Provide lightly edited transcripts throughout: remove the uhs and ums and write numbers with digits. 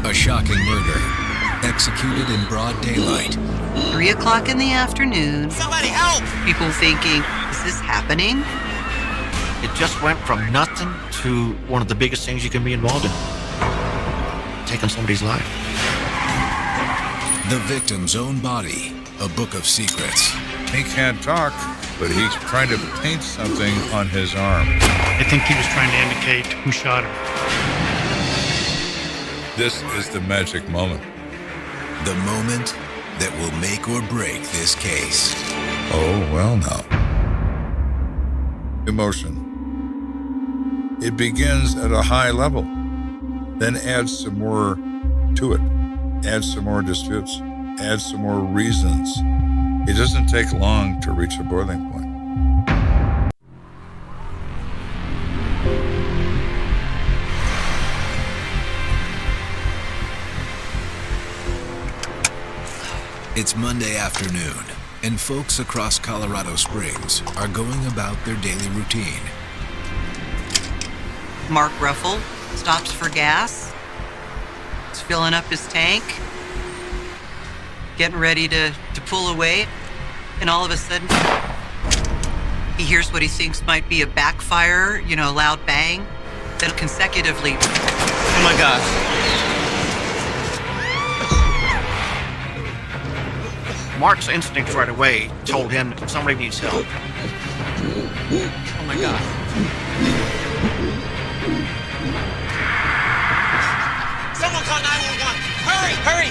A shocking murder, executed in broad daylight. 3 o'clock in the afternoon. Somebody help! People thinking, is this happening? It just went from nothing to one of the biggest things you can be involved in. Taking somebody's life. The victim's own body, a book of secrets. He can't talk, but he's trying to paint something on his arm. I think he was trying to indicate who shot him. This is the magic moment. The moment that will make or break this case. Oh, well now. Emotion. It begins at a high level, then adds some more to it. Adds some more disputes, adds some more reasons. It doesn't take long to reach a boiling point. It's Monday afternoon, and folks across Colorado Springs are going about their daily routine. Mark Ruffle stops for gas. He's filling up his tank, getting ready to pull away, and all of a sudden, he hears what he thinks might be a backfire, a loud bang, then consecutively. Oh my gosh. Mark's instincts right away told him that somebody needs help. Oh my God. Someone call 911. Hurry!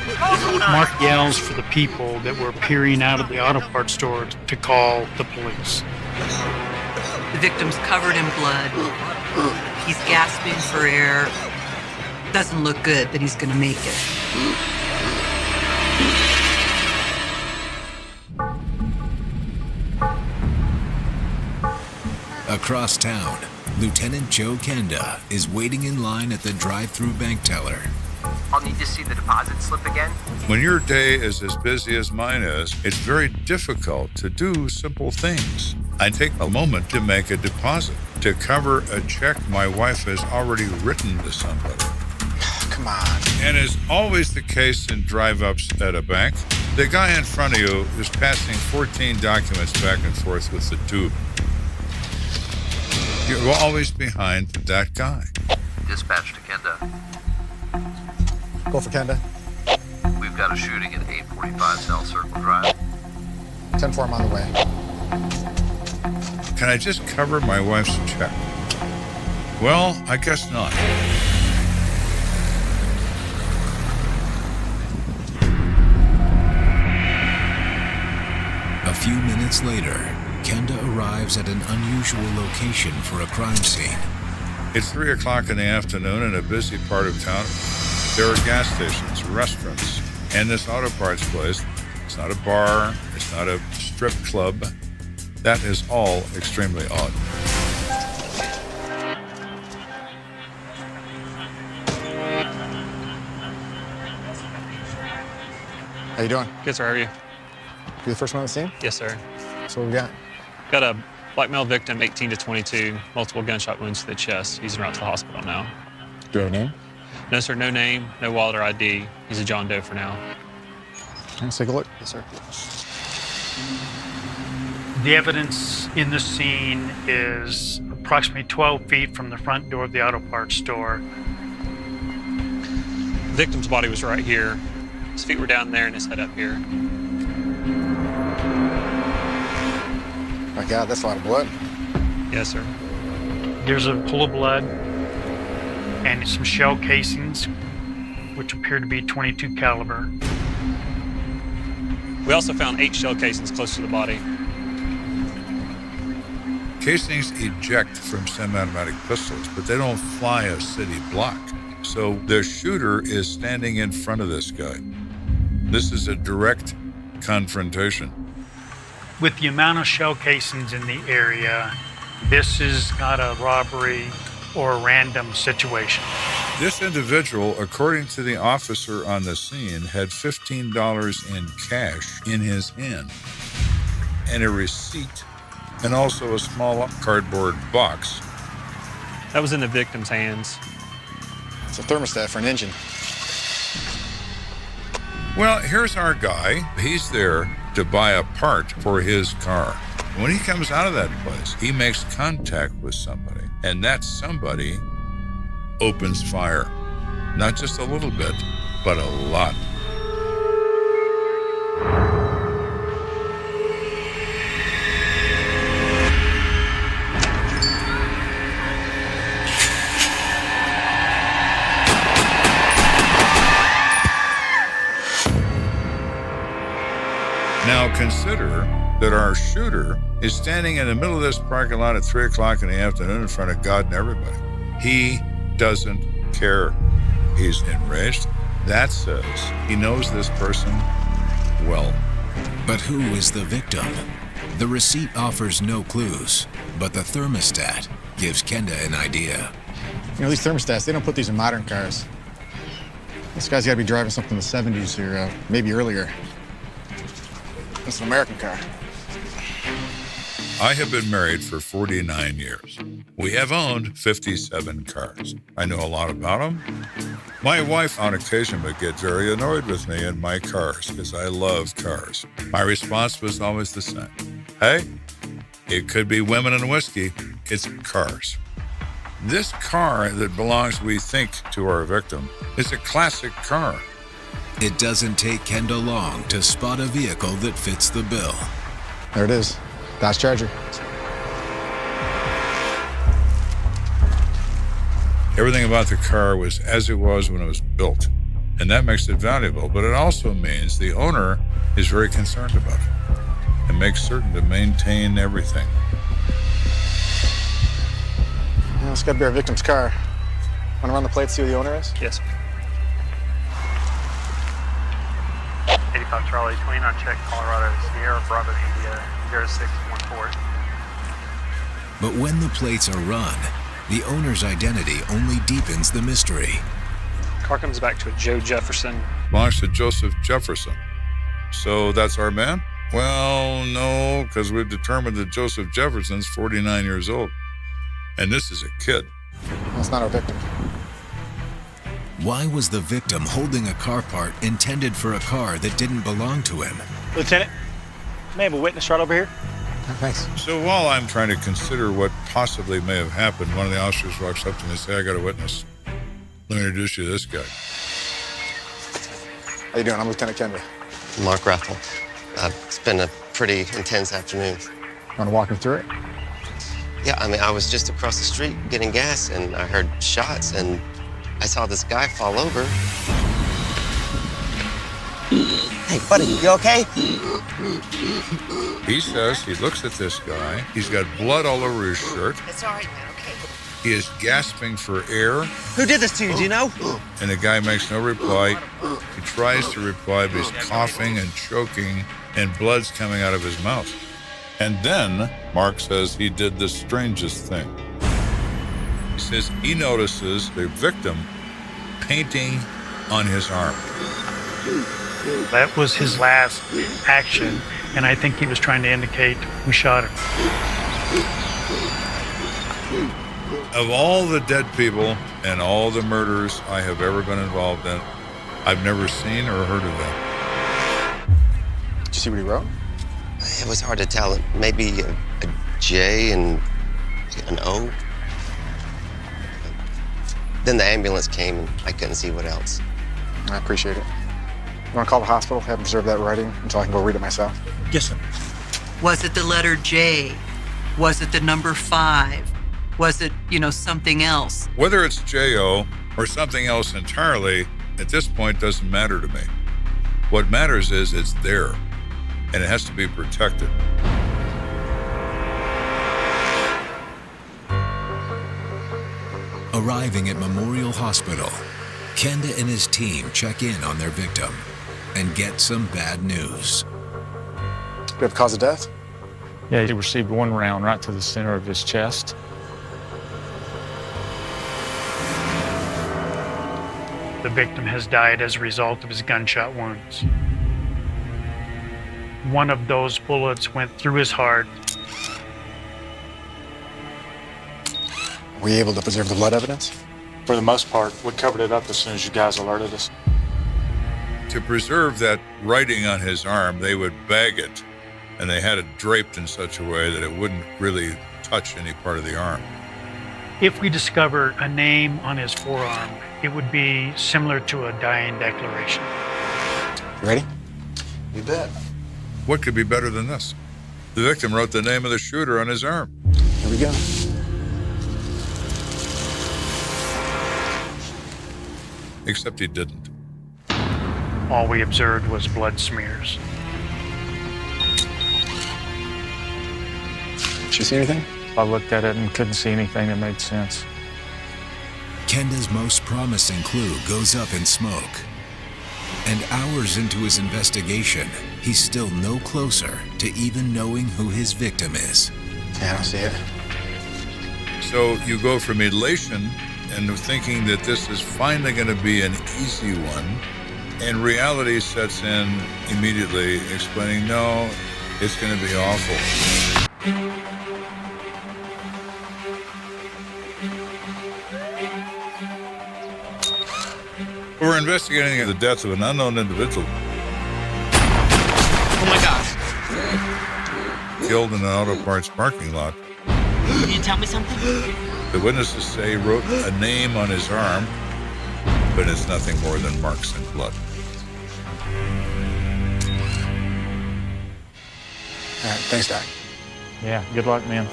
Mark yells for the people that were peering out of the auto parts store to call the police. The victim's covered in blood. He's gasping for air. Doesn't look good that he's gonna make it. Across town, Lieutenant Joe Kenda is waiting in line at the drive-through bank teller. I'll need to see the deposit slip again. When your day is as busy as mine is, it's very difficult to do simple things. I take a moment to make a deposit to cover a check my wife has already written to somebody. Come on. And as always the case in drive-ups at a bank, the guy in front of you is passing 14 documents back and forth with the tube. You're always behind that guy. Dispatch to Kenda. Go for Kenda. We've got a shooting at 845 South Circle Drive. 10-4, I'm on the way. Can I just cover my wife's check? Well, I guess not. A few minutes later, Kenda arrives at an unusual location for a crime scene. It's 3 o'clock in the afternoon in a busy part of town. There are gas stations, restaurants, and this auto parts place. It's not a bar. It's not a strip club. That is all extremely odd. How you doing? Good, sir. How are you? You the first one on the scene? Yes, sir. So what we got? Got a black male victim, 18 to 22, multiple gunshot wounds to the chest. He's en route to the hospital now. Do you have a name? No, sir. No name, no wallet or ID. He's a John Doe for now. Let's take a look. Yes, sir. The evidence in the scene is approximately 12 feet from the front door of the auto parts store. The victim's body was right here. His feet were down there and his head up here. My God, that's a lot of blood. Yes, sir. There's a pool of blood and some shell casings, which appear to be .22 caliber. We also found 8 shell casings close to the body. Casings eject from semi-automatic pistols, but they don't fly a city block. So the shooter is standing in front of this guy. This is a direct confrontation. With the amount of shell casings in the area, this is not a robbery or a random situation. This individual, according to the officer on the scene, had $15 in cash in his hand and a receipt and also a small cardboard box. That was in the victim's hands. It's a thermostat for an engine. Well, here's our guy. He's there to buy a part for his car. When he comes out of that place, he makes contact with somebody, and that somebody opens fire. Not just a little bit, but a lot. Now consider that our shooter is standing in the middle of this parking lot at 3 o'clock in the afternoon in front of God and everybody. He doesn't care. He's enraged. That says he knows this person well. But who is the victim? The receipt offers no clues, but the thermostat gives Kenda an idea. You know, these thermostats, they don't put these in modern cars. This guy's got to be driving something in the 70s or maybe earlier. It's an American car. I have been married for 49 years. We have owned 57 cars. I know a lot about them. My wife on occasion would get very annoyed with me in my cars because I love cars. My response was always the same. Hey, it could be women and whiskey. It's cars. This car that belongs, we think, to our victim is a classic car. It doesn't take Kenda long to spot a vehicle that fits the bill. There it is. Dodge Charger. Everything about the car was as it was when it was built, and that makes it valuable, but it also means the owner is very concerned about it and makes certain to maintain everything. Well, it's got to be our victim's car. Want to run the plate, see who the owner is? Yes. 85 Charlie, 29 check, Colorado, Sierra, Bravo, India, 0614. But when the plates are run, the owner's identity only deepens the mystery. Car comes back to a Joe Jefferson. Belongs to Joseph Jefferson. So that's our man? Well, no, because we've determined that Joseph Jefferson's 49 years old. And this is a kid. That's not our victim. Why was the victim holding a car part intended for a car that didn't belong to him? Lieutenant, may I have a witness right over here? Oh, thanks. So while I'm trying to consider what possibly may have happened, one of the officers walks up to me and says, "Hey, I got a witness. Let me introduce you to this guy." How you doing? I'm Lieutenant Kenda. Mark Raffle. It's been a pretty intense afternoon. Want to walk him through it? Yeah, I mean, I was just across the street getting gas, and I heard shots, and I saw this guy fall over. Hey, buddy, you okay? He says he looks at this guy. He's got blood all over his shirt. It's all right, man, okay? He is gasping for air, Who did this to you, do you know? and the guy makes no reply. He tries to reply, but he's coughing and choking, and blood's coming out of his mouth. And then Mark says he did the strangest thing. He says he notices the victim painting on his arm. That was his last action, and I think he was trying to indicate we shot him. Of all the dead people and all the murders I have ever been involved in, I've never seen or heard of that. Did you see what he wrote? It was hard to tell. Maybe a J and an O. Then the ambulance came, and I couldn't see what else. I appreciate it. You want to call the hospital, have them preserve that writing until I can go read it myself? Yes, sir. Was it the letter J? Was it the number 5? Was it, something else? Whether it's J.O. or something else entirely, at this point doesn't matter to me. What matters is it's there, and it has to be protected. Arriving at Memorial Hospital, Kenda and his team check in on their victim and get some bad news. Do we have cause of death? Yeah, he received one round right to the center of his chest. The victim has died as a result of his gunshot wounds. One of those bullets went through his heart. Were you able to preserve the blood evidence? For the most part, we covered it up as soon as you guys alerted us. To preserve that writing on his arm, they would bag it, and they had it draped in such a way that it wouldn't really touch any part of the arm. If we discover a name on his forearm, it would be similar to a dying declaration. You ready? You bet. What could be better than this? The victim wrote the name of the shooter on his arm. Here we go. Except he didn't. All we observed was blood smears. Did you see anything? I looked at it and couldn't see anything that made sense. Kenda's most promising clue goes up in smoke. And hours into his investigation, he's still no closer to even knowing who his victim is. Yeah, I don't see it. So you go from elation and thinking that this is finally going to be an easy one, and reality sets in immediately, explaining, no, it's going to be awful. We're investigating the death of an unknown individual. Oh my God. Killed in an auto parts parking lot. Can you tell me something? The witnesses say he wrote a name on his arm, but it's nothing more than marks and blood. All right, thanks, Doc. Yeah, good luck, man.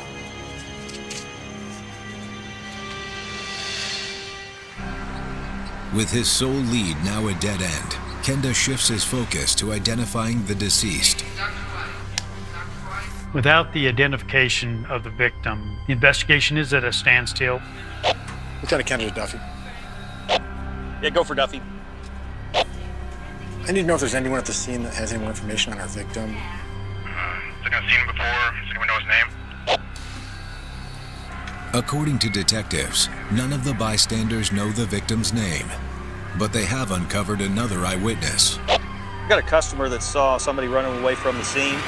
With his sole lead now a dead end, Kenda shifts his focus to identifying the deceased. Without the identification of the victim, the investigation is at a standstill. Lieutenant Kenda to Duffy. Yeah, go for Duffy. I need to know if there's anyone at the scene that has any more information on our victim. Think I've seen him before. Does anyone know his name? According to detectives, none of the bystanders know the victim's name, but they have uncovered another eyewitness. We got a customer that saw somebody running away from the scene.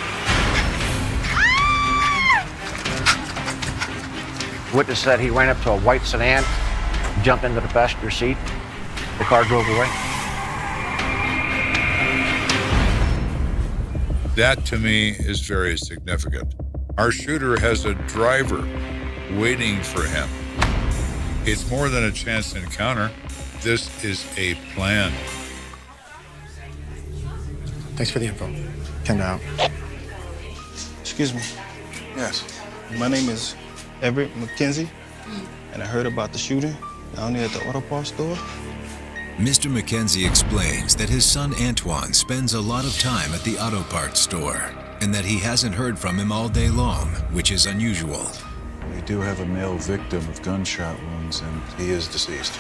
Witness said he ran up to a white sedan, jumped into the passenger seat. The car drove away. That, to me, is very significant. Our shooter has a driver waiting for him. It's more than a chance encounter. This is a plan. Thanks for the info. Kenda out. Excuse me. Yes. My name is Everett McKenzie, and I heard about the shooting down there at the auto parts store. Mr. McKenzie explains that his son Antoine spends a lot of time at the auto parts store and that he hasn't heard from him all day long, which is unusual. We do have a male victim with gunshot wounds, and he is deceased.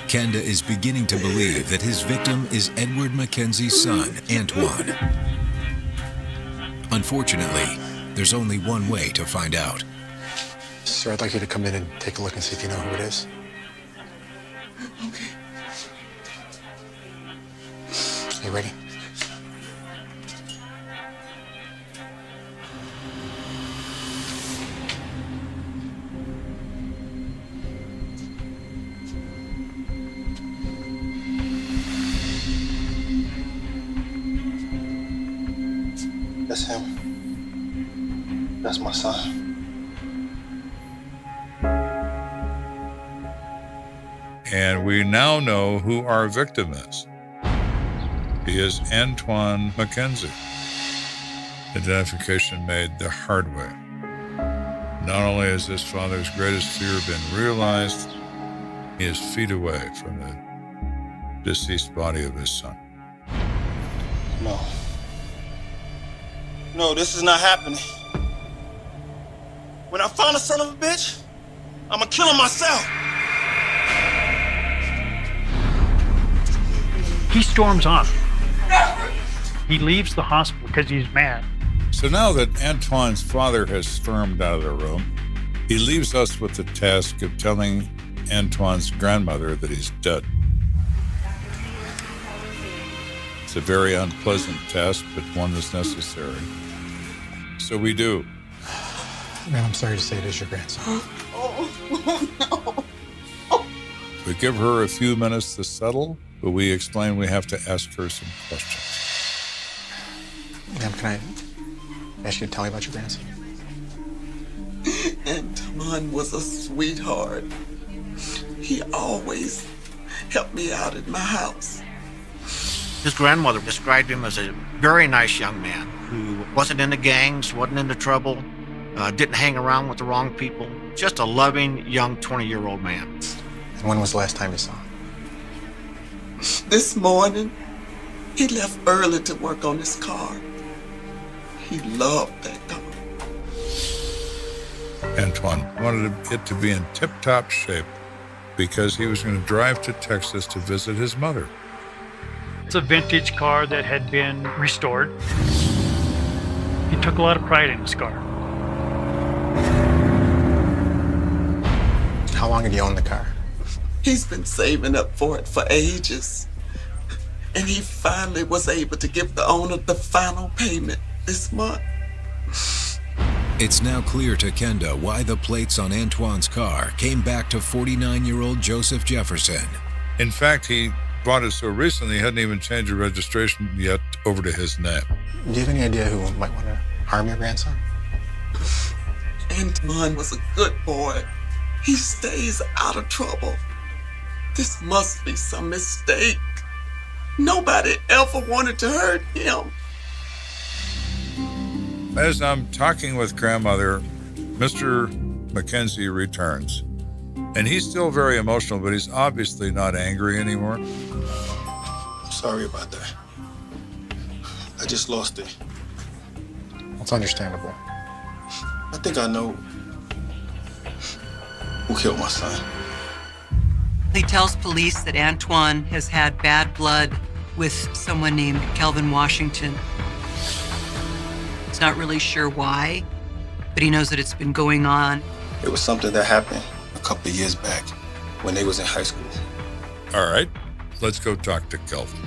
Kenda is beginning to believe that his victim is Edward McKenzie's son, Antoine. Unfortunately, there's only one way to find out. Sir, I'd like you to come in and take a look and see if you know who it is. Okay. You ready? That's him. That's my son. And we now know who our victim is. He is Antoine McKenzie. Identification made the hard way. Not only has his father's greatest fear been realized, he is feet away from the deceased body of his son. No. No, this is not happening. When I find a son of a bitch, I'm gonna kill him myself. He storms off. He leaves the hospital because he's mad. So now that Antoine's father has stormed out of the room, he leaves us with the task of telling Antoine's grandmother that he's dead. It's a very unpleasant task, but one that's necessary. So we do. Man, I'm sorry to say it is your grandson. Oh, no. We give her a few minutes to settle but we explain we have to ask her some questions. Ma'am, can I ask you to tell me about your grandson? Antoine was a sweetheart. He always helped me out at my house. His grandmother described him as a very nice young man who wasn't into gangs, wasn't into trouble, didn't hang around with the wrong people. Just a loving, young 20-year-old man. And when was the last time you saw him? This morning, he left early to work on his car. He loved that car. Antoine wanted it to be in tip-top shape because he was going to drive to Texas to visit his mother. It's a vintage car that had been restored. He took a lot of pride in his car. How long had you owned the car? He's been saving up for it for ages. And he finally was able to give the owner the final payment this month. It's now clear to Kenda why the plates on Antoine's car came back to 49-year-old Joseph Jefferson. In fact, he bought it so recently he hadn't even changed the registration yet over to his name. Do you have any idea who might want to harm your grandson? Antoine was a good boy. He stays out of trouble. This must be some mistake. Nobody ever wanted to hurt him. As I'm talking with grandmother, Mr. Mackenzie returns. And he's still very emotional, but he's obviously not angry anymore. Sorry about that. I just lost it. It's understandable. I think I know who killed my son. He tells police that Antoine has had bad blood with someone named Kelvin Washington. He's not really sure why, but he knows that it's been going on. It was something that happened a couple of years back when they was in high school. All right, let's go talk to Kelvin.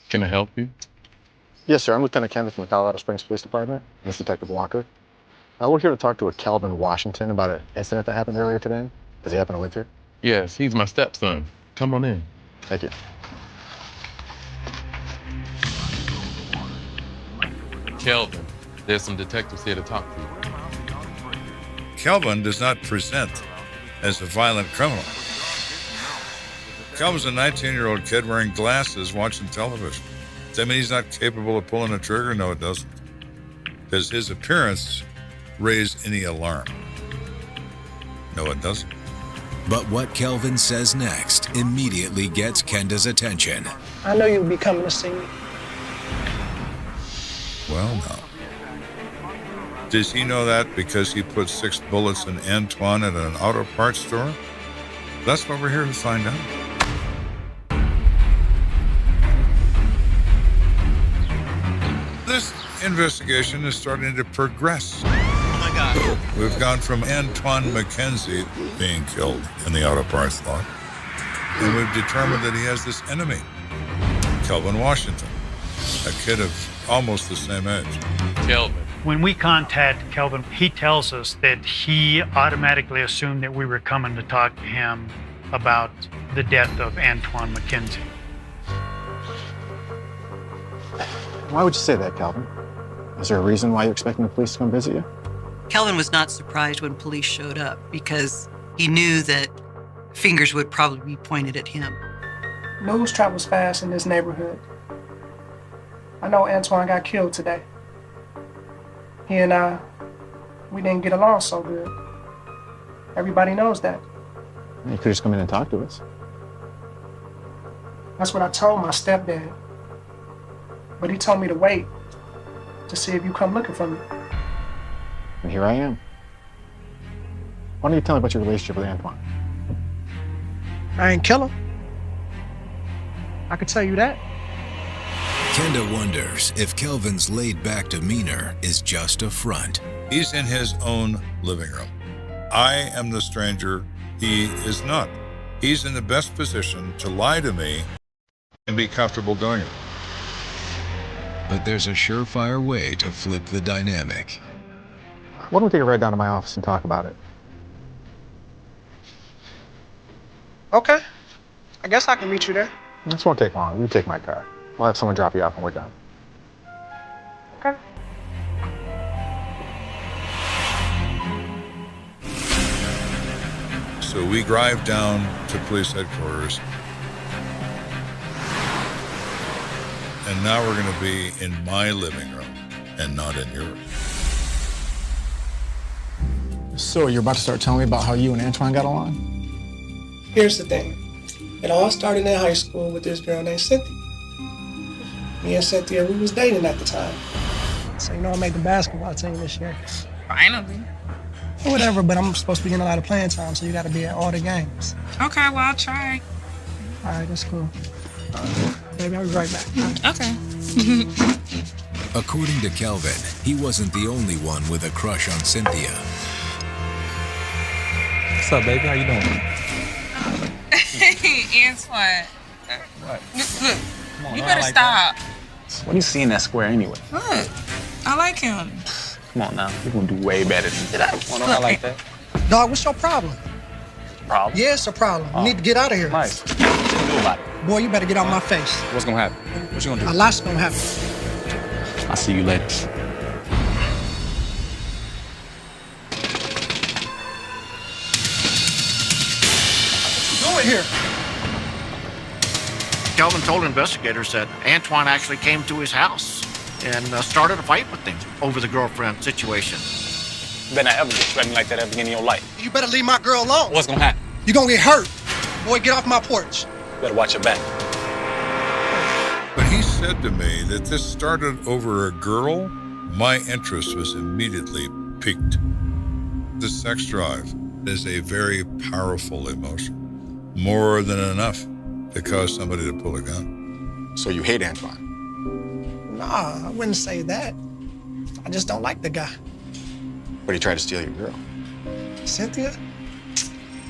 Can I help you? Yes, sir. I'm Lieutenant Kenda from the Colorado Springs Police Department. This is Detective Walker. We're here to talk to a Kelvin Washington about an incident that happened earlier today. Does he happen to live here? Yes, he's my stepson. Come on in. Thank you. Kelvin, there's some detectives here to talk to you. Kelvin does not present as a violent criminal. Kelvin's a 19-year-old kid wearing glasses watching television. Does that mean he's not capable of pulling a trigger? No, it doesn't. Does his appearance raise any alarm? No, it doesn't. But what Kelvin says next immediately gets Kenda's attention. I know you'll be coming to see me. Well, no. Does he know that because he put 6 bullets in Antoine at an auto parts store? That's what we're here to find out. This investigation is starting to progress. Oh my God. We've gone from Antoine Mackenzie being killed in the auto parts lot, and we've determined that he has this enemy, Kelvin Washington, a kid of almost the same age. Kelvin. When we contact Kelvin, he tells us that he automatically assumed that we were coming to talk to him about the death of Antoine Mackenzie. Why would you say that, Kelvin? Is there a reason why you're expecting the police to come visit you? Kelvin was not surprised when police showed up because he knew that fingers would probably be pointed at him. News travels fast in this neighborhood. I know Antoine got killed today. He and I, we didn't get along so good. Everybody knows that. You could just come in and talk to us. That's what I told my stepdad. But he told me to wait to see if you come looking for me. And here I am. Why don't you tell me about your relationship with Antoine? I ain't kill him. I could tell you that. Kenda wonders if Kelvin's laid-back demeanor is just a front. He's in his own living room. I am the stranger. He is not. he's in the best position to lie to me and be comfortable doing it. But there's a surefire way to flip the dynamic. Why don't we take a ride down to my office and talk about it? Okay. I guess I can meet you there. This won't take long. You take my car. I'll have someone drop you off when we're done. Okay. So we drive down to police headquarters. And now we're going to be in my living room and not in yours. So you're about to start telling me about how you and Antoine got along? Here's the thing. It all started in high school with this girl named Cynthia. Me and Cynthia, we was dating at the time. So you know I made the basketball team this year. Finally. Whatever, but I'm supposed to be getting a lot of playing time, so you gotta be at all the games. Okay, well, I'll try. All right, that's cool. Maybe I'll be right back. Okay. According to Kelvin, he wasn't the only one with a crush on Cynthia. What's up, baby? How you doing? Hey, Antoine. What? Look, Come on, you I better like stop. What do you see in that square anyway? Look, I like him. Come on now. You're gonna do way better than that. Come on, I like that. Dog, what's your problem? Problem? Yeah, it's a problem. You need to get out of here. Nice. What you gonna do about it? Boy, you better get out my face. What's gonna happen? What you gonna do? A lot's gonna happen. I'll see you later. What you doing here? Kelvin told investigators that Antoine actually came to his house and started a fight with him over the girlfriend situation. You better not ever get threatened like that ever again in your life. You better leave my girl alone. What's gonna happen? You gonna get hurt. Boy, get off my porch. You better watch your back. When he said to me that this started over a girl, my interest was immediately piqued. The sex drive is a very powerful emotion, more than enough to cause somebody to pull a gun. So you hate Antoine? Nah, I wouldn't say that. I just don't like the guy. But he tried to steal your girl. Cynthia?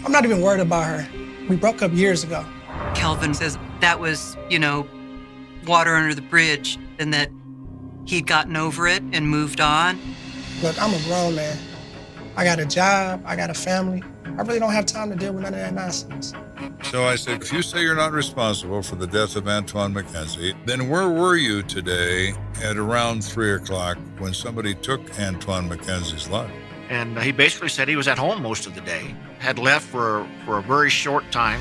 I'm not even worried about her. We broke up years ago. Kelvin says that was, water under the bridge, and that he'd gotten over it and moved on. Look, I'm a grown man. I got a job, I got a family. I really don't have time to deal with none of that nonsense. So I said, if you say you're not responsible for the death of Antoine McKenzie, then where were you today at around 3 o'clock when somebody took Antoine McKenzie's life? And he basically said he was at home most of the day, had left for a very short time.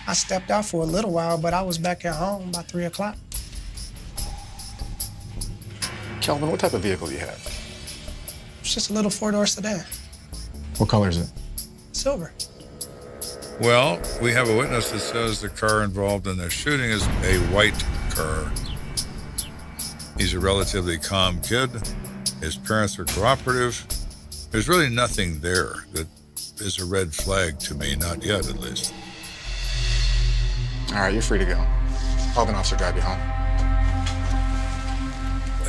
I stepped out for a little while, but I was back at home by 3 o'clock. Kelvin, what type of vehicle do you have? It's just a little four-door sedan. What color is it? Silver. Well, we have a witness that says the car involved in the shooting is a white car. He's a relatively calm kid. His parents are cooperative. There's really nothing there that is a red flag to me, not yet at least. All right, you're free to go. I'll have an officer drive you home.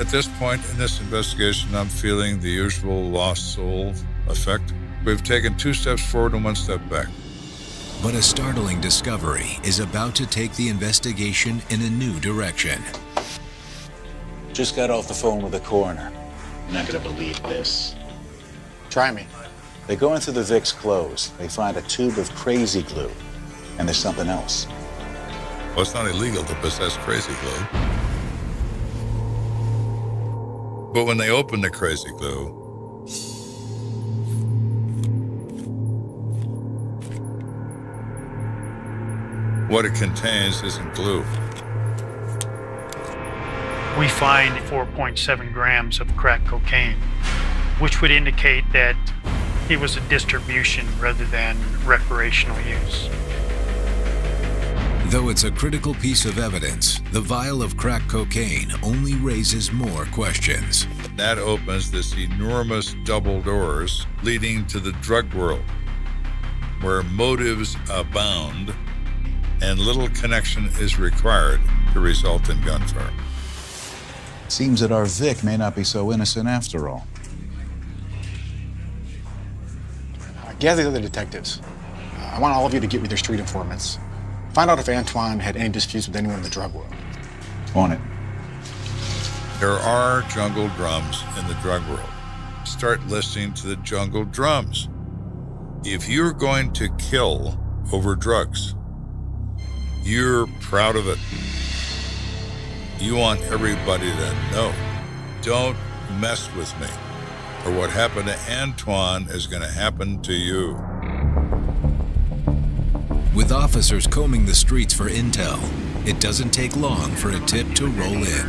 At this point in this investigation, I'm feeling the usual lost soul effect. We've taken 2 steps forward and 1 step back. But a startling discovery is about to take the investigation in a new direction. Just got off the phone with the coroner. You're not gonna believe this. Try me. They go into the Vic's clothes. They find a tube of crazy glue. And there's something else. Well, it's not illegal to possess crazy glue. But when they open the crazy glue, what it contains isn't glue. We find 4.7 grams of crack cocaine, which would indicate that it was a distribution rather than recreational use. Though it's a critical piece of evidence, the vial of crack cocaine only raises more questions. That opens this enormous double doors leading to the drug world, where motives abound and little connection is required to result in gunfire. Seems that our Vic may not be so innocent after all. Gather the other detectives. I want all of you to get with your street informants. Find out if Antoine had any disputes with anyone in the drug world. On it. There are jungle drums in the drug world. Start listening to the jungle drums. If you're going to kill over drugs, you're proud of it. You want everybody to know. Don't mess with me, or what happened to Antoine is going to happen to you. With officers combing the streets for intel, it doesn't take long for a tip to roll in.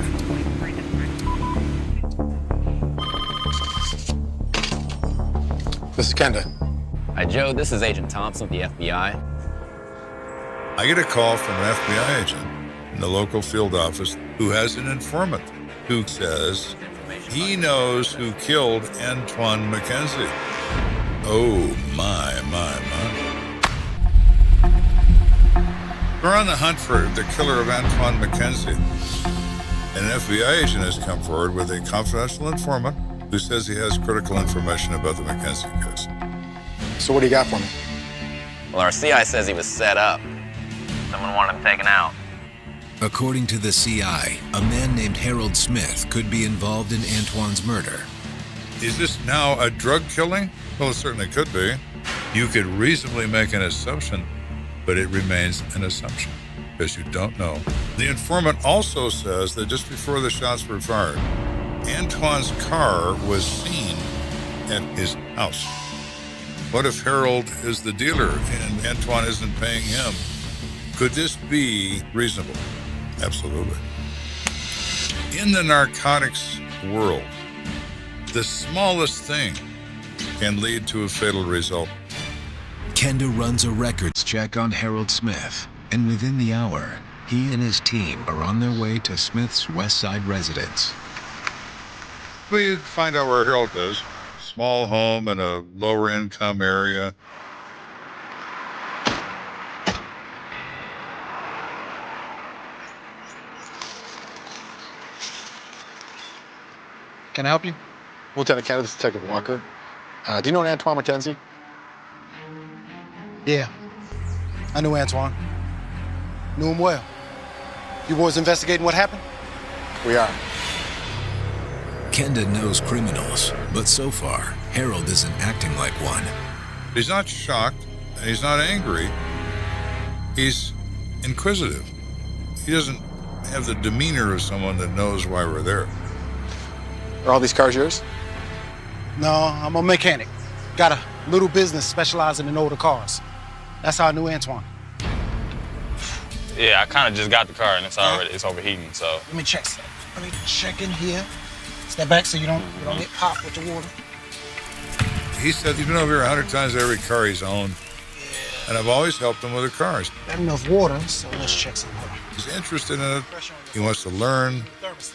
This is Kenda. Hi, Joe. This is Agent Thompson with the FBI. I get a call from an FBI agent in the local field office who has an informant who says he knows who killed Antoine McKenzie. Oh, my. We're on the hunt for the killer of Antoine McKenzie. And an FBI agent has come forward with a confidential informant who says he has critical information about the McKenzie case. So what do you got for me? Well, our CI says he was set up. Someone wanted him taken out. According to the CI, a man named Harold Smith could be involved in Antoine's murder. Is this now a drug killing? Well, it certainly could be. You could reasonably make an assumption, but it remains an assumption because you don't know. The informant also says that just before the shots were fired, Antoine's car was seen at his house. What if Harold is the dealer and Antoine isn't paying him? Could this be reasonable? Absolutely. In the narcotics world, the smallest thing can lead to a fatal result. Kenda runs a records check on Harold Smith, and within the hour, he and his team are on their way to Smith's West Side residence. We find out where Harold is. Small home in a lower income area. Can I help you? Lieutenant Kenda, this is Detective Walker. Do you know Antoine McKenzie? Yeah, I knew Antoine. Knew him well. You boys investigating what happened? We are. Kenda knows criminals, but so far, Harold isn't acting like one. He's not shocked, and he's not angry. He's inquisitive. He doesn't have the demeanor of someone that knows why we're there. Are all these cars yours? No, I'm a mechanic. Got a little business specializing in older cars. That's how I knew Antoine. Yeah, I kind of just got the car and it's overheating, so. Let me check stuff. Let me check in here. Step back so you don't get popped with the water. He said he's been over here 100 times every car he's owned, and I've always helped him with the cars. Got enough water, so let's check some more. He's interested in it. He wants to learn,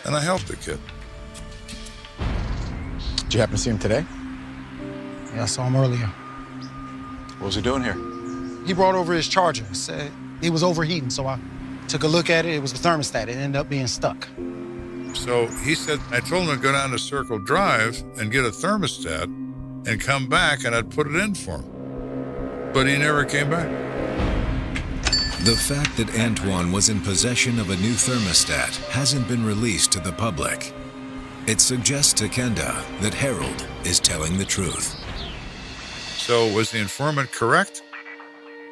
and I helped the kid. Did you happen to see him today? Yeah, I saw him earlier. What was he doing here? He brought over his charger. Said it was overheating, so I took a look at it. It was the thermostat. It ended up being stuck. So he said, I told him to go down to Circle Drive and get a thermostat and come back, and I'd put it in for him. But he never came back. The fact that Antoine was in possession of a new thermostat hasn't been released to the public. It suggests to Kenda that Harold is telling the truth. So was the informant correct?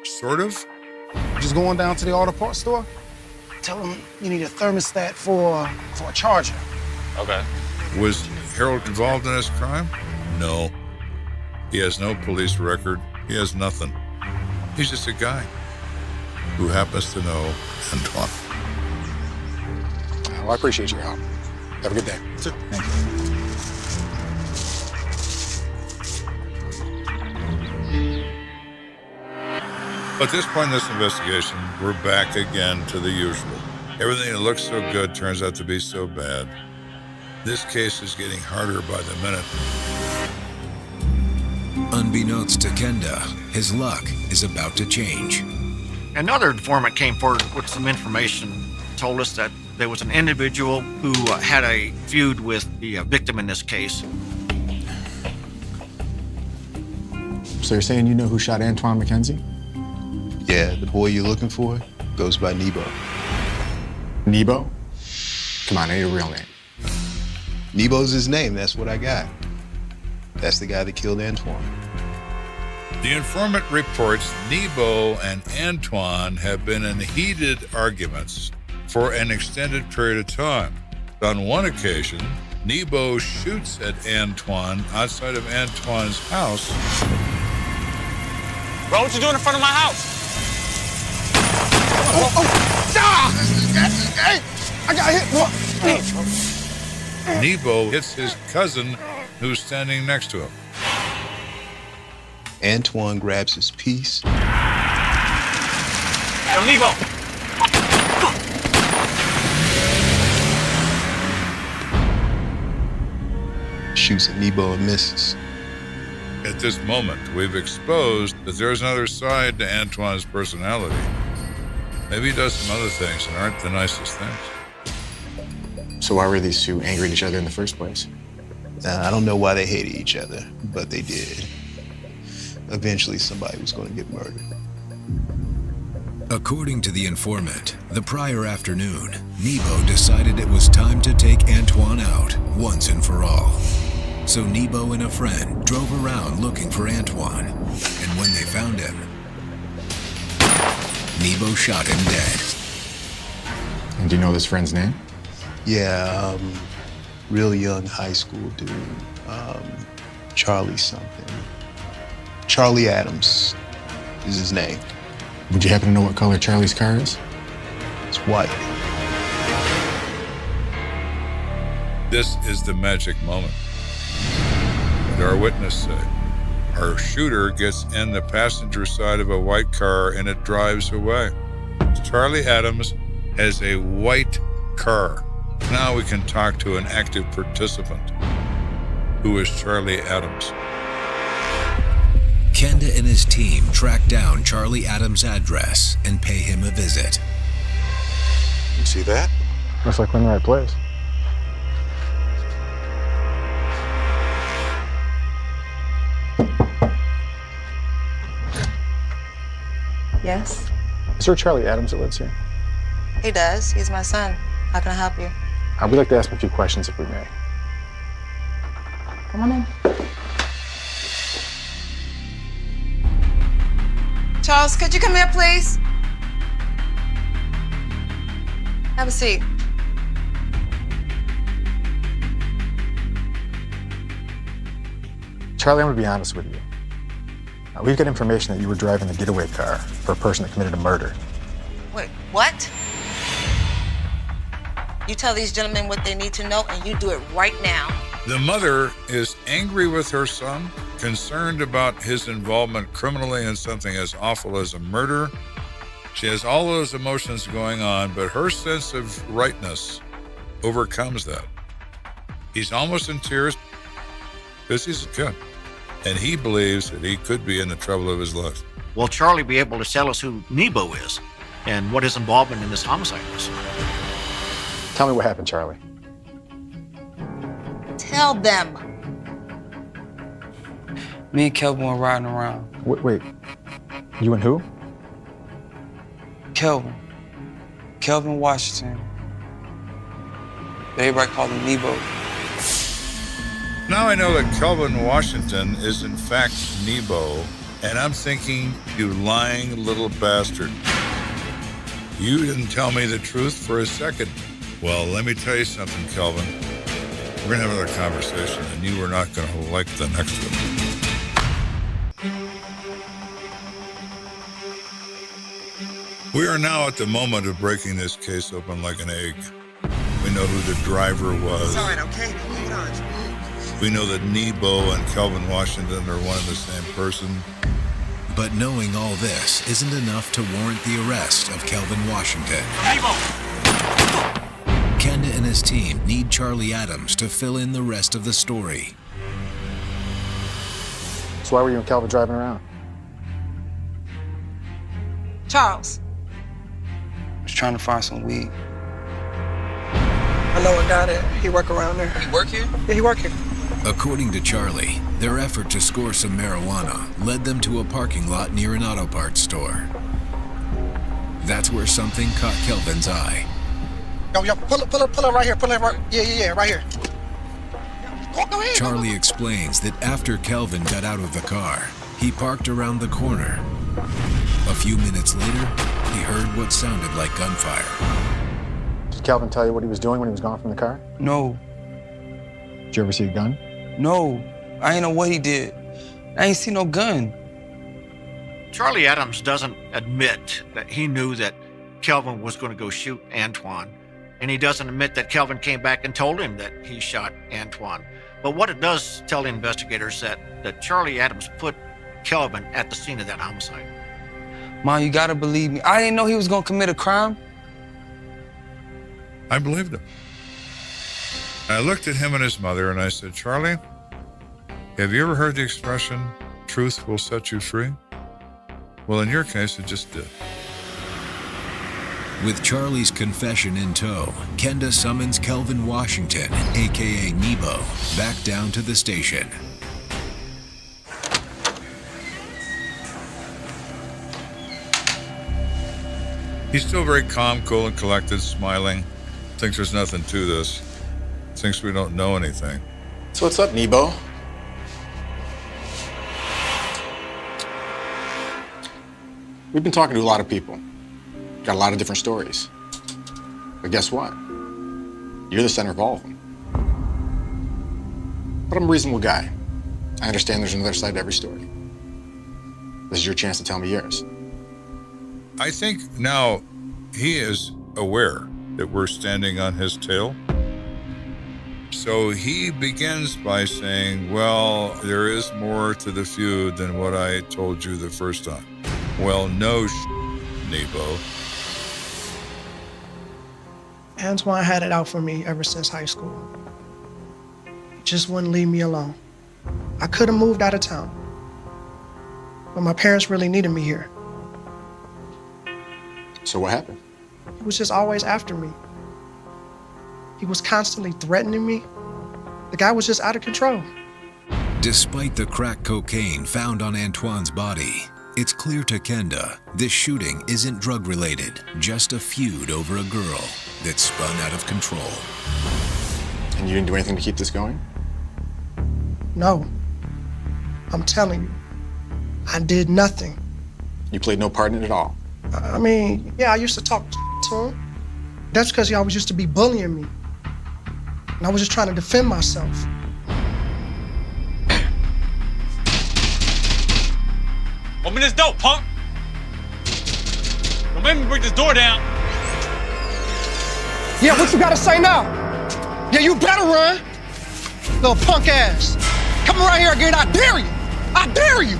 Sort of? Just going down to the auto parts store. Tell him you need a thermostat for a charger. Okay. Was Harold involved in this crime? No. He has no police record. He has nothing. He's just a guy who happens to know Antoine. Well, I appreciate your help. Have a good day. Thank you. At this point in this investigation, we're back again to the usual. Everything that looks so good turns out to be so bad. This case is getting harder by the minute. Unbeknownst to Kenda, his luck is about to change. Another informant came forward with some information, told us that there was an individual who had a feud with the victim in this case. So you're saying you know who shot Antoine McKenzie? Yeah, the boy you're looking for goes by Nebo. Nebo? Come on, I need a real name. Nebo's his name, that's what I got. That's the guy that killed Antoine. The informant reports Nebo and Antoine have been in heated arguments for an extended period of time. On one occasion, Nebo shoots at Antoine outside of Antoine's house. Bro, what you doing in front of my house? I got hit. Nebo hits his cousin, who's standing next to him. Antoine grabs his piece. Hey, Nebo! Shoots at Nebo and misses. At this moment, we've exposed that there's another side to Antoine's personality. Maybe he does some other things that aren't the nicest things. So why were these two angry at each other in the first place? I don't know why they hated each other, but they did. Eventually, somebody was going to get murdered. According to the informant, the prior afternoon, Nebo decided it was time to take Antoine out once and for all. So Nebo and a friend drove around looking for Antoine, and when they found him, Nebo shot him dead. And do you know this friend's name? Yeah, real young high school dude. Charlie something. Charlie Adams is his name. Would you happen to know what color Charlie's car is? It's white. This is the magic moment. What our witness said. Our shooter gets in the passenger side of a white car and it drives away. Charlie Adams has a white car. Now we can talk to an active participant. Who is Charlie Adams? Kenda and his team track down Charlie Adams' address and pay him a visit. You see that? Looks like we're in the right place. Yes? Is there Charlie Adams that lives here? He does. He's my son. How can I help you? We'd like to ask him a few questions if we may. Come on in. Charles, could you come here, please? Have a seat. Charlie, I'm gonna be honest with you. We've got information that you were driving the getaway car for a person that committed a murder. Wait, what? You tell these gentlemen what they need to know, and you do it right now. The mother is angry with her son, concerned about his involvement criminally in something as awful as a murder. She has all those emotions going on, but her sense of rightness overcomes that. He's almost in tears because he's a kid, and he believes that he could be in the trouble of his life. Will Charlie be able to tell us who Nebo is and what his involvement in this homicide is? Tell me what happened, Charlie. Tell them. Me and Kelvin were riding around. Wait. You and who? Kelvin Washington. But everybody called him Nebo. Now I know that Kelvin Washington is in fact Nebo, and I'm thinking, you lying little bastard. You didn't tell me the truth for a second. Well, let me tell you something, Kelvin. We're gonna have another conversation, and you are not gonna like the next one. We are now at the moment of breaking this case open like an egg. We know who the driver was. It's all right, okay? Hold on. We know that Nebo and Kelvin Washington are one and the same person. But knowing all this isn't enough to warrant the arrest of Kelvin Washington. Nebo! Kenda and his team need Charlie Adams to fill in the rest of the story. So why were you and Calvin driving around? Charles. I was trying to find some weed. I know a guy that he work around there. He work here? Yeah, he work here. According to Charlie, their effort to score some marijuana led them to a parking lot near an auto parts store. That's where something caught Kelvin's eye. Yo, pull it right here. Pull it right. Yeah, right here. Go ahead. Charlie explains that after Kelvin got out of the car, he parked around the corner. A few minutes later, he heard what sounded like gunfire. Did Kelvin tell you what he was doing when he was gone from the car? No. Did you ever see a gun? No. I ain't know what he did. I ain't see no gun. Charlie Adams doesn't admit that he knew that Kelvin was going to go shoot Antoine, and he doesn't admit that Kelvin came back and told him that he shot Antoine. But what it does tell the investigators that Charlie Adams put Kelvin at the scene of that homicide. Mom, you gotta believe me. I didn't know he was gonna commit a crime. I believed him. I looked at him and his mother and I said, Charlie, have you ever heard the expression, truth will set you free? Well, in your case, it just did. With Charlie's confession in tow, Kenda summons Kelvin Washington, aka Nebo, back down to the station. He's still very calm, cool, and collected, smiling. Thinks there's nothing to this. Thinks we don't know anything. So what's up, Nebo? We've been talking to a lot of people. Got a lot of different stories. But guess what? You're the center of all of them. But I'm a reasonable guy. I understand there's another side to every story. This is your chance to tell me yours. I think now he is aware that we're standing on his tail. So he begins by saying, well, there is more to the feud than what I told you the first time. Well, no, Nebo. Antoine had it out for me ever since high school. Just wouldn't leave me alone. I could have moved out of town, but my parents really needed me here. So what happened? He was just always after me. He was constantly threatening me. The guy was just out of control. Despite the crack cocaine found on Antoine's body, it's clear to Kenda this shooting isn't drug-related, just a feud over a girl that spun out of control. And you didn't do anything to keep this going? No. I'm telling you, I did nothing. You played no part in it at all? I mean, yeah, I used to talk to him. That's because he always used to be bullying me. And I was just trying to defend myself. Open this door, punk! Don't make me break this door down. Yeah, what you gotta say now? Yeah, you better run. Little punk ass. Come around here again, I dare you. I dare you.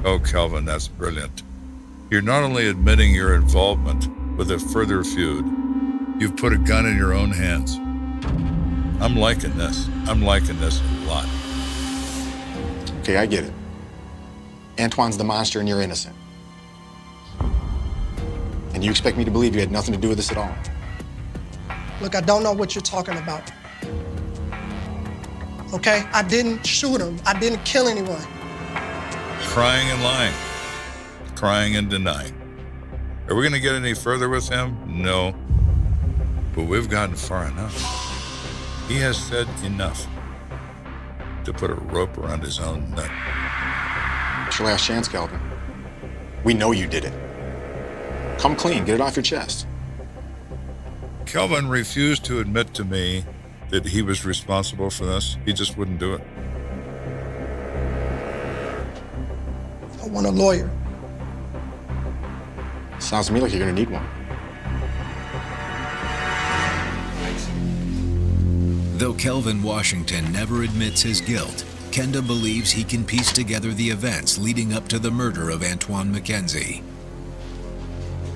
Oh, Kelvin, that's brilliant. You're not only admitting your involvement with a further feud, you've put a gun in your own hands. I'm liking this. I'm liking this a lot. Okay, I get it. Antoine's the monster and you're innocent. And you expect me to believe you had nothing to do with this at all? Look, I don't know what you're talking about. Okay? I didn't shoot him. I didn't kill anyone. Crying and lying. Crying and denying. Are we going to get any further with him? No. But we've gotten far enough. He has said enough to put a rope around his own neck. It's your last chance, Kelvin. We know you did it. Come clean, get it off your chest. Kelvin refused to admit to me that he was responsible for this. He just wouldn't do it. I want a lawyer. Sounds to me like you're gonna need one. Though Kelvin Washington never admits his guilt, Kenda believes he can piece together the events leading up to the murder of Antoine McKenzie.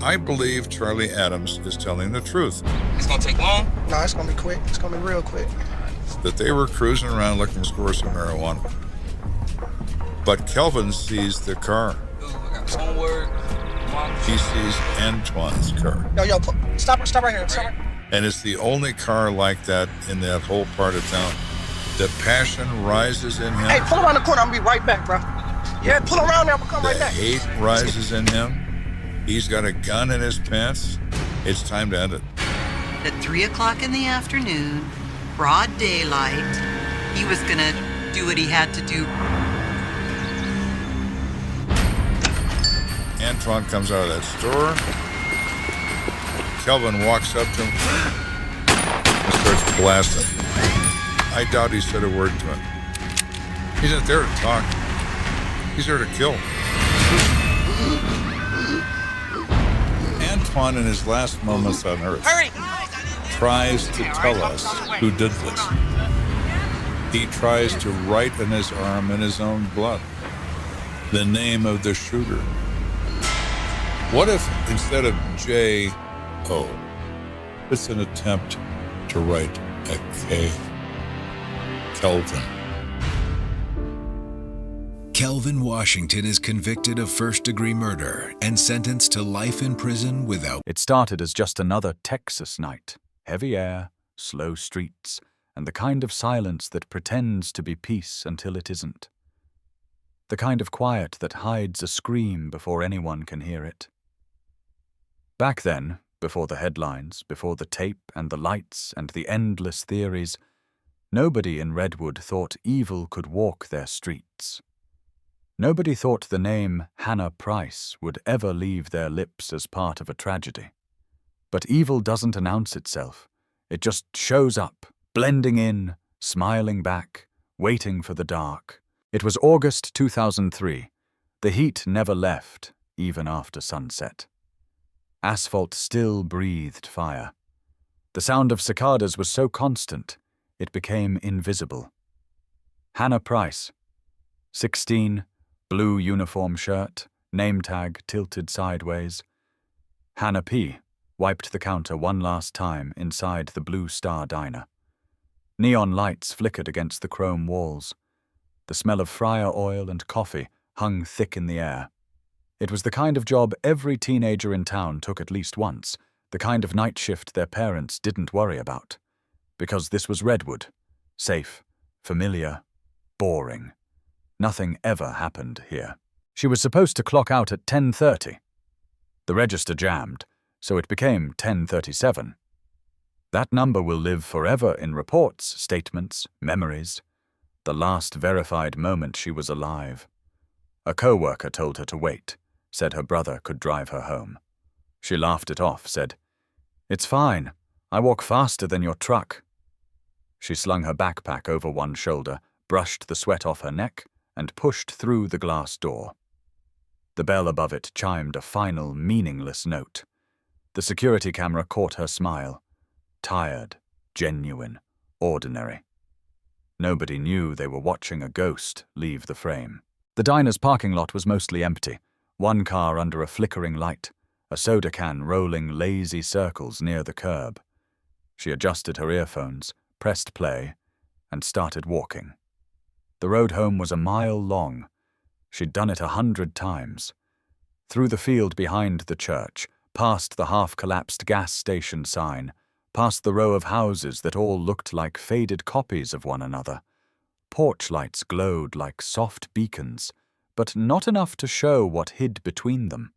I believe Charlie Adams is telling the truth. It's gonna take long? No, it's gonna be quick. It's gonna be real quick. That they were cruising around looking for scores of marijuana. But Kelvin sees the car. He sees Antoine's car. Yo, stop right here. Stop right. And it's the only car like that in that whole part of town. The passion rises in him. Hey, pull around the corner. I'm gonna be right back, bro. Yeah, pull around there. I'm gonna come right The back. hate rises in him. He's got a gun in his pants. It's time to end it. At 3 o'clock in the afternoon, broad daylight, he was gonna do what he had to do. Antoine comes out of that store. Kelvin walks up to him and starts blasting. I doubt he said a word to him. He's not there to talk. He's there to kill. Antoine, in his last moments on Earth, tries to tell us who did this. He tries to write on his arm in his own blood the name of the shooter. What if instead of J.O., it's an attempt to write a K? Kelvin. Kelvin Washington is convicted of first-degree murder and sentenced to life in prison without... It started as just another Texas night. Heavy air, slow streets, and the kind of silence that pretends to be peace until it isn't. The kind of quiet that hides a scream before anyone can hear it. Back then, before the headlines, before the tape and the lights and the endless theories, nobody in Redwood thought evil could walk their streets. Nobody thought the name Hannah Price would ever leave their lips as part of a tragedy. But evil doesn't announce itself. It just shows up, blending in, smiling back, waiting for the dark. It was August 2003. The heat never left, even after sunset. Asphalt still breathed fire. The sound of cicadas was so constant, it became invisible. Hannah Price, 16, blue uniform shirt, name tag tilted sideways. Hannah P. wiped the counter one last time inside the Blue Star Diner. Neon lights flickered against the chrome walls. The smell of fryer oil and coffee hung thick in the air. It was the kind of job every teenager in town took at least once, the kind of night shift their parents didn't worry about. Because this was Redwood. Safe, familiar, boring. Nothing ever happened here. She was supposed to clock out at 10:30. The register jammed, so it became 10:37. That number will live forever in reports, statements, memories. The last verified moment she was alive. A co-worker told her to wait, said her brother could drive her home. She laughed it off, said, "It's fine. I walk faster than your truck." She slung her backpack over one shoulder, brushed the sweat off her neck, and pushed through the glass door. The bell above it chimed a final, meaningless note. The security camera caught her smile. Tired, genuine, ordinary. Nobody knew they were watching a ghost leave the frame. The diner's parking lot was mostly empty. One car under a flickering light, a soda can rolling lazy circles near the curb. She adjusted her earphones, pressed play, and started walking. The road home was a mile long. She'd done it 100 times. Through the field behind the church, past the half-collapsed gas station sign, past the row of houses that all looked like faded copies of one another. Porch lights glowed like soft beacons, but not enough to show what hid between them.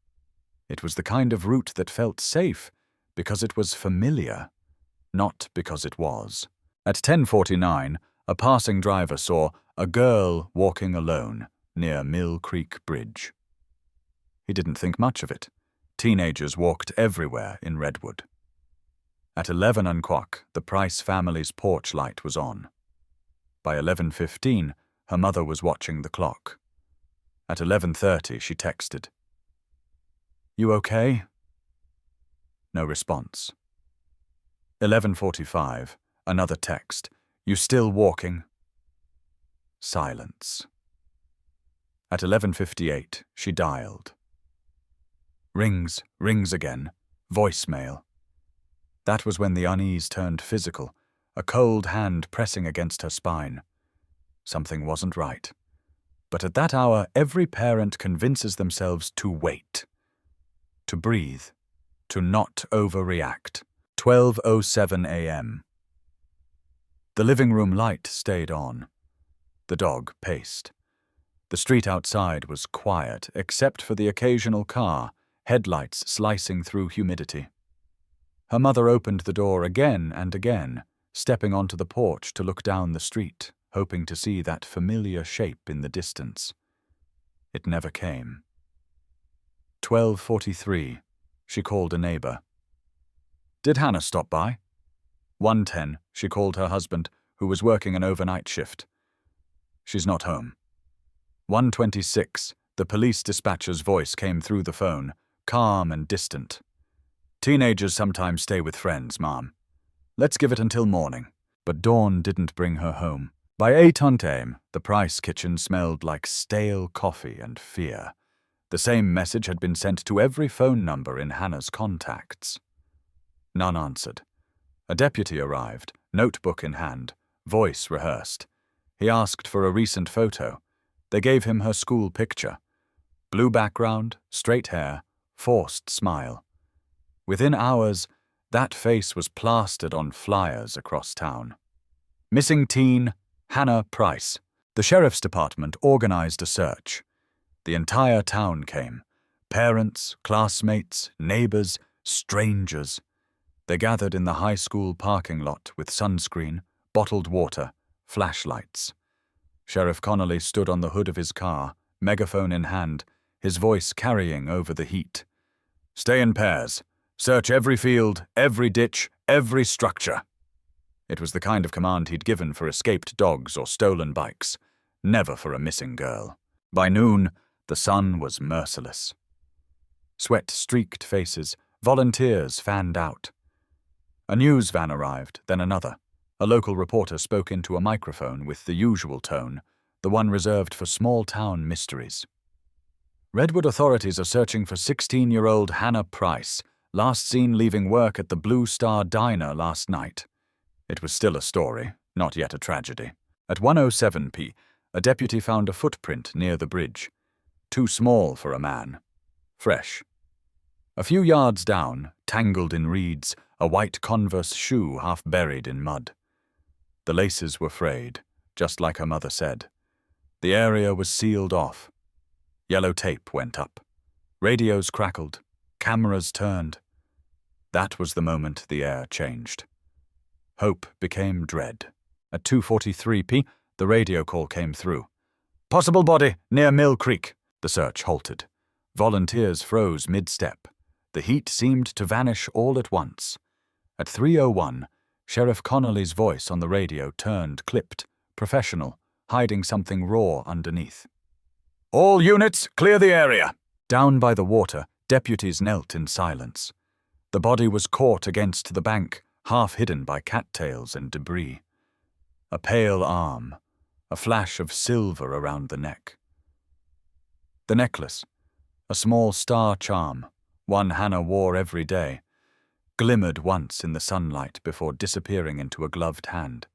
It was the kind of route that felt safe because it was familiar, not because it was. At 10:49, a passing driver saw a girl walking alone near Mill Creek Bridge. He didn't think much of it. Teenagers walked everywhere in Redwood. At 11 o'clock, the Price family's porch light was on. By 11:15, her mother was watching the clock. At 11:30, she texted, "You okay?" No response. 11:45, another text, "You still walking?" Silence. At 11:58, she dialed. Rings again. Voicemail. That was when the unease turned physical, a cold hand pressing against her spine. Something wasn't right. But at that hour, every parent convinces themselves to wait, to breathe, to not overreact. 12:07 a.m. The living room light stayed on. The dog paced. The street outside was quiet, except for the occasional car, headlights slicing through humidity. Her mother opened the door again and again, stepping onto the porch to look down the street, hoping to see that familiar shape in the distance. It never came. 12:43. She called a neighbor. "Did Hannah stop by?" 1:10. She called her husband, who was working an overnight shift. "She's not home." 1:26. The police dispatcher's voice came through the phone, calm and distant. "Teenagers sometimes stay with friends, Mom. Let's give it until morning." But dawn didn't bring her home. By 8 a.m., the Price kitchen smelled like stale coffee and fear. The same message had been sent to every phone number in Hannah's contacts. None answered. A deputy arrived, notebook in hand, voice rehearsed. He asked for a recent photo. They gave him her school picture. Blue background, straight hair, forced smile. Within hours, that face was plastered on flyers across town. Missing teen, Hannah Price. The sheriff's department organized a search. The entire town came. Parents, classmates, neighbors, strangers. They gathered in the high school parking lot with sunscreen, bottled water, flashlights. Sheriff Connolly stood on the hood of his car, megaphone in hand, his voice carrying over the heat. "Stay in pairs. Search every field, every ditch, every structure." It was the kind of command he'd given for escaped dogs or stolen bikes, never for a missing girl. By noon, the sun was merciless. Sweat-streaked faces, volunteers fanned out. A news van arrived, then another. A local reporter spoke into a microphone with the usual tone, the one reserved for small-town mysteries. Redwood authorities are searching for 16-year-old Hannah Price, last seen leaving work at the Blue Star Diner last night. It was still a story, not yet a tragedy. At 1:07 p., a deputy found a footprint near the bridge. Too small for a man. Fresh. A few yards down, tangled in reeds, a white Converse shoe half buried in mud. The laces were frayed, just like her mother said. The area was sealed off. Yellow tape went up. Radios crackled. Cameras turned. That was the moment the air changed. Hope became dread. At 2:43 p., the radio call came through. "Possible body near Mill Creek." The search halted. Volunteers froze mid-step. The heat seemed to vanish all at once. At 3:01, Sheriff Connolly's voice on the radio turned clipped, professional, hiding something raw underneath. "All units, clear the area." Down by the water, deputies knelt in silence. The body was caught against the bank, half hidden by cattails and debris. A pale arm, a flash of silver around the neck. The necklace, a small star charm, one Hannah wore every day, glimmered once in the sunlight before disappearing into a gloved hand.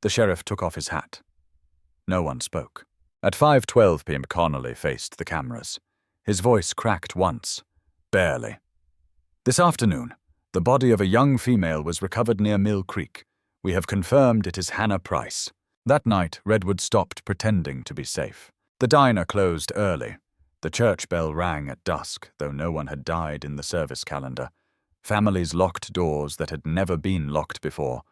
The sheriff took off his hat. No one spoke. At 5:12 p.m. Connolly faced the cameras. His voice cracked once, barely. "This afternoon, the body of a young female was recovered near Mill Creek. We have confirmed it is Hannah Price." That night, Redwood stopped pretending to be safe. The diner closed early. The church bell rang at dusk, though no one had died in the service calendar. Families locked doors that had never been locked before.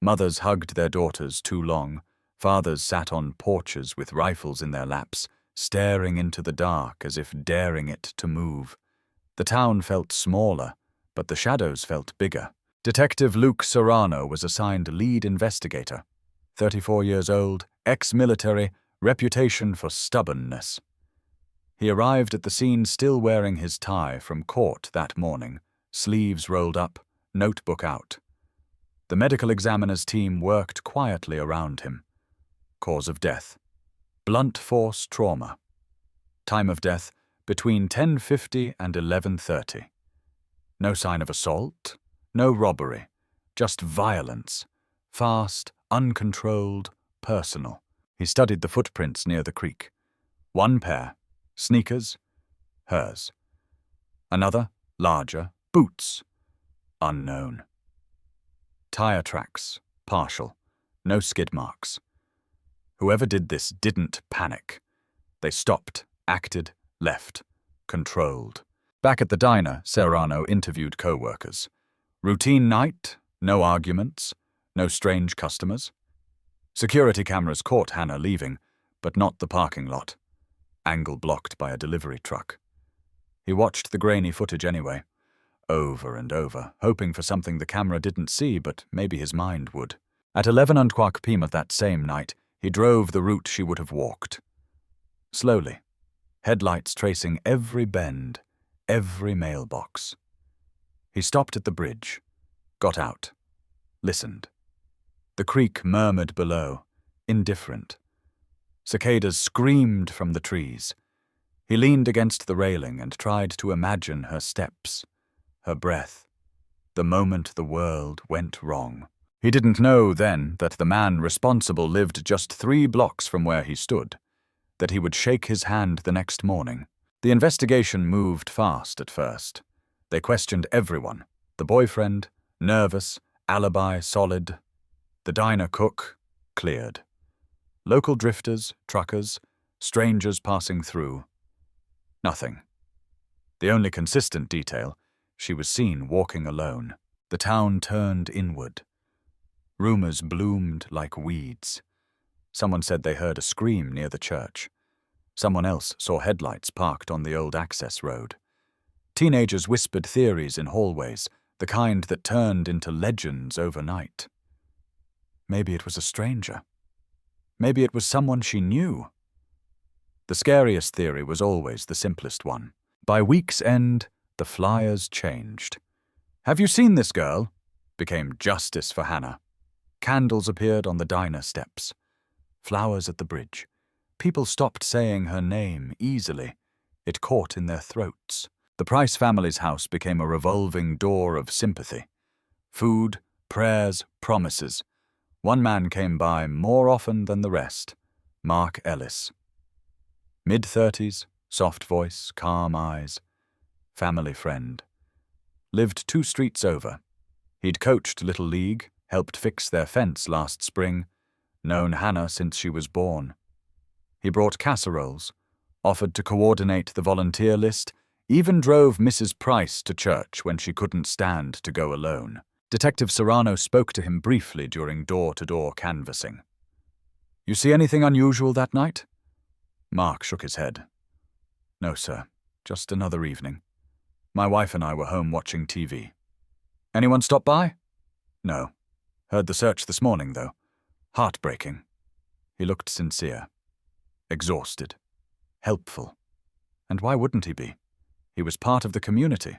Mothers hugged their daughters too long. Fathers sat on porches with rifles in their laps, staring into the dark as if daring it to move. The town felt smaller, but the shadows felt bigger. Detective Luke Serrano was assigned lead investigator. 34 years old, ex-military, reputation for stubbornness. He arrived at the scene still wearing his tie from court that morning, sleeves rolled up, notebook out. The medical examiner's team worked quietly around him. Cause of death: blunt force trauma. Time of death: between 10:50 and 11:30. No sign of assault, no robbery, just violence. Fast, uncontrolled, personal. He studied the footprints near the creek. One pair, sneakers, hers. Another, larger, boots, unknown. Tire tracks, partial, no skid marks. Whoever did this didn't panic. They stopped, acted, left, controlled. Back at the diner, Serrano interviewed co-workers. Routine night, no arguments, no strange customers. Security cameras caught Hannah leaving, but not the parking lot. Angle blocked by a delivery truck. He watched the grainy footage anyway, over and over, hoping for something the camera didn't see, but maybe his mind would. At 11:15 p.m. of that same night, he drove the route she would have walked. Slowly, headlights tracing every bend, every mailbox. He stopped at the bridge, got out, listened. The creek murmured below, indifferent. Cicadas screamed from the trees. He leaned against the railing and tried to imagine her steps, her breath, the moment the world went wrong. He didn't know then that the man responsible lived just 3 blocks from where he stood, that he would shake his hand the next morning. The investigation moved fast at first. They questioned everyone. The boyfriend, nervous, alibi solid. The diner cook, cleared. Local drifters, truckers, strangers passing through. Nothing. The only consistent detail, she was seen walking alone. The town turned inward. Rumors bloomed like weeds. Someone said they heard a scream near the church. Someone else saw headlights parked on the old access road. Teenagers whispered theories in hallways, the kind that turned into legends overnight. Maybe it was a stranger. Maybe it was someone she knew. The scariest theory was always the simplest one. By week's end, the flyers changed. "Have you seen this girl?" became justice for Hannah. Candles appeared on the diner steps. Flowers at the bridge. People stopped saying her name easily. It caught in their throats. The Price family's house became a revolving door of sympathy. Food, prayers, promises. One man came by more often than the rest, Mark Ellis. Mid-30s, soft voice, calm eyes. Family friend. Lived 2 streets over. He'd coached Little League, helped fix their fence last spring, known Hannah since she was born. He brought casseroles, offered to coordinate the volunteer list, even drove Mrs. Price to church when she couldn't stand to go alone. Detective Serrano spoke to him briefly during door-to-door canvassing. "You see anything unusual that night?" Mark shook his head. "No, sir. Just another evening. My wife and I were home watching TV. Anyone stop by?" "No. Heard the search this morning, though. Heartbreaking." He looked sincere. Exhausted. Helpful. And why wouldn't he be? He was part of the community.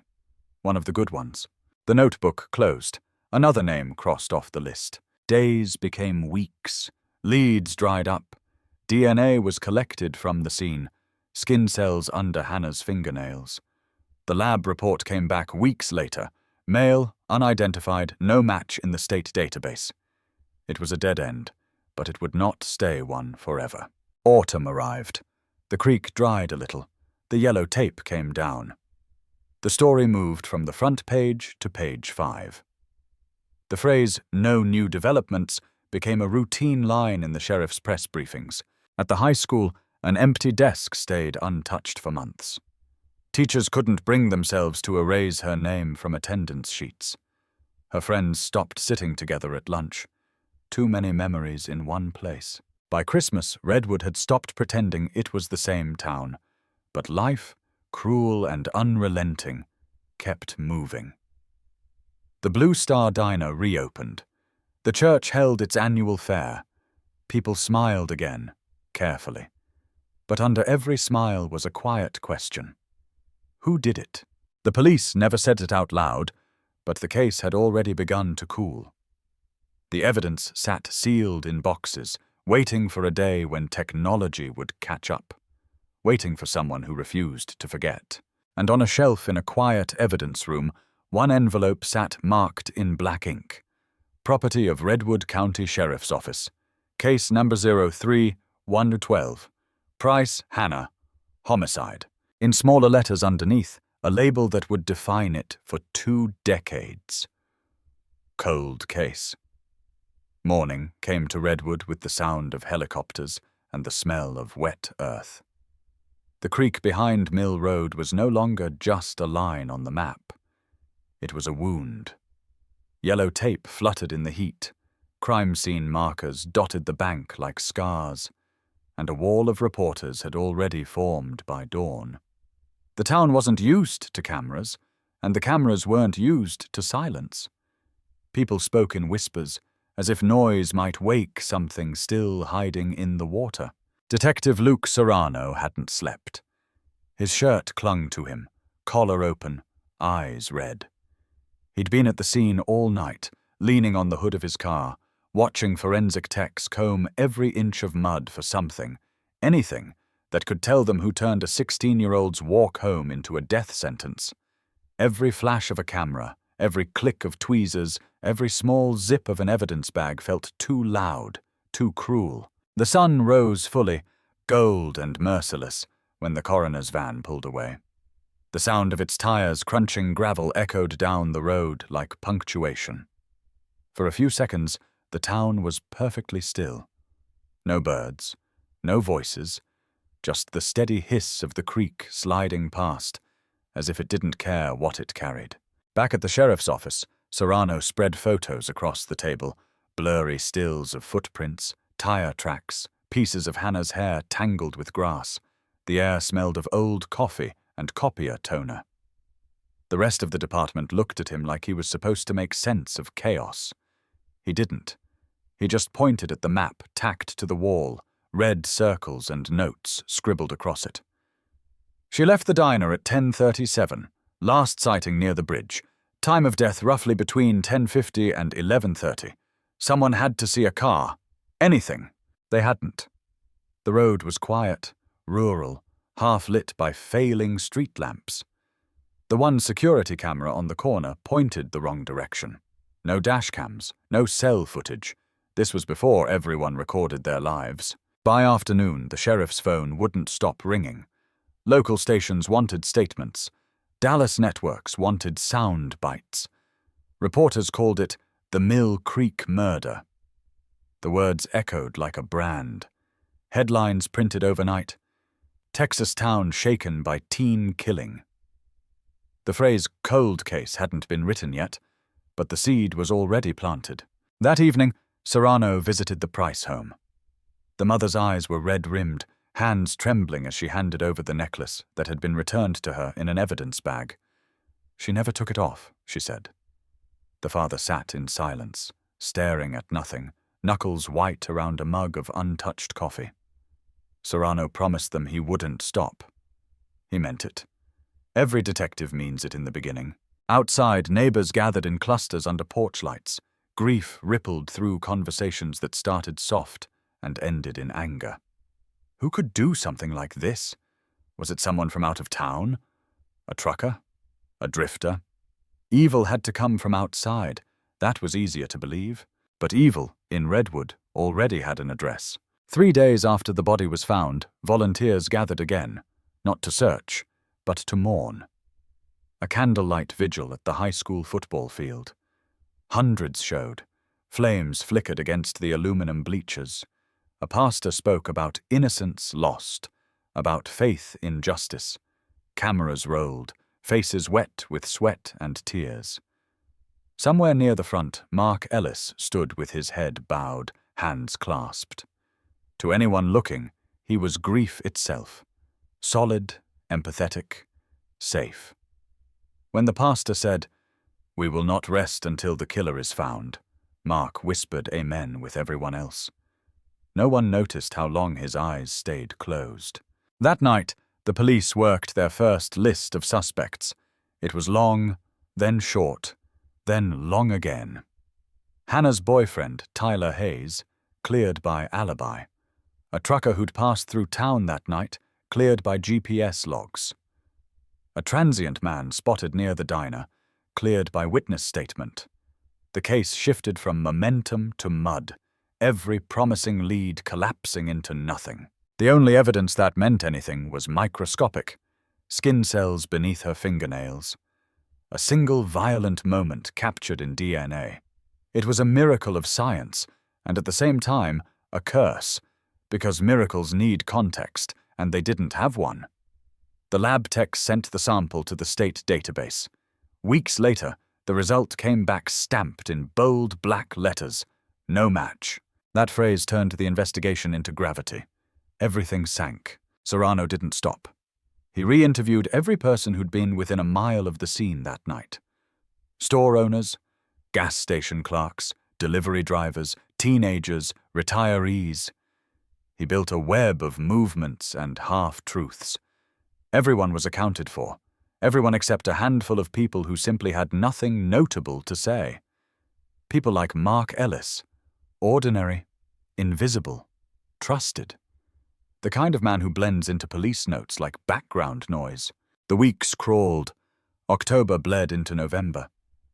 One of the good ones. The notebook closed. Another name crossed off the list. Days became weeks. Leads dried up. DNA was collected from the scene. Skin cells under Hannah's fingernails. The lab report came back weeks later. Male, unidentified, no match in the state database. It was a dead end, but it would not stay one forever. Autumn arrived. The creek dried a little. The yellow tape came down. The story moved from the front page to page 5. The phrase, "no new developments," became a routine line in the sheriff's press briefings. At the high school, an empty desk stayed untouched for months. Teachers couldn't bring themselves to erase her name from attendance sheets. Her friends stopped sitting together at lunch. Too many memories in one place. By Christmas, Redwood had stopped pretending it was the same town. But life, cruel and unrelenting, kept moving. The Blue Star Diner reopened. The church held its annual fair. People smiled again, carefully. But under every smile was a quiet question. Who did it? The police never said it out loud, but the case had already begun to cool. The evidence sat sealed in boxes, waiting for a day when technology would catch up. Waiting for someone who refused to forget. And on a shelf in a quiet evidence room, one envelope sat marked in black ink. Property of Redwood County Sheriff's Office. Case number 03-112. Price, Hannah. Homicide. In smaller letters underneath, a label that would define it for 2 decades. Cold case. Morning came to Redwood with the sound of helicopters and the smell of wet earth. The creek behind Mill Road was no longer just a line on the map. It was a wound. Yellow tape fluttered in the heat. Crime scene markers dotted the bank like scars, and a wall of reporters had already formed by dawn. The town wasn't used to cameras, and the cameras weren't used to silence. People spoke in whispers, as if noise might wake something still hiding in the water. Detective Luke Serrano hadn't slept. His shirt clung to him, collar open, eyes red. He'd been at the scene all night, leaning on the hood of his car, watching forensic techs comb every inch of mud for something, anything, that could tell them who turned a 16-year-old's walk home into a death sentence. Every flash of a camera, every click of tweezers, every small zip of an evidence bag felt too loud, too cruel. The sun rose fully, gold and merciless, when the coroner's van pulled away. The sound of its tires crunching gravel echoed down the road like punctuation. For a few seconds, the town was perfectly still. No birds, no voices, just the steady hiss of the creek sliding past, as if it didn't care what it carried. Back at the sheriff's office, Serrano spread photos across the table, blurry stills of footprints, tire tracks, pieces of Hannah's hair tangled with grass. The air smelled of old coffee and copier toner. The rest of the department looked at him like he was supposed to make sense of chaos. He didn't. He just pointed at the map tacked to the wall, red circles and notes scribbled across it. She left the diner at 10:37, last sighting near the bridge. Time of death roughly between 10:50 and 11:30. Someone had to see a car. Anything. They hadn't. The road was quiet, rural, half lit by failing street lamps. The one security camera on the corner pointed the wrong direction. No dash cams, no cell footage. This was before everyone recorded their lives. By afternoon, the sheriff's phone wouldn't stop ringing. Local stations wanted statements. Dallas networks wanted sound bites. Reporters called it the Mill Creek murder. The words echoed like a brand. Headlines printed overnight. Texas town shaken by teen killing. The phrase cold case hadn't been written yet, but the seed was already planted. That evening, Serrano visited the Price home. The mother's eyes were red-rimmed, hands trembling as she handed over the necklace that had been returned to her in an evidence bag. She never took it off, she said. The father sat in silence, staring at nothing, knuckles white around a mug of untouched coffee. Serrano promised them he wouldn't stop. He meant it. Every detective means it in the beginning. Outside, neighbors gathered in clusters under porch lights. Grief rippled through conversations that started soft and ended in anger. Who could do something like this? Was it someone from out of town? A trucker? A drifter? Evil had to come from outside. That was easier to believe. But evil, in Redwood, already had an address. 3 days after the body was found, volunteers gathered again, not to search, but to mourn. A candlelight vigil at the high school football field. Hundreds showed. Flames flickered against the aluminum bleachers. A pastor spoke about innocence lost, about faith in justice. Cameras rolled, faces wet with sweat and tears. Somewhere near the front, Mark Ellis stood with his head bowed, hands clasped. To anyone looking, he was grief itself. Solid, empathetic, safe. When the pastor said, "We will not rest until the killer is found," Mark whispered amen with everyone else. No one noticed how long his eyes stayed closed. That night, the police worked their first list of suspects. It was long, then short, then long again. Hannah's boyfriend, Tyler Hayes, cleared by alibi. A trucker who'd passed through town that night, cleared by GPS logs. A transient man spotted near the diner, cleared by witness statement. The case shifted from momentum to mud, every promising lead collapsing into nothing. The only evidence that meant anything was microscopic, skin cells beneath her fingernails. A single violent moment captured in DNA. It was a miracle of science, and at the same time, a curse, because miracles need context, and they didn't have one. The lab tech sent the sample to the state database. Weeks later, the result came back stamped in bold black letters. No match. That phrase turned the investigation into gravity. Everything sank. Serrano didn't stop. He re-interviewed every person who'd been within a mile of the scene that night. Store owners, gas station clerks, delivery drivers, teenagers, retirees. He built a web of movements and half-truths. Everyone was accounted for. Everyone except a handful of people who simply had nothing notable to say. People like Mark Ellis. Ordinary, invisible, trusted. The kind of man who blends into police notes like background noise. The weeks crawled. October bled into November.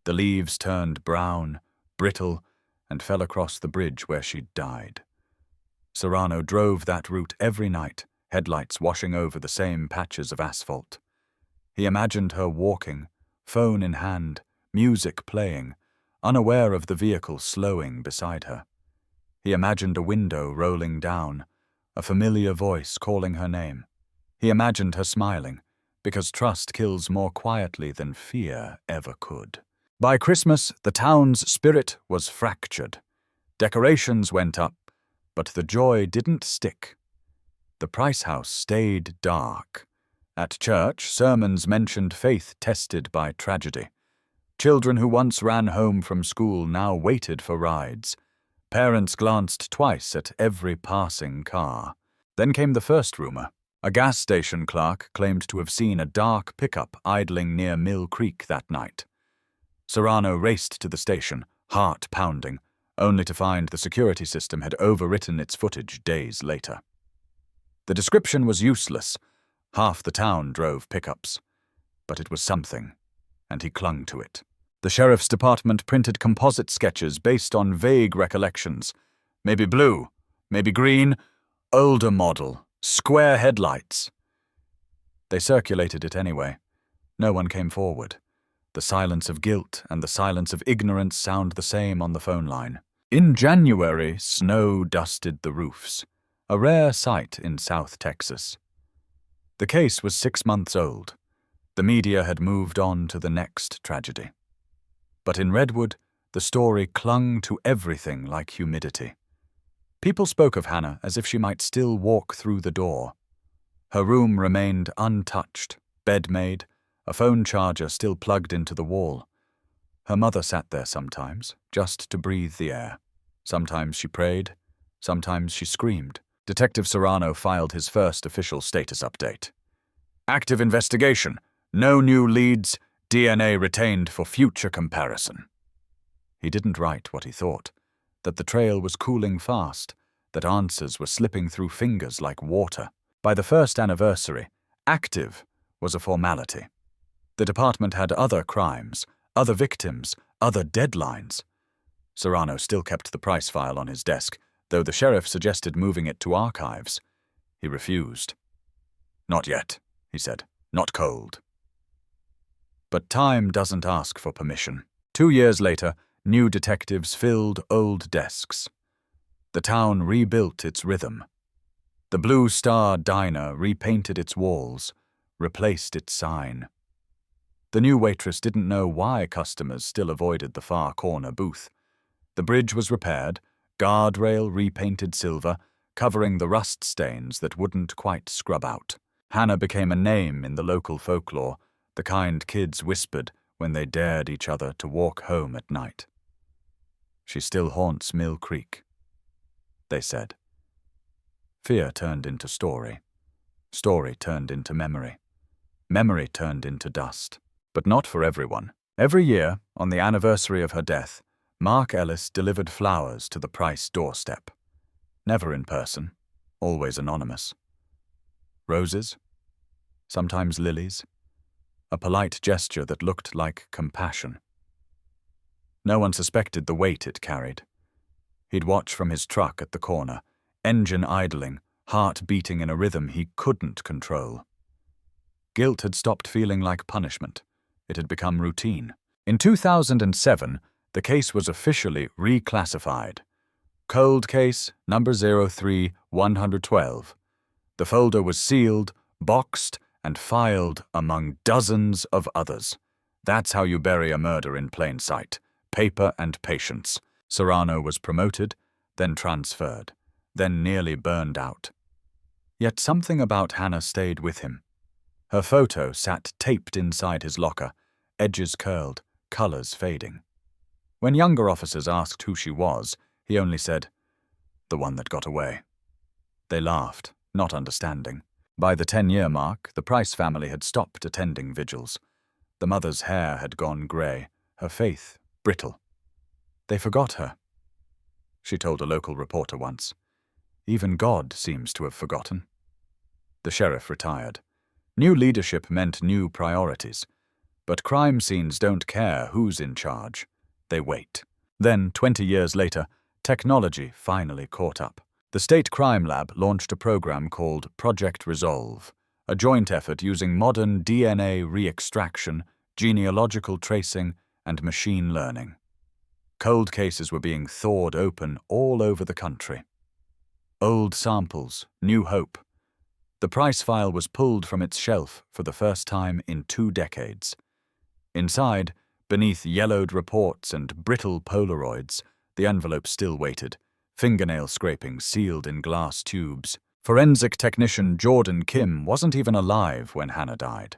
The leaves turned brown, brittle, and fell across the bridge where she'd died. Serrano drove that route every night, headlights washing over the same patches of asphalt. He imagined her walking, phone in hand, music playing, unaware of the vehicle slowing beside her. He imagined a window rolling down, a familiar voice calling her name. He imagined her smiling, because trust kills more quietly than fear ever could. By Christmas, the town's spirit was fractured. Decorations went up, but the joy didn't stick. The Price House stayed dark. At church, sermons mentioned faith tested by tragedy. Children who once ran home from school now waited for rides. Parents glanced twice at every passing car. Then came the first rumor. A gas station clerk claimed to have seen a dark pickup idling near Mill Creek that night. Serrano raced to the station, heart pounding, only to find the security system had overwritten its footage days later. The description was useless. Half the town drove pickups. But it was something, and he clung to it. The sheriff's department printed composite sketches based on vague recollections. Maybe blue, maybe green, older model, square headlights. They circulated it anyway. No one came forward. The silence of guilt and the silence of ignorance sound the same on the phone line. In January, snow dusted the roofs, a rare sight in South Texas. The case was 6 months old. The media had moved on to the next tragedy. But in Redwood, the story clung to everything like humidity. People spoke of Hannah as if she might still walk through the door. Her room remained untouched, bed made, a phone charger still plugged into the wall. Her mother sat there sometimes, just to breathe the air. Sometimes she prayed, sometimes she screamed. Detective Serrano filed his first official status update. Active investigation. No new leads. DNA retained for future comparison. He didn't write what he thought, that the trail was cooling fast, that answers were slipping through fingers like water. By the first anniversary, active was a formality. The department had other crimes, other victims, other deadlines. Serrano still kept the Price file on his desk, though the sheriff suggested moving it to archives. He refused. Not yet, he said. Not cold. But time doesn't ask for permission. 2 years later, new detectives filled old desks. The town rebuilt its rhythm. The Blue Star Diner repainted its walls, replaced its sign. The new waitress didn't know why customers still avoided the far corner booth. The bridge was repaired, guardrail repainted silver, covering the rust stains that wouldn't quite scrub out. Hannah became a name in the local folklore, the kind kids whispered when they dared each other to walk home at night. She still haunts Mill Creek, they said. Fear turned into story. Story turned into memory. Memory turned into dust. But not for everyone. Every year, on the anniversary of her death, Mark Ellis delivered flowers to the Price doorstep. Never in person, always anonymous. Roses, sometimes lilies, a polite gesture that looked like compassion. No one suspected the weight it carried. He'd watch from his truck at the corner, engine idling, heart beating in a rhythm he couldn't control. Guilt had stopped feeling like punishment. It had become routine. In 2007, the case was officially reclassified. Cold Case, number 03112. The folder was sealed, boxed, and filed among dozens of others. That's how you bury a murder in plain sight. Paper and patience. Serrano was promoted, then transferred, then nearly burned out. Yet something about Hannah stayed with him. Her photo sat taped inside his locker, edges curled, colors fading. When younger officers asked who she was, he only said, "The one that got away." They laughed, not understanding. By the 10-year mark, the Price family had stopped attending vigils. The mother's hair had gone grey, her faith brittle. They forgot her. She told a local reporter once. Even God seems to have forgotten. The sheriff retired. New leadership meant new priorities. But crime scenes don't care who's in charge. They wait. Then, 20 years later, technology finally caught up. The State Crime Lab launched a program called Project Resolve, a joint effort using modern DNA re-extraction, genealogical tracing, and machine learning. Cold cases were being thawed open all over the country. Old samples, new hope. The Price file was pulled from its shelf for the first time in 2 decades. Inside, beneath yellowed reports and brittle Polaroids, the envelope still waited, fingernail scrapings sealed in glass tubes. Forensic technician Jordan Kim wasn't even alive when Hannah died.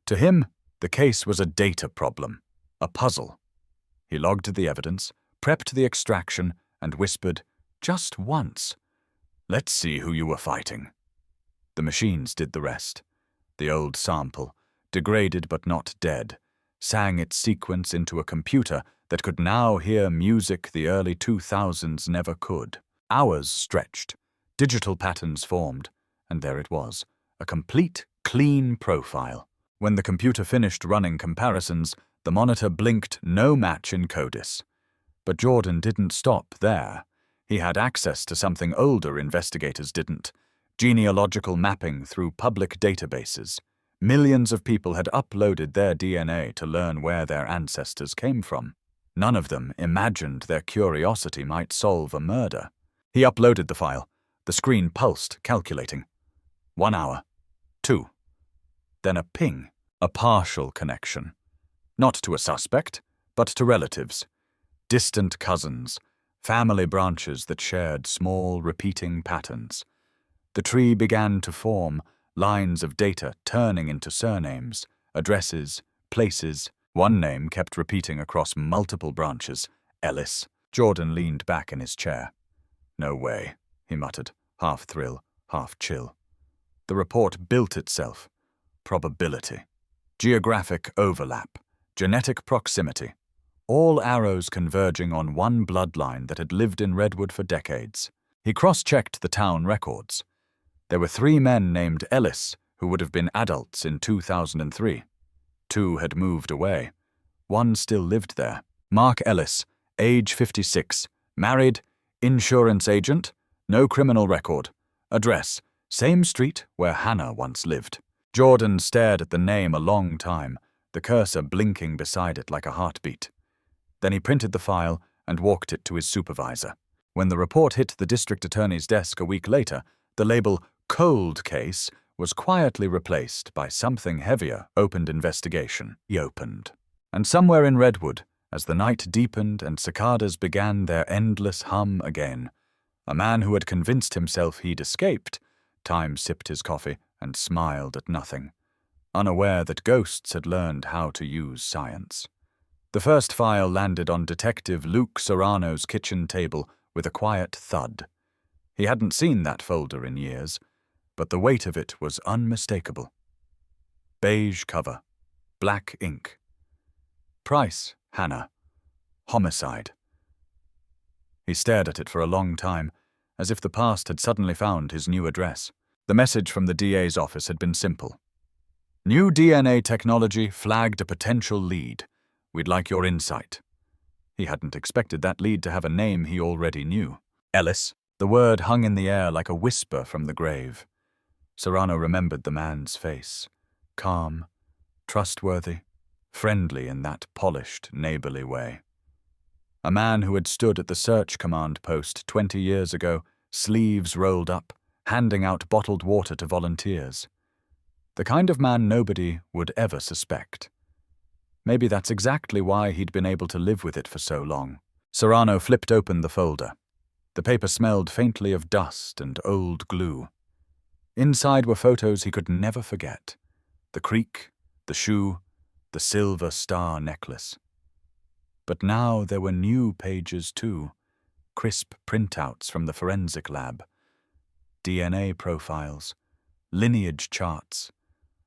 To him, the case was a data problem, a puzzle. He logged the evidence, prepped the extraction, and whispered, just once, "Let's see who you were fighting." The machines did the rest. The old sample, degraded but not dead, sang its sequence into a computer that could now hear music the early 2000s never could. Hours stretched, digital patterns formed, and there it was, a complete, clean profile. When the computer finished running comparisons, the monitor blinked no match in CODIS. But Jordan didn't stop there. He had access to something older investigators didn't: genealogical mapping through public databases. Millions of people had uploaded their DNA to learn where their ancestors came from. None of them imagined their curiosity might solve a murder. He uploaded the file. The screen pulsed, calculating. 1 hour. 2. Then a ping, a partial connection. Not to a suspect, but to relatives. Distant cousins, family branches that shared small, repeating patterns. The tree began to form, lines of data turning into surnames, addresses, places. One name kept repeating across multiple branches: Ellis. Jordan leaned back in his chair. "No way," he muttered, half thrill, half chill. The report built itself. Probability. Geographic overlap. Genetic proximity. All arrows converging on one bloodline that had lived in Redwood for decades. He cross-checked the town records. There were 3 men named Ellis who would have been adults in 2003. 2 had moved away. 1 still lived there. Mark Ellis, age 56, married, insurance agent, no criminal record. Address, same street where Hannah once lived. Jordan stared at the name a long time, the cursor blinking beside it like a heartbeat. Then he printed the file and walked it to his supervisor. When the report hit the district attorney's desk a week later, the label "Cold Case" was quietly replaced by something heavier: opened investigation. He opened. And somewhere in Redwood, as the night deepened and cicadas began their endless hum again, a man who had convinced himself he'd escaped, Time sipped his coffee and smiled at nothing, unaware that ghosts had learned how to use science. The first file landed on Detective Luke Serrano's kitchen table with a quiet thud. He hadn't seen that folder in years, but the weight of it was unmistakable. Beige cover, black ink. Price, Hannah. Homicide. He stared at it for a long time, as if the past had suddenly found his new address. The message from the DA's office had been simple. New DNA technology flagged a potential lead. We'd like your insight. He hadn't expected that lead to have a name he already knew. Ellis. The word hung in the air like a whisper from the grave. Serrano remembered the man's face. Calm, trustworthy, friendly in that polished, neighborly way. A man who had stood at the search command post 20 years ago, sleeves rolled up, handing out bottled water to volunteers. The kind of man nobody would ever suspect. Maybe that's exactly why he'd been able to live with it for so long. Serrano flipped open the folder. The paper smelled faintly of dust and old glue. Inside were photos he could never forget. The creek, the shoe, the silver star necklace. But now there were new pages too, crisp printouts from the forensic lab, DNA profiles, lineage charts,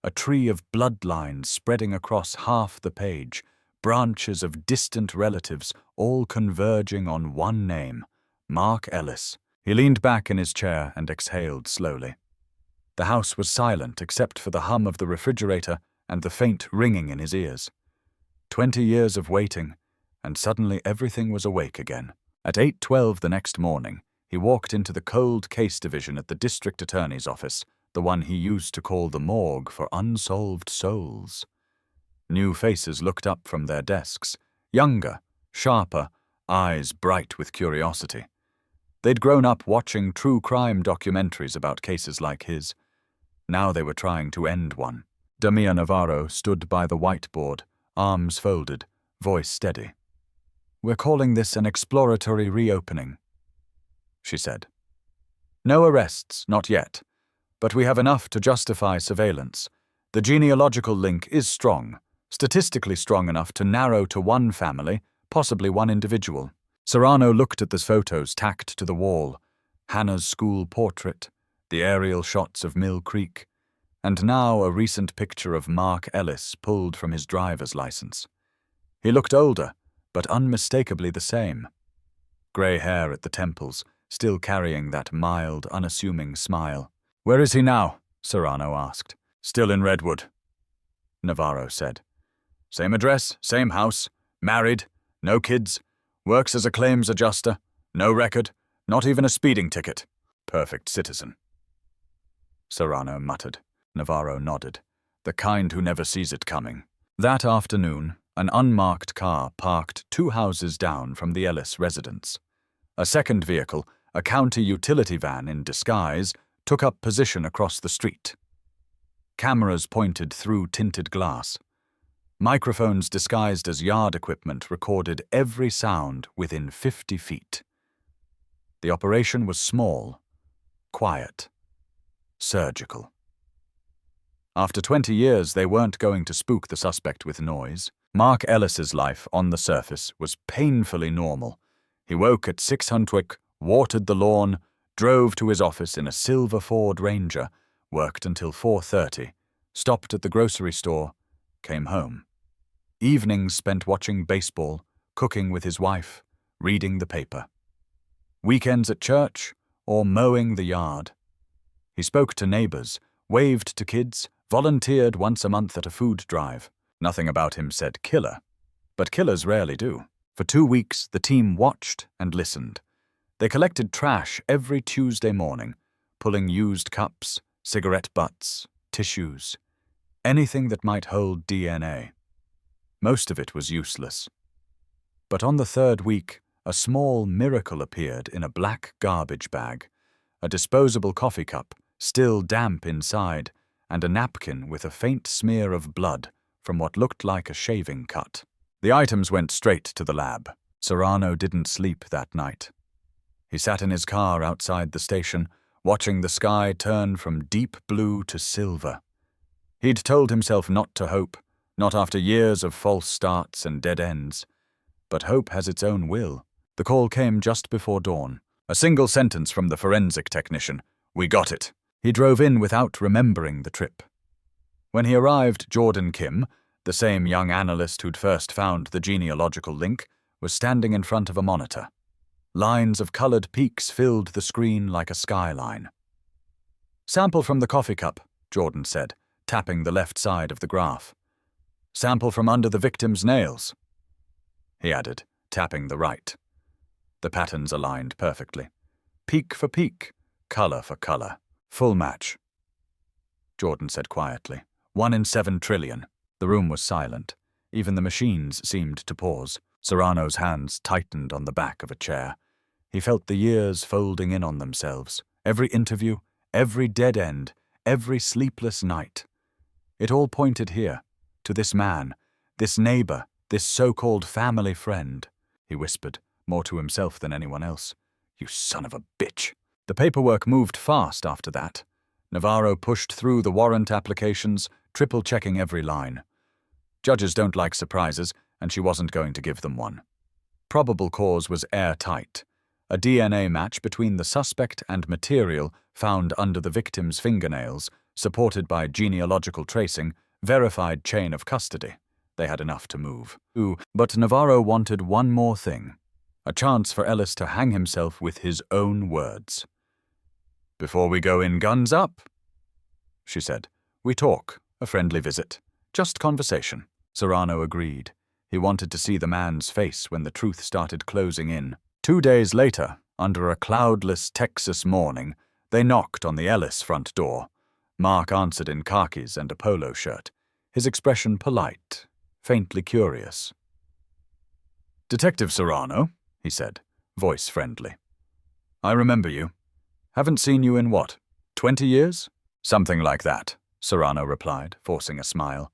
a tree of bloodlines spreading across half the page, branches of distant relatives all converging on one name, Mark Ellis. He leaned back in his chair and exhaled slowly. The house was silent except for the hum of the refrigerator and the faint ringing in his ears. 20 years of waiting, and suddenly everything was awake again. At 8:12 the next morning, he walked into the cold case division at the district attorney's office, the one he used to call the morgue for unsolved souls. New faces looked up from their desks, younger, sharper, eyes bright with curiosity. They'd grown up watching true crime documentaries about cases like his. Now they were trying to end one. Damia Navarro stood by the whiteboard, arms folded, voice steady. "We're calling this an exploratory reopening," she said. "No arrests, not yet. But we have enough to justify surveillance. The genealogical link is strong, statistically strong enough to narrow to one family, possibly one individual." Serrano looked at the photos tacked to the wall, Hannah's school portrait, the aerial shots of Mill Creek, and now a recent picture of Mark Ellis pulled from his driver's license. He looked older, but unmistakably the same. Grey hair at the temples, still carrying that mild, unassuming smile. "Where is he now?" Serrano asked. "Still in Redwood," Navarro said. "Same address, same house, married, no kids, works as a claims adjuster, no record, not even a speeding ticket. Perfect citizen." Serrano muttered. Navarro nodded. The kind who never sees it coming. That afternoon, an unmarked car parked 2 houses down from the Ellis residence. A second vehicle, a county utility van in disguise, took up position across the street. Cameras pointed through tinted glass. Microphones disguised as yard equipment recorded every sound within 50 feet. The operation was small, quiet, surgical. After 20 years, they weren't going to spook the suspect with noise. Mark Ellis's life on the surface was painfully normal. He woke at 600, watered the lawn, drove to his office in a silver Ford Ranger, worked until 4:30, stopped at the grocery store, came home. Evenings spent watching baseball, cooking with his wife, reading the paper. Weekends at church or mowing the yard. He spoke to neighbors, waved to kids, volunteered once a month at a food drive. Nothing about him said killer, but killers rarely do. For 2 weeks, the team watched and listened. They collected trash every Tuesday morning, pulling used cups, cigarette butts, tissues, anything that might hold DNA. Most of it was useless. But on the 3rd week, a small miracle appeared in a black garbage bag, a disposable coffee cup, still damp inside, and a napkin with a faint smear of blood from what looked like a shaving cut. The items went straight to the lab. Serrano didn't sleep that night. He sat in his car outside the station, watching the sky turn from deep blue to silver. He'd told himself not to hope, not after years of false starts and dead ends. But hope has its own will. The call came just before dawn. A single sentence from the forensic technician. "We got it." He drove in without remembering the trip. When he arrived, Jordan Kim, the same young analyst who'd first found the genealogical link, was standing in front of a monitor. Lines of colored peaks filled the screen like a skyline. "Sample from the coffee cup," Jordan said, tapping the left side of the graph. "Sample from under the victim's nails," he added, tapping the right. The patterns aligned perfectly. Peak for peak, color for color. "Full match," Jordan said quietly. 1 in 7 trillion. The room was silent. Even the machines seemed to pause. Serrano's hands tightened on the back of a chair. He felt the years folding in on themselves. Every interview, every dead end, every sleepless night. It all pointed here, to this man, this neighbor, this so-called family friend, he whispered, more to himself than anyone else. You son of a bitch. The paperwork moved fast after that. Navarro pushed through the warrant applications, triple-checking every line. Judges don't like surprises, and she wasn't going to give them one. Probable cause was airtight. A DNA match between the suspect and material found under the victim's fingernails, supported by genealogical tracing, verified chain of custody. They had enough to move. But Navarro wanted one more thing, a chance for Ellis to hang himself with his own words. Before we go in guns up, she said. We talk, a friendly visit, just conversation. Serrano agreed. He wanted to see the man's face when the truth started closing in. 2 days later, under a cloudless Texas morning, they knocked on the Ellis front door. Mark answered in khakis and a polo shirt, his expression polite, faintly curious. Detective Serrano, he said, voice friendly. I remember you. Haven't seen you in what, 20 years? Something like that, Serrano replied, forcing a smile.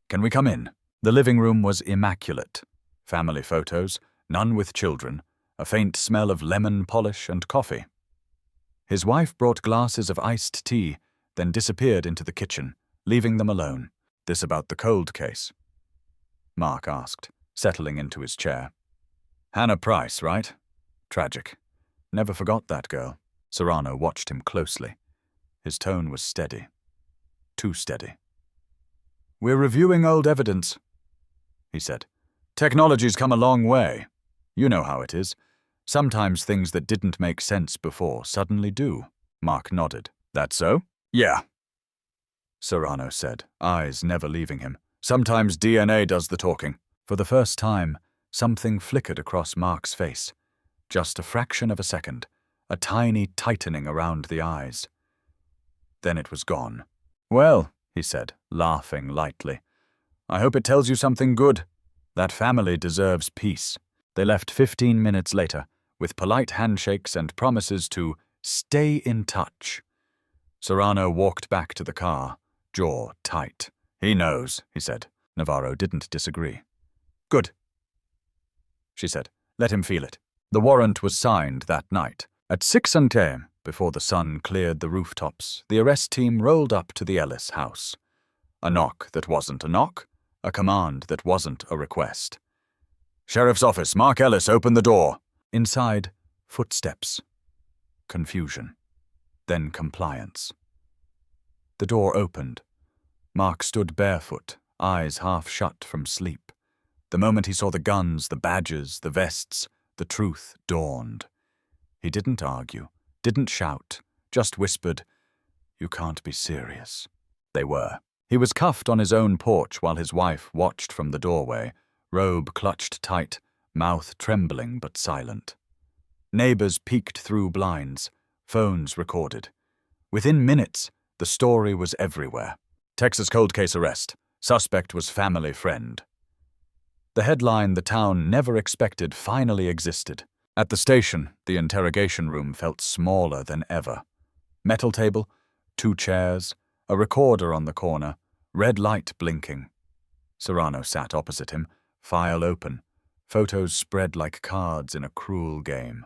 Can we come in? The living room was immaculate. Family photos, none with children, a faint smell of lemon polish and coffee. His wife brought glasses of iced tea, then disappeared into the kitchen, leaving them alone. This about the cold case? Mark asked, settling into his chair. Hannah Price, right? Tragic. Never forgot that girl. Serrano watched him closely. His tone was steady. Too steady. We're reviewing old evidence, he said. Technology's come a long way. You know how it is. Sometimes things that didn't make sense before suddenly do. Mark nodded. That so? Yeah, Serrano said, eyes never leaving him. Sometimes DNA does the talking. For the first time, something flickered across Mark's face. Just a fraction of a second, a tiny tightening around the eyes. Then it was gone. Well, he said, laughing lightly, I hope it tells you something good. That family deserves peace. They left 15 minutes later, with polite handshakes and promises to stay in touch. Serrano walked back to the car, jaw tight. He knows, he said. Navarro didn't disagree. Good, she said. Let him feel it. The warrant was signed that night. At 6 a.m., before the sun cleared the rooftops, the arrest team rolled up to the Ellis house. A knock that wasn't a knock, a command that wasn't a request. Sheriff's office, Mark Ellis, open the door. Inside, footsteps. Confusion. Then compliance. The door opened. Mark stood barefoot, eyes half shut from sleep. The moment he saw the guns, the badges, the vests, the truth dawned. He didn't argue, didn't shout, just whispered, You can't be serious. They were. He was cuffed on his own porch while his wife watched from the doorway, robe clutched tight, mouth trembling but silent. Neighbors peeked through blinds, phones recorded. Within minutes, the story was everywhere. Texas cold case arrest. Suspect was family friend. The headline the town never expected finally existed. At the station, the interrogation room felt smaller than ever. Metal table, 2 chairs, a recorder on the corner, red light blinking. Serrano sat opposite him, file open, photos spread like cards in a cruel game.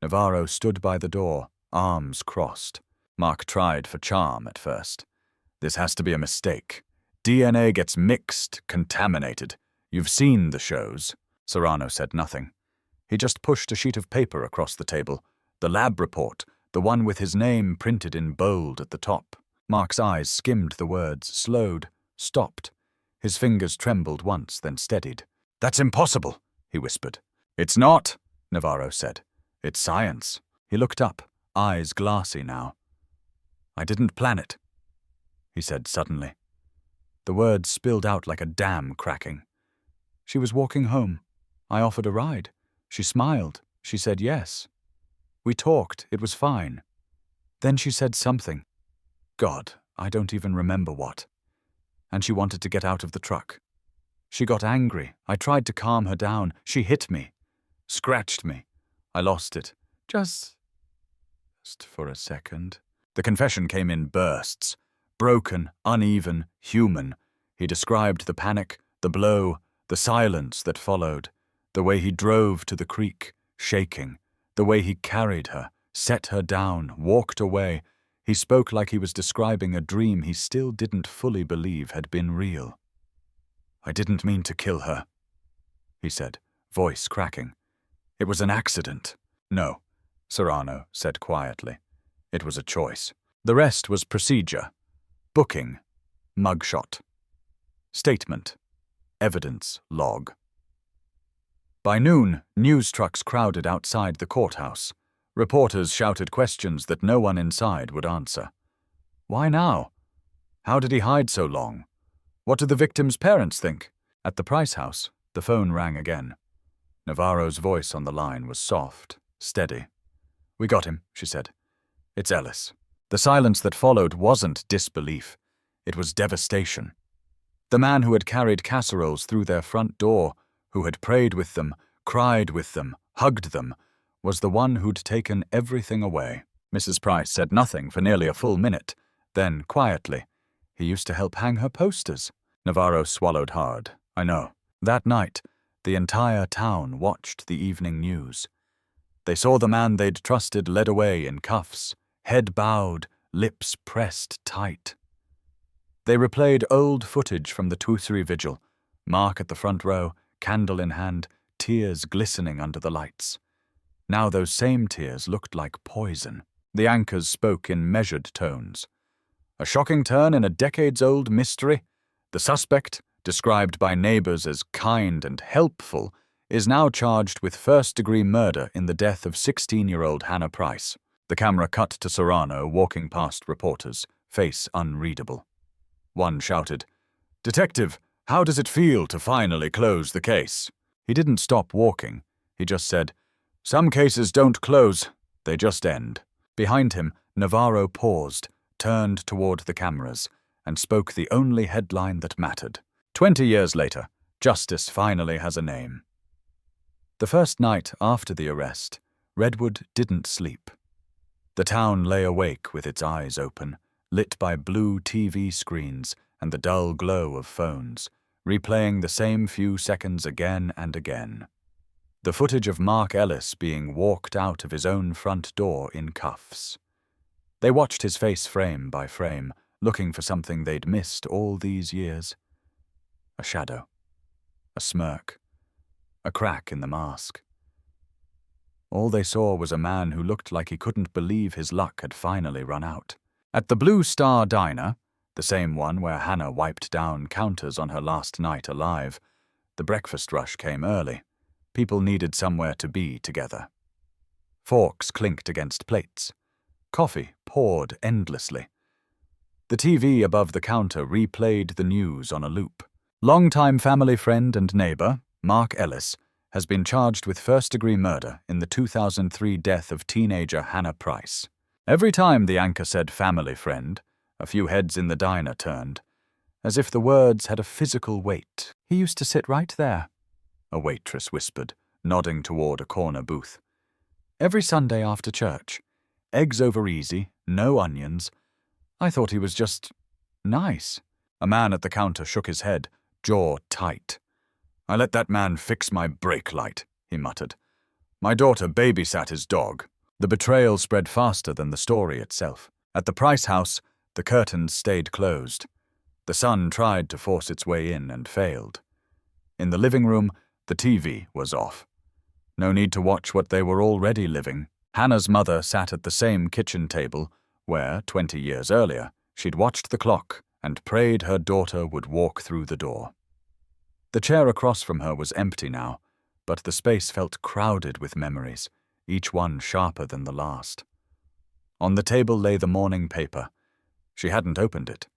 Navarro stood by the door, arms crossed. Mark tried for charm at first. This has to be a mistake. DNA gets mixed, contaminated. You've seen the shows. Serrano said nothing. He just pushed a sheet of paper across the table, the lab report, the one with his name printed in bold at the top. Mark's eyes skimmed the words, slowed, stopped. His fingers trembled once, then steadied. That's impossible, he whispered. It's not, Navarro said. It's science. He looked up, eyes glassy now. I didn't plan it, he said suddenly. The words spilled out like a dam cracking. She was walking home. I offered a ride. She smiled. She said yes. We talked. It was fine. Then she said something. God, I don't even remember what. And she wanted to get out of the truck. She got angry. I tried to calm her down. She hit me. Scratched me. I lost it. Just for a second. The confession came in bursts. Broken, uneven, human, he described the panic, the blow, the silence that followed, the way he drove to the creek, shaking, the way he carried her, set her down, walked away. He spoke like he was describing a dream he still didn't fully believe had been real. "I didn't mean to kill her," he said, voice cracking. "It was an accident." "No," Serrano said quietly. "It was a choice." The rest was procedure. Booking. Mugshot. Statement. Evidence log. By noon, news trucks crowded outside the courthouse. Reporters shouted questions that no one inside would answer. Why now? How did he hide so long? What did the victim's parents think? At the Price house, the phone rang again. Navarro's voice on the line was soft, steady. "We got him," she said. "It's Ellis." The silence that followed wasn't disbelief. It was devastation. The man who had carried casseroles through their front door, who had prayed with them, cried with them, hugged them, was the one who'd taken everything away. Mrs. Price said nothing for nearly a full minute. Then, quietly, "He used to help hang her posters." Navarro swallowed hard. "I know." That night, the entire town watched the evening news. They saw the man they'd trusted led away in cuffs, head bowed, lips pressed tight. They replayed old footage from the Tuileries vigil, Mark at the front row, candle in hand, tears glistening under the lights. Now those same tears looked like poison. The anchors spoke in measured tones. A shocking turn in a decades-old mystery. The suspect, described by neighbors as kind and helpful, is now charged with first-degree murder in the death of 16-year-old Hannah Price. The camera cut to Serrano walking past reporters, face unreadable. One shouted, "Detective, how does it feel to finally close the case?" He didn't stop walking. He just said, "Some cases don't close, they just end." Behind him, Navarro paused, turned toward the cameras, and spoke the only headline that mattered. 20 years later, justice finally has a name. The first night after the arrest, Redwood didn't sleep. The town lay awake with its eyes open, lit by blue TV screens and the dull glow of phones, replaying the same few seconds again and again. The footage of Mark Ellis being walked out of his own front door in cuffs. They watched his face frame by frame, looking for something they'd missed all these years. A shadow. A smirk. A crack in the mask. All they saw was a man who looked like he couldn't believe his luck had finally run out. At the Blue Star Diner, the same one where Hannah wiped down counters on her last night alive, the breakfast rush came early. People needed somewhere to be together. Forks clinked against plates. Coffee poured endlessly. The TV above the counter replayed the news on a loop. Longtime family friend and neighbor, Mark Ellis, has been charged with first-degree murder in the 2003 death of teenager Hannah Price. Every time the anchor said family friend, a few heads in the diner turned, as if the words had a physical weight. "He used to sit right there," a waitress whispered, nodding toward a corner booth. "Every Sunday after church. Eggs over easy, no onions. I thought he was just nice." A man at the counter shook his head, jaw tight. "I let that man fix my brake light," he muttered. "My daughter babysat his dog." The betrayal spread faster than the story itself. At the Price house, the curtains stayed closed. The sun tried to force its way in and failed. In the living room, the TV was off. No need to watch what they were already living. Hannah's mother sat at the same kitchen table where, 20 years earlier, she'd watched the clock and prayed her daughter would walk through the door. The chair across from her was empty now, but the space felt crowded with memories, each one sharper than the last. On the table lay the morning paper. She hadn't opened it.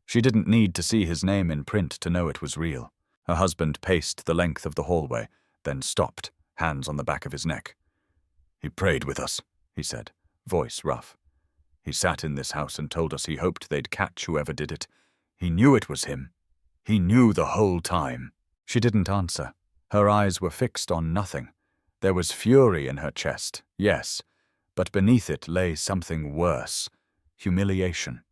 She didn't need to see his name in print to know it was real. Her husband paced the length of the hallway, then stopped, hands on the back of his neck. "He prayed with us," he said, voice rough. "He sat in this house and told us he hoped they'd catch whoever did it. He knew it was him. He knew the whole time." She didn't answer. Her eyes were fixed on nothing. There was fury in her chest, yes, but beneath it lay something worse. Humiliation.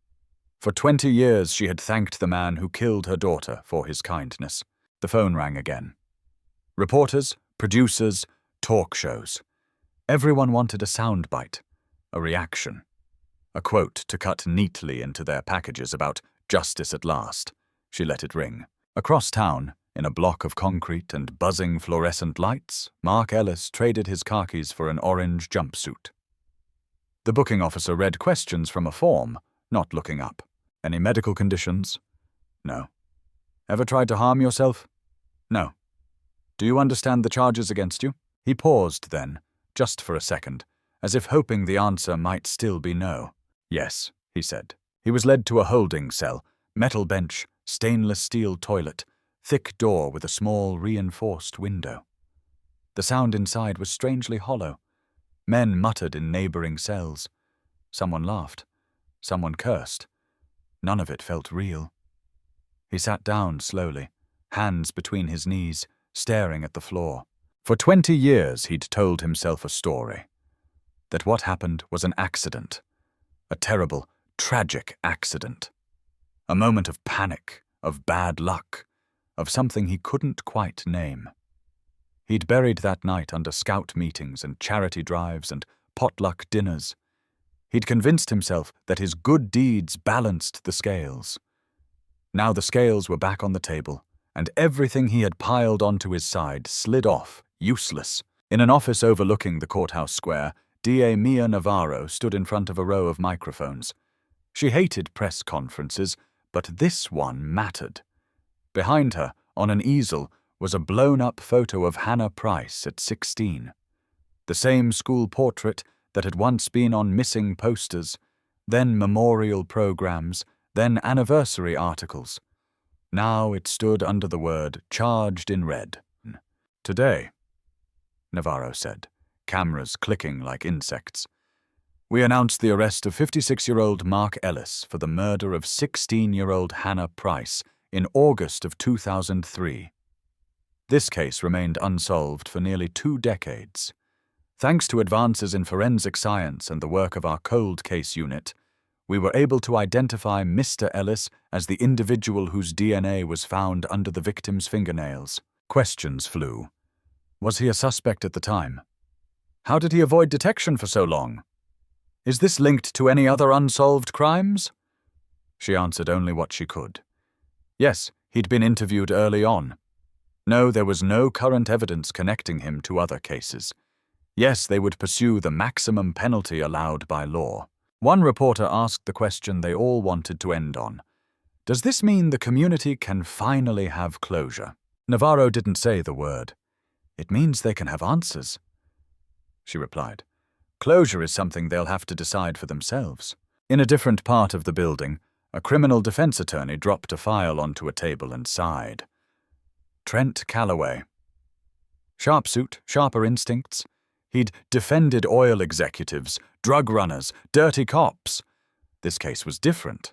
For 20 years she had thanked the man who killed her daughter for his kindness. The phone rang again. Reporters, producers, talk shows. Everyone wanted a soundbite, a reaction, a quote to cut neatly into their packages about justice at last. She let it ring. Across town, in a block of concrete and buzzing fluorescent lights, Mark Ellis traded his khakis for an orange jumpsuit. The booking officer read questions from a form, not looking up. Any medical conditions? No. Ever tried to harm yourself? No. Do you understand the charges against you? He paused then, just for a second, as if hoping the answer might still be no. Yes, he said. He was led to a holding cell, metal bench, stainless steel toilet, thick door with a small reinforced window. The sound inside was strangely hollow. Men muttered in neighboring cells. Someone laughed. Someone cursed. None of it felt real. He sat down slowly, hands between his knees, staring at the floor. For 20 years he'd told himself a story. That what happened was an accident. A terrible, tragic accident. A moment of panic, of bad luck, of something he couldn't quite name. He'd buried that night under scout meetings and charity drives and potluck dinners. He'd convinced himself that his good deeds balanced the scales. Now the scales were back on the table, and everything he had piled onto his side slid off, useless. In an office overlooking the courthouse square, DA Mia Navarro stood in front of a row of microphones. She hated press conferences, but this one mattered. Behind her, on an easel, was a blown-up photo of Hannah Price at 16. The same school portrait that had once been on missing posters, then memorial programs, then anniversary articles. Now it stood under the word charged in red. Today, Navarro said, cameras clicking like insects, we announced the arrest of 56-year-old Mark Ellis for the murder of 16-year-old Hannah Price in August of 2003. This case remained unsolved for nearly 2 decades. Thanks to advances in forensic science and the work of our cold case unit, we were able to identify Mr. Ellis as the individual whose DNA was found under the victim's fingernails. Questions flew. Was he a suspect at the time? How did he avoid detection for so long? Is this linked to any other unsolved crimes? She answered only what she could. Yes, he'd been interviewed early on. No, there was no current evidence connecting him to other cases. Yes, they would pursue the maximum penalty allowed by law. One reporter asked the question they all wanted to end on. Does this mean the community can finally have closure? Navarro didn't say the word. It means they can have answers. She replied. Closure is something they'll have to decide for themselves. In a different part of the building, a criminal defense attorney dropped a file onto a table and sighed. Trent Calloway. Sharp suit, sharper instincts. He'd defended oil executives, drug runners, dirty cops. This case was different.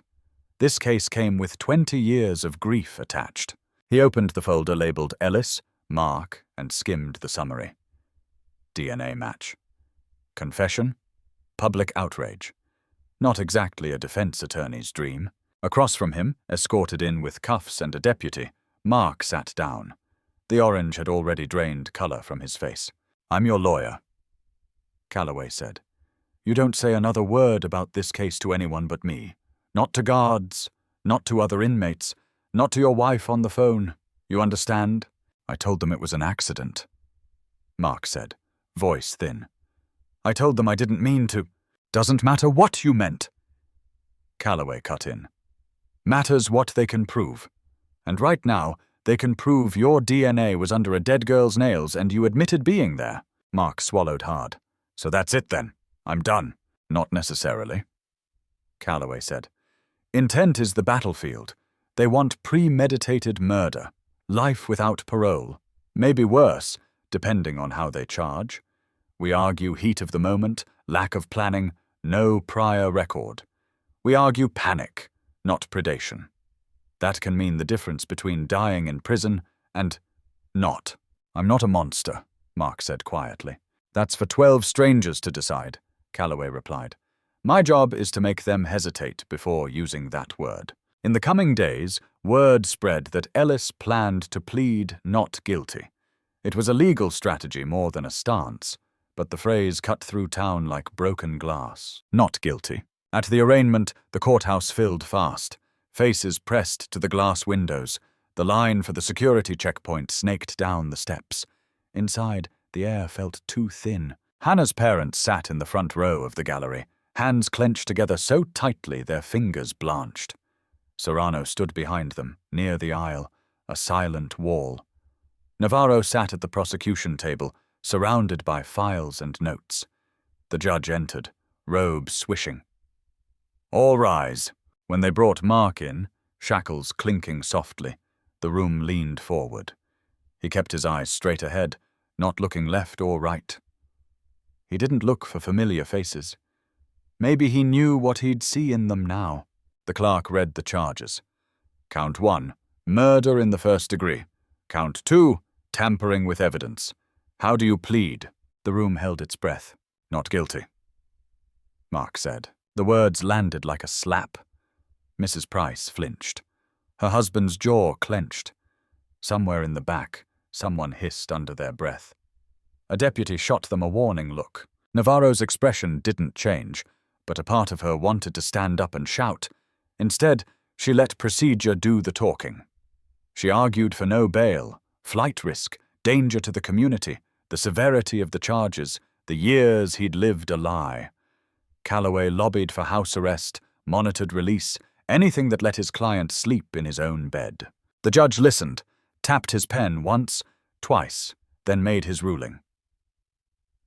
This case came with 20 years of grief attached. He opened the folder labeled Ellis, Mark, and skimmed the summary. DNA match. Confession. Public outrage. Not exactly a defense attorney's dream. Across from him, escorted in with cuffs and a deputy, Mark sat down. The orange had already drained color from his face. I'm your lawyer, Calloway said. You don't say another word about this case to anyone but me. Not to guards, not to other inmates, not to your wife on the phone. You understand? I told them it was an accident, Mark said, voice thin. I told them I didn't mean to. Doesn't matter what you meant, Calloway cut in. Matters what they can prove. And right now, they can prove your DNA was under a dead girl's nails and you admitted being there. Mark swallowed hard. So that's it then. I'm done. Not necessarily, Calloway said. Intent is the battlefield. They want premeditated murder. Life without parole. Maybe worse, depending on how they charge. We argue heat of the moment, lack of planning, no prior record. We argue panic, not predation. That can mean the difference between dying in prison and not. I'm not a monster, Mark said quietly. That's for 12 strangers to decide, Calloway replied. My job is to make them hesitate before using that word. In the coming days, word spread that Ellis planned to plead not guilty. It was a legal strategy more than a stance, but the phrase cut through town like broken glass. Not guilty. At the arraignment, the courthouse filled fast. Faces pressed to the glass windows. The line for the security checkpoint snaked down the steps. Inside, the air felt too thin. Hannah's parents sat in the front row of the gallery, hands clenched together so tightly their fingers blanched. Serrano stood behind them, near the aisle, a silent wall. Navarro sat at the prosecution table, surrounded by files and notes. The judge entered, robes swishing. All rise. When they brought Mark in, shackles clinking softly, the room leaned forward. He kept his eyes straight ahead, not looking left or right. He didn't look for familiar faces. Maybe he knew what he'd see in them now. The clerk read the charges. Count 1, murder in the first degree. Count 2, tampering with evidence. How do you plead? The room held its breath. Not guilty, Mark said. The words landed like a slap. Mrs. Price flinched. Her husband's jaw clenched. Somewhere in the back, someone hissed under their breath. A deputy shot them a warning look. Navarro's expression didn't change, but a part of her wanted to stand up and shout. Instead, she let procedure do the talking. She argued for no bail, flight risk, danger to the community, the severity of the charges, the years he'd lived a lie. Calloway lobbied for house arrest, monitored release, anything that let his client sleep in his own bed. The judge listened, tapped his pen once, twice, then made his ruling.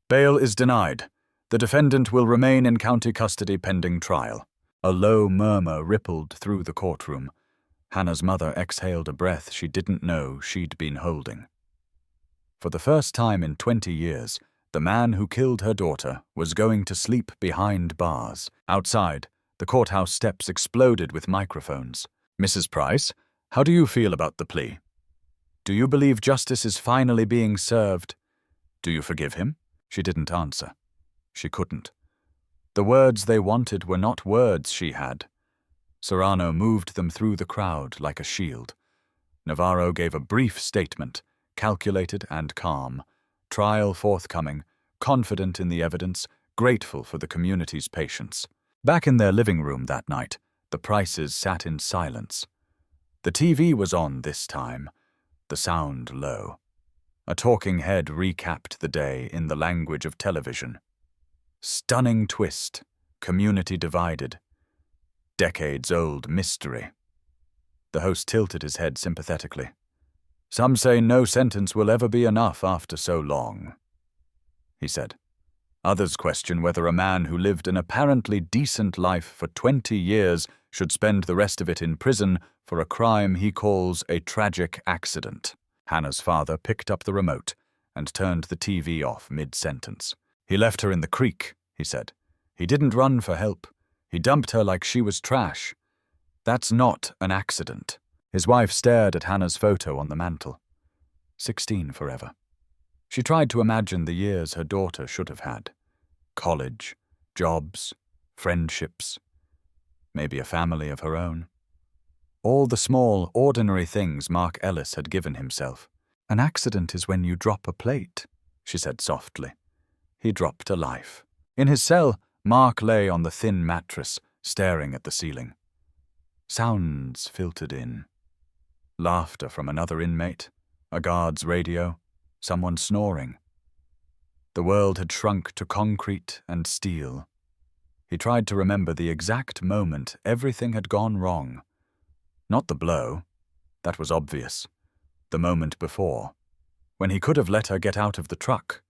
Bail is denied. The defendant will remain in county custody pending trial. A low murmur rippled through the courtroom. Hannah's mother exhaled a breath she didn't know she'd been holding. For the first time in 20 years, the man who killed her daughter was going to sleep behind bars. Outside, the courthouse steps exploded with microphones. Mrs. Price, how do you feel about the plea? Do you believe justice is finally being served? Do you forgive him? She didn't answer. She couldn't. The words they wanted were not words she had. Serrano moved them through the crowd like a shield. Navarro gave a brief statement, calculated and calm, trial forthcoming, confident in the evidence, grateful for the community's patience. Back in their living room that night, the Prices sat in silence. The TV was on this time, the sound low. A talking head recapped the day in the language of television. Stunning twist, community divided. Decades-old mystery. The host tilted his head sympathetically. Some say no sentence will ever be enough after so long, he said. Others question whether a man who lived an apparently decent life for 20 years should spend the rest of it in prison for a crime he calls a tragic accident. Hannah's father picked up the remote and turned the TV off mid-sentence. He left her in the creek, he said. He didn't run for help. He dumped her like she was trash. That's not an accident. His wife stared at Hannah's photo on the mantel. 16 forever. She tried to imagine the years her daughter should have had. College, jobs, friendships, maybe a family of her own. All the small, ordinary things Mark Ellis had given himself. An accident is when you drop a plate, she said softly. He dropped a life. In his cell, Mark lay on the thin mattress, staring at the ceiling. Sounds filtered in. Laughter from another inmate, a guard's radio, someone snoring. The world had shrunk to concrete and steel. He tried to remember the exact moment everything had gone wrong. Not the blow. That was obvious. The moment before. When he could have let her get out of the truck.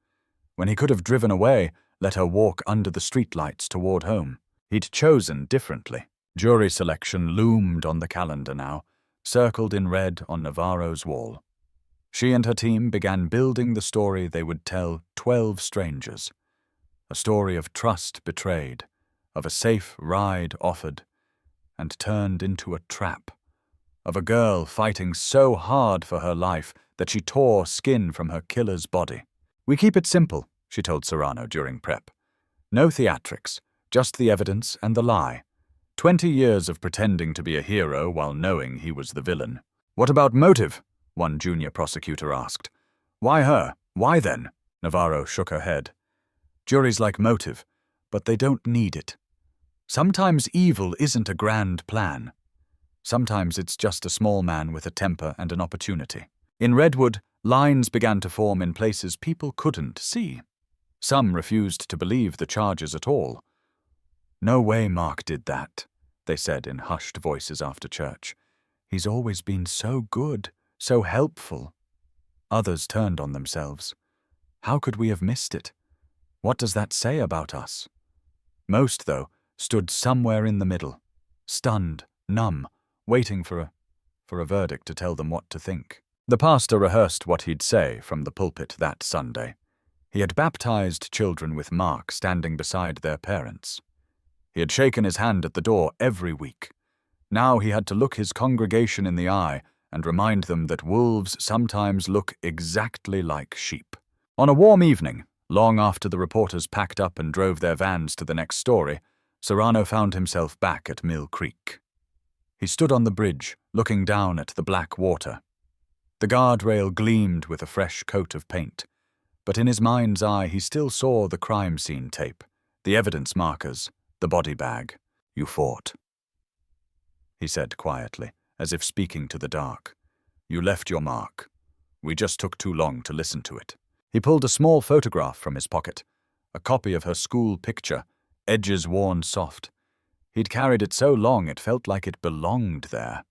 When he could have driven away, let her walk under the streetlights toward home. He'd chosen differently. Jury selection loomed on the calendar now, circled in red on Navarro's wall. She and her team began building the story they would tell 12 strangers. A story of trust betrayed, of a safe ride offered, and turned into a trap. Of a girl fighting so hard for her life that she tore skin from her killer's body. We keep it simple, she told Serrano during prep. No theatrics, Just the evidence and the lie. 20 years of pretending to be a hero while knowing he was the villain. What about motive? One junior prosecutor asked. Why her? Why then? Navarro shook her head. Juries like motive, but they don't need it. Sometimes evil isn't a grand plan. Sometimes it's just a small man with a temper and an opportunity. In Redwood, lines began to form in places people couldn't see. Some refused to believe the charges at all. No way Mark did that, they said in hushed voices after church. He's always been so good, so helpful. Others turned on themselves. How could we have missed it? What does that say about us? Most, though, stood somewhere in the middle, stunned, numb, waiting for a verdict to tell them what to think. The pastor rehearsed what he'd say from the pulpit that Sunday. He had baptized children with Mark standing beside their parents. He had shaken his hand at the door every week. Now he had to look his congregation in the eye and remind them that wolves sometimes look exactly like sheep. On a warm evening, long after the reporters packed up and drove their vans to the next story, Serrano found himself back at Mill Creek. He stood on the bridge, looking down at the black water. The guardrail gleamed with a fresh coat of paint, but in his mind's eye he still saw the crime scene tape, the evidence markers, the body bag. You fought, he said quietly, as if speaking to the dark. You left your mark. We just took too long to listen to it. He pulled a small photograph from his pocket, a copy of her school picture, edges worn soft. He'd carried it so long it felt like it belonged there.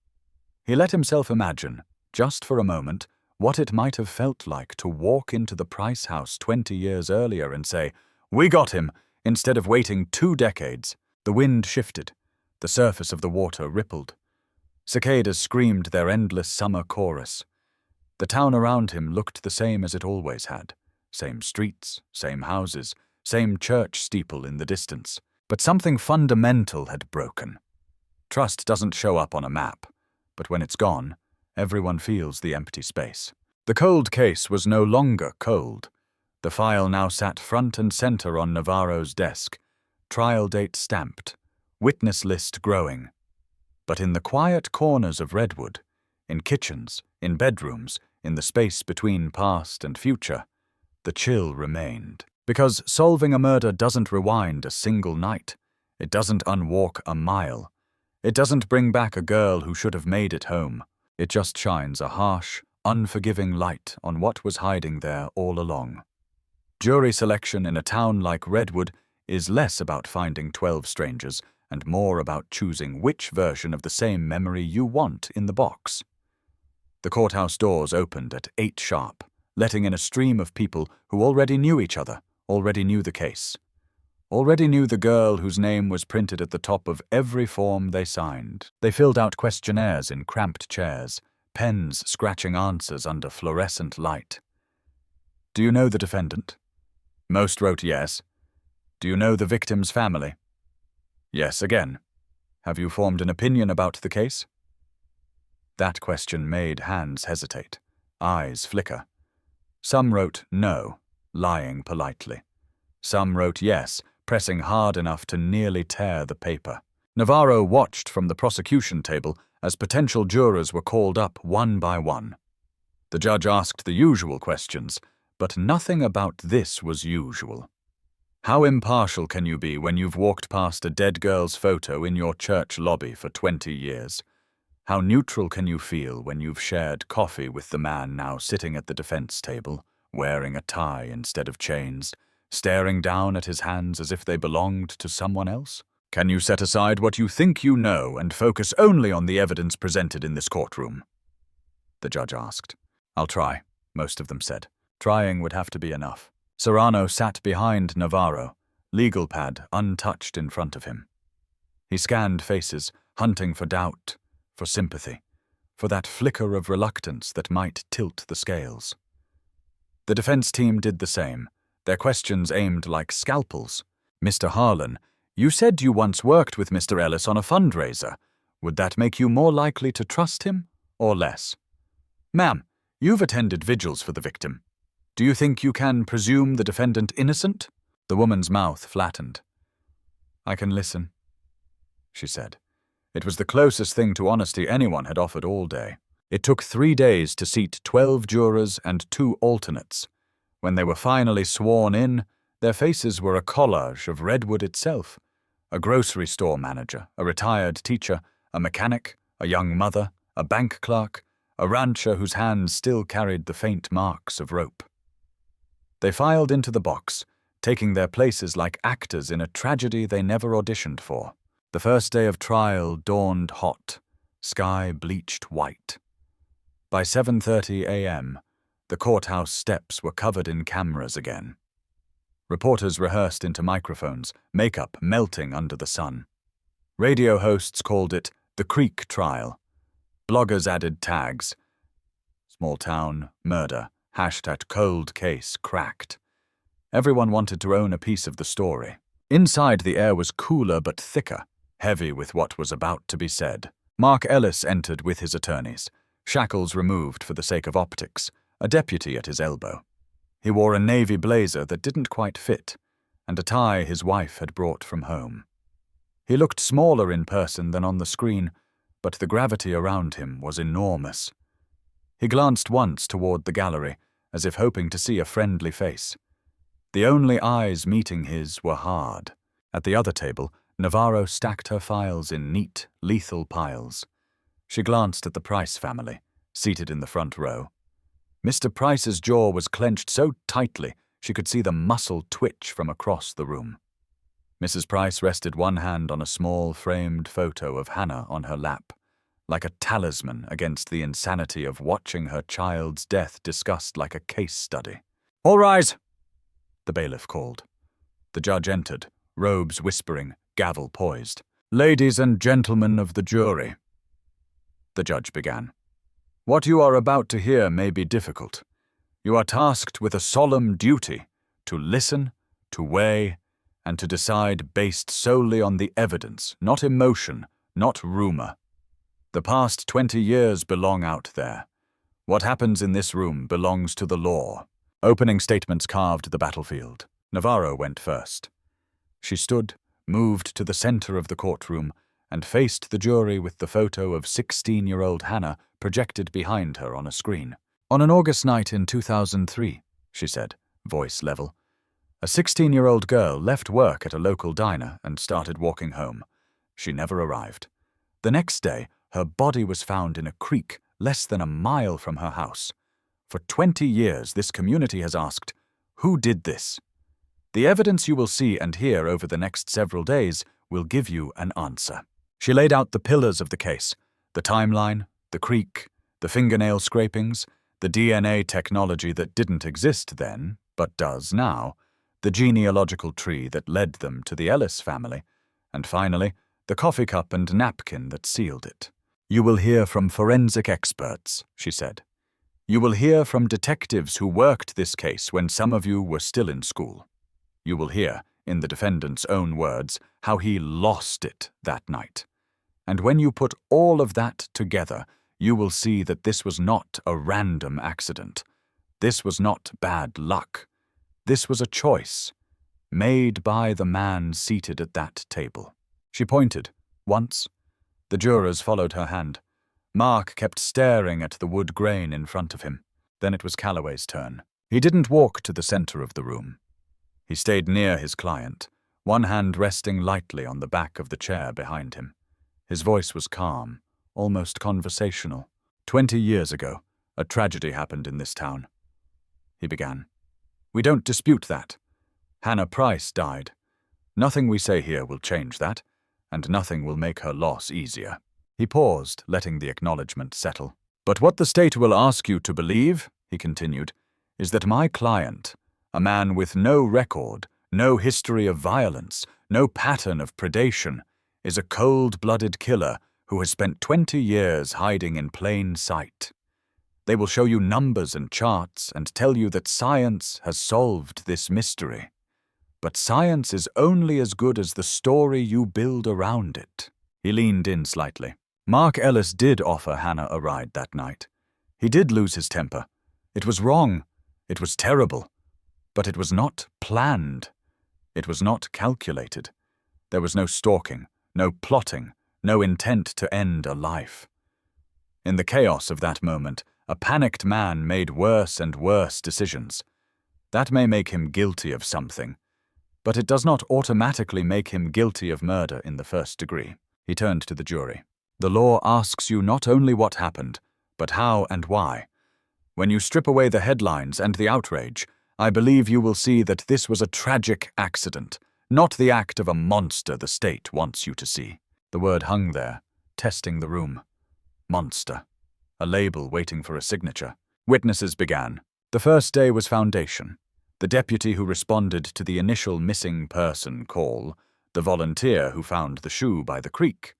He let himself imagine, just for a moment, what it might have felt like to walk into the Price house 20 years earlier and say, "We got him," instead of waiting 2 decades. The wind shifted. The surface of the water rippled. Cicadas screamed their endless summer chorus. The town around him looked the same as it always had. Same streets, same houses, same church steeple in the distance. But something fundamental had broken. Trust doesn't show up on a map, but when it's gone, everyone feels the empty space. The cold case was no longer cold. The file now sat front and center on Navarro's desk, trial date stamped, witness list growing. But in the quiet corners of Redwood, in kitchens, in bedrooms, in the space between past and future, the chill remained. Because solving a murder doesn't rewind a single night. It doesn't unwalk a mile. It doesn't bring back a girl who should have made it home. It just shines a harsh, unforgiving light on what was hiding there all along. Jury selection in a town like Redwood is less about finding 12 strangers and more about choosing which version of the same memory you want in the box. The courthouse doors opened at 8 sharp, letting in a stream of people who already knew each other, already knew the case, already knew the girl whose name was printed at the top of every form they signed. They filled out questionnaires in cramped chairs, pens scratching answers under fluorescent light. Do you know the defendant? Most wrote yes. Do you know the victim's family? Yes again. Have you formed an opinion about the case? That question made hands hesitate, eyes flicker. Some wrote no, lying politely. Some wrote yes, pressing hard enough to nearly tear the paper. Navarro watched from the prosecution table as potential jurors were called up one by one. The judge asked the usual questions, but nothing about this was usual. How impartial can you be when you've walked past a dead girl's photo in your church lobby for 20 years? How neutral can you feel when you've shared coffee with the man now sitting at the defense table, wearing a tie instead of chains, staring down at his hands as if they belonged to someone else? Can you set aside what you think you know and focus only on the evidence presented in this courtroom? The judge asked. I'll try, most of them said. Trying would have to be enough. Serrano sat behind Navarro, legal pad untouched in front of him. He scanned faces, hunting for doubt, for sympathy, for that flicker of reluctance that might tilt the scales. The defense team did the same, their questions aimed like scalpels. Mr. Harlan, you said you once worked with Mr. Ellis on a fundraiser. Would that make you more likely to trust him, or less? Ma'am, you've attended vigils for the victim. Do you think you can presume the defendant innocent? The woman's mouth flattened. "I can listen," she said. It was the closest thing to honesty anyone had offered all day. It took 3 days to seat 12 jurors and 2 alternates. When they were finally sworn in, their faces were a collage of Redwood itself. A grocery store manager, a retired teacher, a mechanic, a young mother, a bank clerk, a rancher whose hands still carried the faint marks of rope. They filed into the box, taking their places like actors in a tragedy they never auditioned for. The first day of trial dawned hot, sky bleached white. By 7:30 a.m., the courthouse steps were covered in cameras again. Reporters rehearsed into microphones, makeup melting under the sun. Radio hosts called it the Creek Trial. Bloggers added tags. Small town, murder, #cold case cracked. Everyone wanted to own a piece of the story. Inside, the air was cooler but thicker, heavy with what was about to be said. Mark Ellis entered with his attorneys, shackles removed for the sake of optics, a deputy at his elbow. He wore a navy blazer that didn't quite fit, and a tie his wife had brought from home. He looked smaller in person than on the screen, but the gravity around him was enormous. He glanced once toward the gallery, as if hoping to see a friendly face. The only eyes meeting his were hard. At the other table, Navarro stacked her files in neat, lethal piles. She glanced at the Price family, seated in the front row. Mr. Price's jaw was clenched so tightly she could see the muscle twitch from across the room. Mrs. Price rested one hand on a small framed photo of Hannah on her lap, like a talisman against the insanity of watching her child's death discussed like a case study. "All rise," the bailiff called. The judge entered, robes whispering, gavel poised. "Ladies and gentlemen of the jury," the judge began. "What you are about to hear may be difficult. You are tasked with a solemn duty to listen, to weigh, and to decide based solely on the evidence, not emotion, not rumor. The past 20 years belong out there. What happens in this room belongs to the law." Opening statements carved the battlefield. Navarro went first. She stood, moved to the center of the courtroom, and faced the jury with the photo of 16-year-old Hannah projected behind her on a screen. "On an August night in 2003, she said, voice level, a 16-year-old girl left work at a local diner and started walking home. She never arrived. The next day, her body was found in a creek less than a mile from her house. For 20 years, this community has asked, who did this? The evidence you will see and hear over the next several days will give you an answer." She laid out the pillars of the case, the timeline, the creek, the fingernail scrapings, the DNA technology that didn't exist then, but does now, the genealogical tree that led them to the Ellis family, and finally, the coffee cup and napkin that sealed it. "You will hear from forensic experts," she said. "You will hear from detectives who worked this case when some of you were still in school. You will hear, in the defendant's own words, how he lost it that night. And when you put all of that together, you will see that this was not a random accident. This was not bad luck. This was a choice, made by the man seated at that table." She pointed, once. The jurors followed her hand. Mark kept staring at the wood grain in front of him. Then it was Calloway's turn. He didn't walk to the center of the room. He stayed near his client, one hand resting lightly on the back of the chair behind him. His voice was calm, almost conversational. 20 years ago, a tragedy happened in this town, he began. "We don't dispute that. Hannah Price died. Nothing we say here will change that, and nothing will make her loss easier." He paused, letting the acknowledgement settle. "But what the state will ask you to believe," he continued, "is that my client, a man with no record, no history of violence, no pattern of predation, is a cold-blooded killer who has spent 20 years hiding in plain sight. They will show you numbers and charts and tell you that science has solved this mystery. But science is only as good as the story you build around it." He leaned in slightly. Mark Ellis did offer Hannah a ride that night. He did lose his temper. It was wrong. It was terrible. But it was not planned. It was not calculated. There was no stalking, no plotting, no intent to end a life. In the chaos of that moment, a panicked man made worse and worse decisions. That may make him guilty of something, but it does not automatically make him guilty of murder in the first degree. He turned to the jury. The law asks you not only what happened, but how and why. When you strip away the headlines and the outrage, I believe you will see that this was a tragic accident, not the act of a monster the state wants you to see. The word hung there, testing the room. Monster. A label waiting for a signature. Witnesses began. The first day was foundation. The deputy who responded to the initial missing person call, the volunteer who found the shoe by the creek,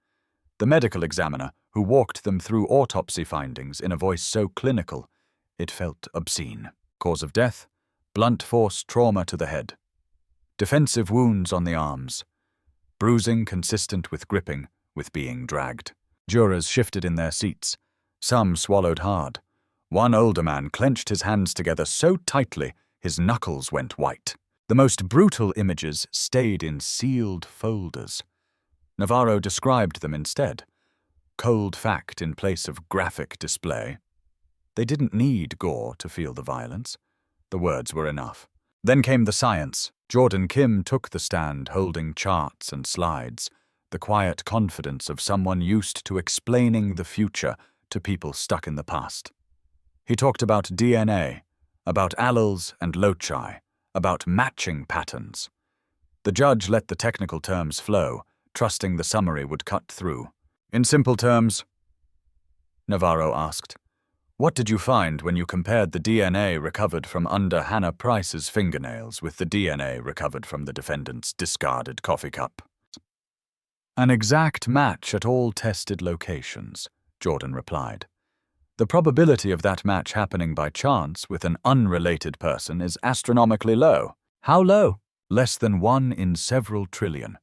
the medical examiner who walked them through autopsy findings in a voice so clinical it felt obscene. Cause of death, blunt force trauma to the head. Defensive wounds on the arms. Bruising consistent with gripping, with being dragged. Jurors shifted in their seats. Some swallowed hard. One older man clenched his hands together so tightly his knuckles went white. The most brutal images stayed in sealed folders. Navarro described them instead. Cold fact in place of graphic display. They didn't need gore to feel the violence. The words were enough. Then came the science. Jordan Kim took the stand holding charts and slides, the quiet confidence of someone used to explaining the future to people stuck in the past. He talked about DNA, about alleles and loci, about matching patterns. The judge let the technical terms flow, trusting the summary would cut through. In simple terms, Navarro asked, what did you find when you compared the DNA recovered from under Hannah Price's fingernails with the DNA recovered from the defendant's discarded coffee cup? An exact match at all tested locations, Jordan replied. The probability of that match happening by chance with an unrelated person is astronomically low. How low? Less than 1 in several trillion.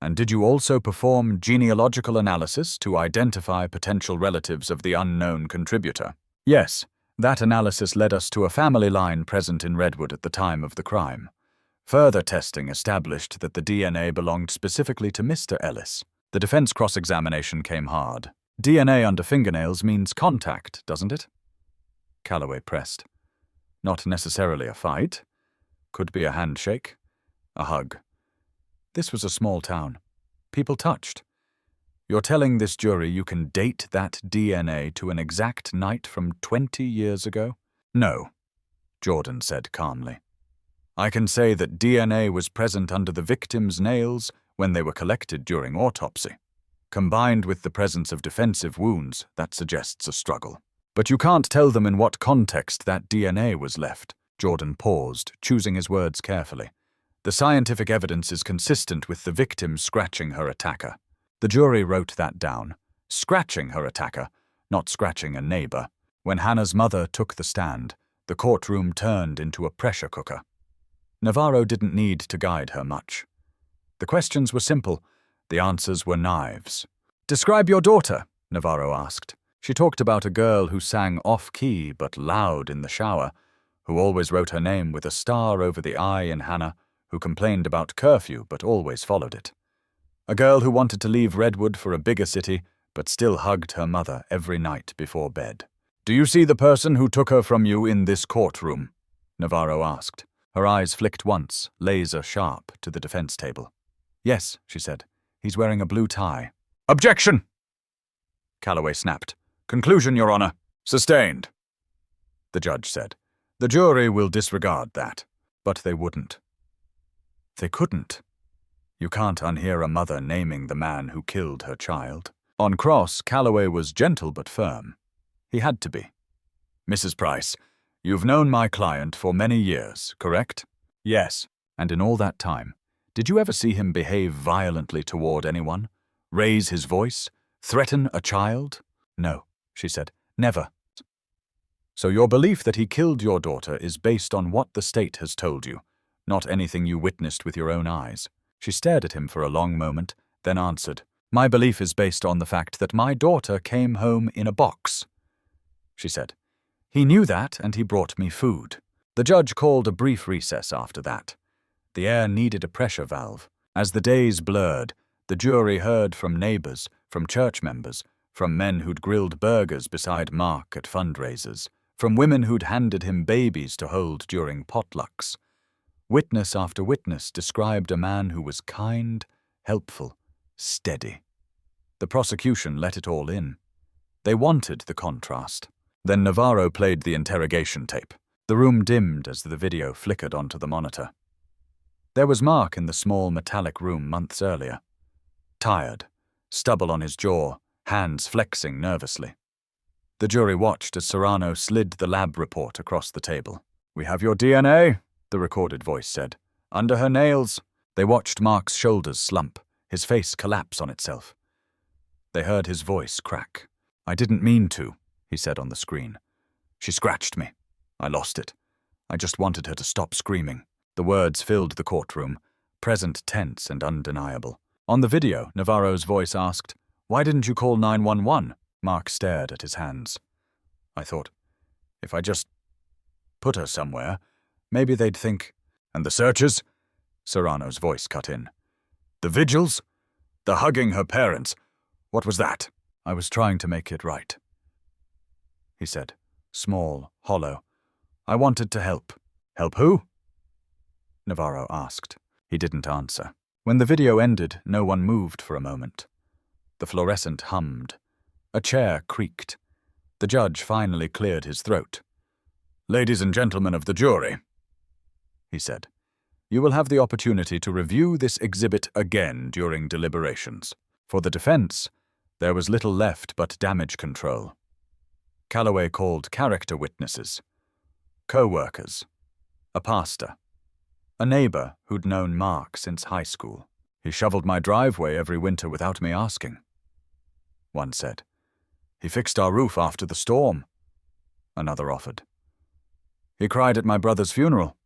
And did you also perform genealogical analysis to identify potential relatives of the unknown contributor? Yes, that analysis led us to a family line present in Redwood at the time of the crime. Further testing established that the DNA belonged specifically to Mr. Ellis. The defense cross-examination came hard. DNA under fingernails means contact, doesn't it? Calloway pressed. Not necessarily a fight. Could be a handshake, a hug. This was a small town. People touched. You're telling this jury you can date that DNA to an exact night from 20 years ago? No, Jordan said calmly. I can say that DNA was present under the victim's nails when they were collected during autopsy. Combined with the presence of defensive wounds, that suggests a struggle. But you can't tell them in what context that DNA was left. Jordan paused, choosing his words carefully. The scientific evidence is consistent with the victim scratching her attacker. The jury wrote that down. Scratching her attacker, not scratching a neighbor. When Hannah's mother took the stand, the courtroom turned into a pressure cooker. Navarro didn't need to guide her much. The questions were simple. The answers were knives. Describe your daughter, Navarro asked. She talked about a girl who sang off-key but loud in the shower, who always wrote her name with a star over the I in Hannah, who complained about curfew but always followed it. A girl who wanted to leave Redwood for a bigger city but still hugged her mother every night before bed. Do you see the person who took her from you in this courtroom? Navarro asked. Her eyes flicked once, laser sharp, to the defense table. Yes, she said. He's wearing a blue tie. Objection! Calloway snapped. Conclusion, Your Honor. Sustained. The judge said. The jury will disregard that. But they wouldn't. They couldn't. You can't unhear a mother naming the man who killed her child. On cross, Calloway was gentle but firm. He had to be. Mrs. Price, you've known my client for many years, correct? Yes. And in all that time, did you ever see him behave violently toward anyone? Raise his voice? Threaten a child? No, she said. Never. So your belief that he killed your daughter is based on what the state has told you, not anything you witnessed with your own eyes. She stared at him for a long moment, then answered, My belief is based on the fact that my daughter came home in a box. She said, He knew that and he brought me food. The judge called a brief recess after that. The air needed a pressure valve. As the days blurred, the jury heard from neighbors, from church members, from men who'd grilled burgers beside Mark at fundraisers, from women who'd handed him babies to hold during potlucks. Witness after witness described a man who was kind, helpful, steady. The prosecution let it all in. They wanted the contrast. Then Navarro played the interrogation tape. The room dimmed as the video flickered onto the monitor. There was Mark in the small metallic room months earlier. Tired, stubble on his jaw, hands flexing nervously. The jury watched as Serrano slid the lab report across the table. "We have your DNA," the recorded voice said. "Under her nails." They watched Mark's shoulders slump, his face collapse on itself. They heard his voice crack. "I didn't mean to," he said on the screen. "She scratched me. I lost it. I just wanted her to stop screaming." The words filled the courtroom, present tense and undeniable. On the video, Navarro's voice asked, "Why didn't you call 911? Mark stared at his hands. "I thought, if I just put her somewhere, maybe they'd think..." "And the searches?" Serrano's voice cut in. "The vigils? The hugging her parents? What was that?" "I was trying to make it right," he said, small, hollow. "I wanted to help." "Help who?" Navarro asked. He didn't answer. When the video ended, no one moved for a moment. The fluorescent hummed. A chair creaked. The judge finally cleared his throat. "Ladies and gentlemen of the jury," he said, "you will have the opportunity to review this exhibit again during deliberations." For the defense, there was little left but damage control. Calloway called character witnesses, co-workers, a pastor, a neighbor who'd known Mark since high school. "He shoveled my driveway every winter without me asking," one said. "He fixed our roof after the storm," another offered. "He cried at my brother's funeral,"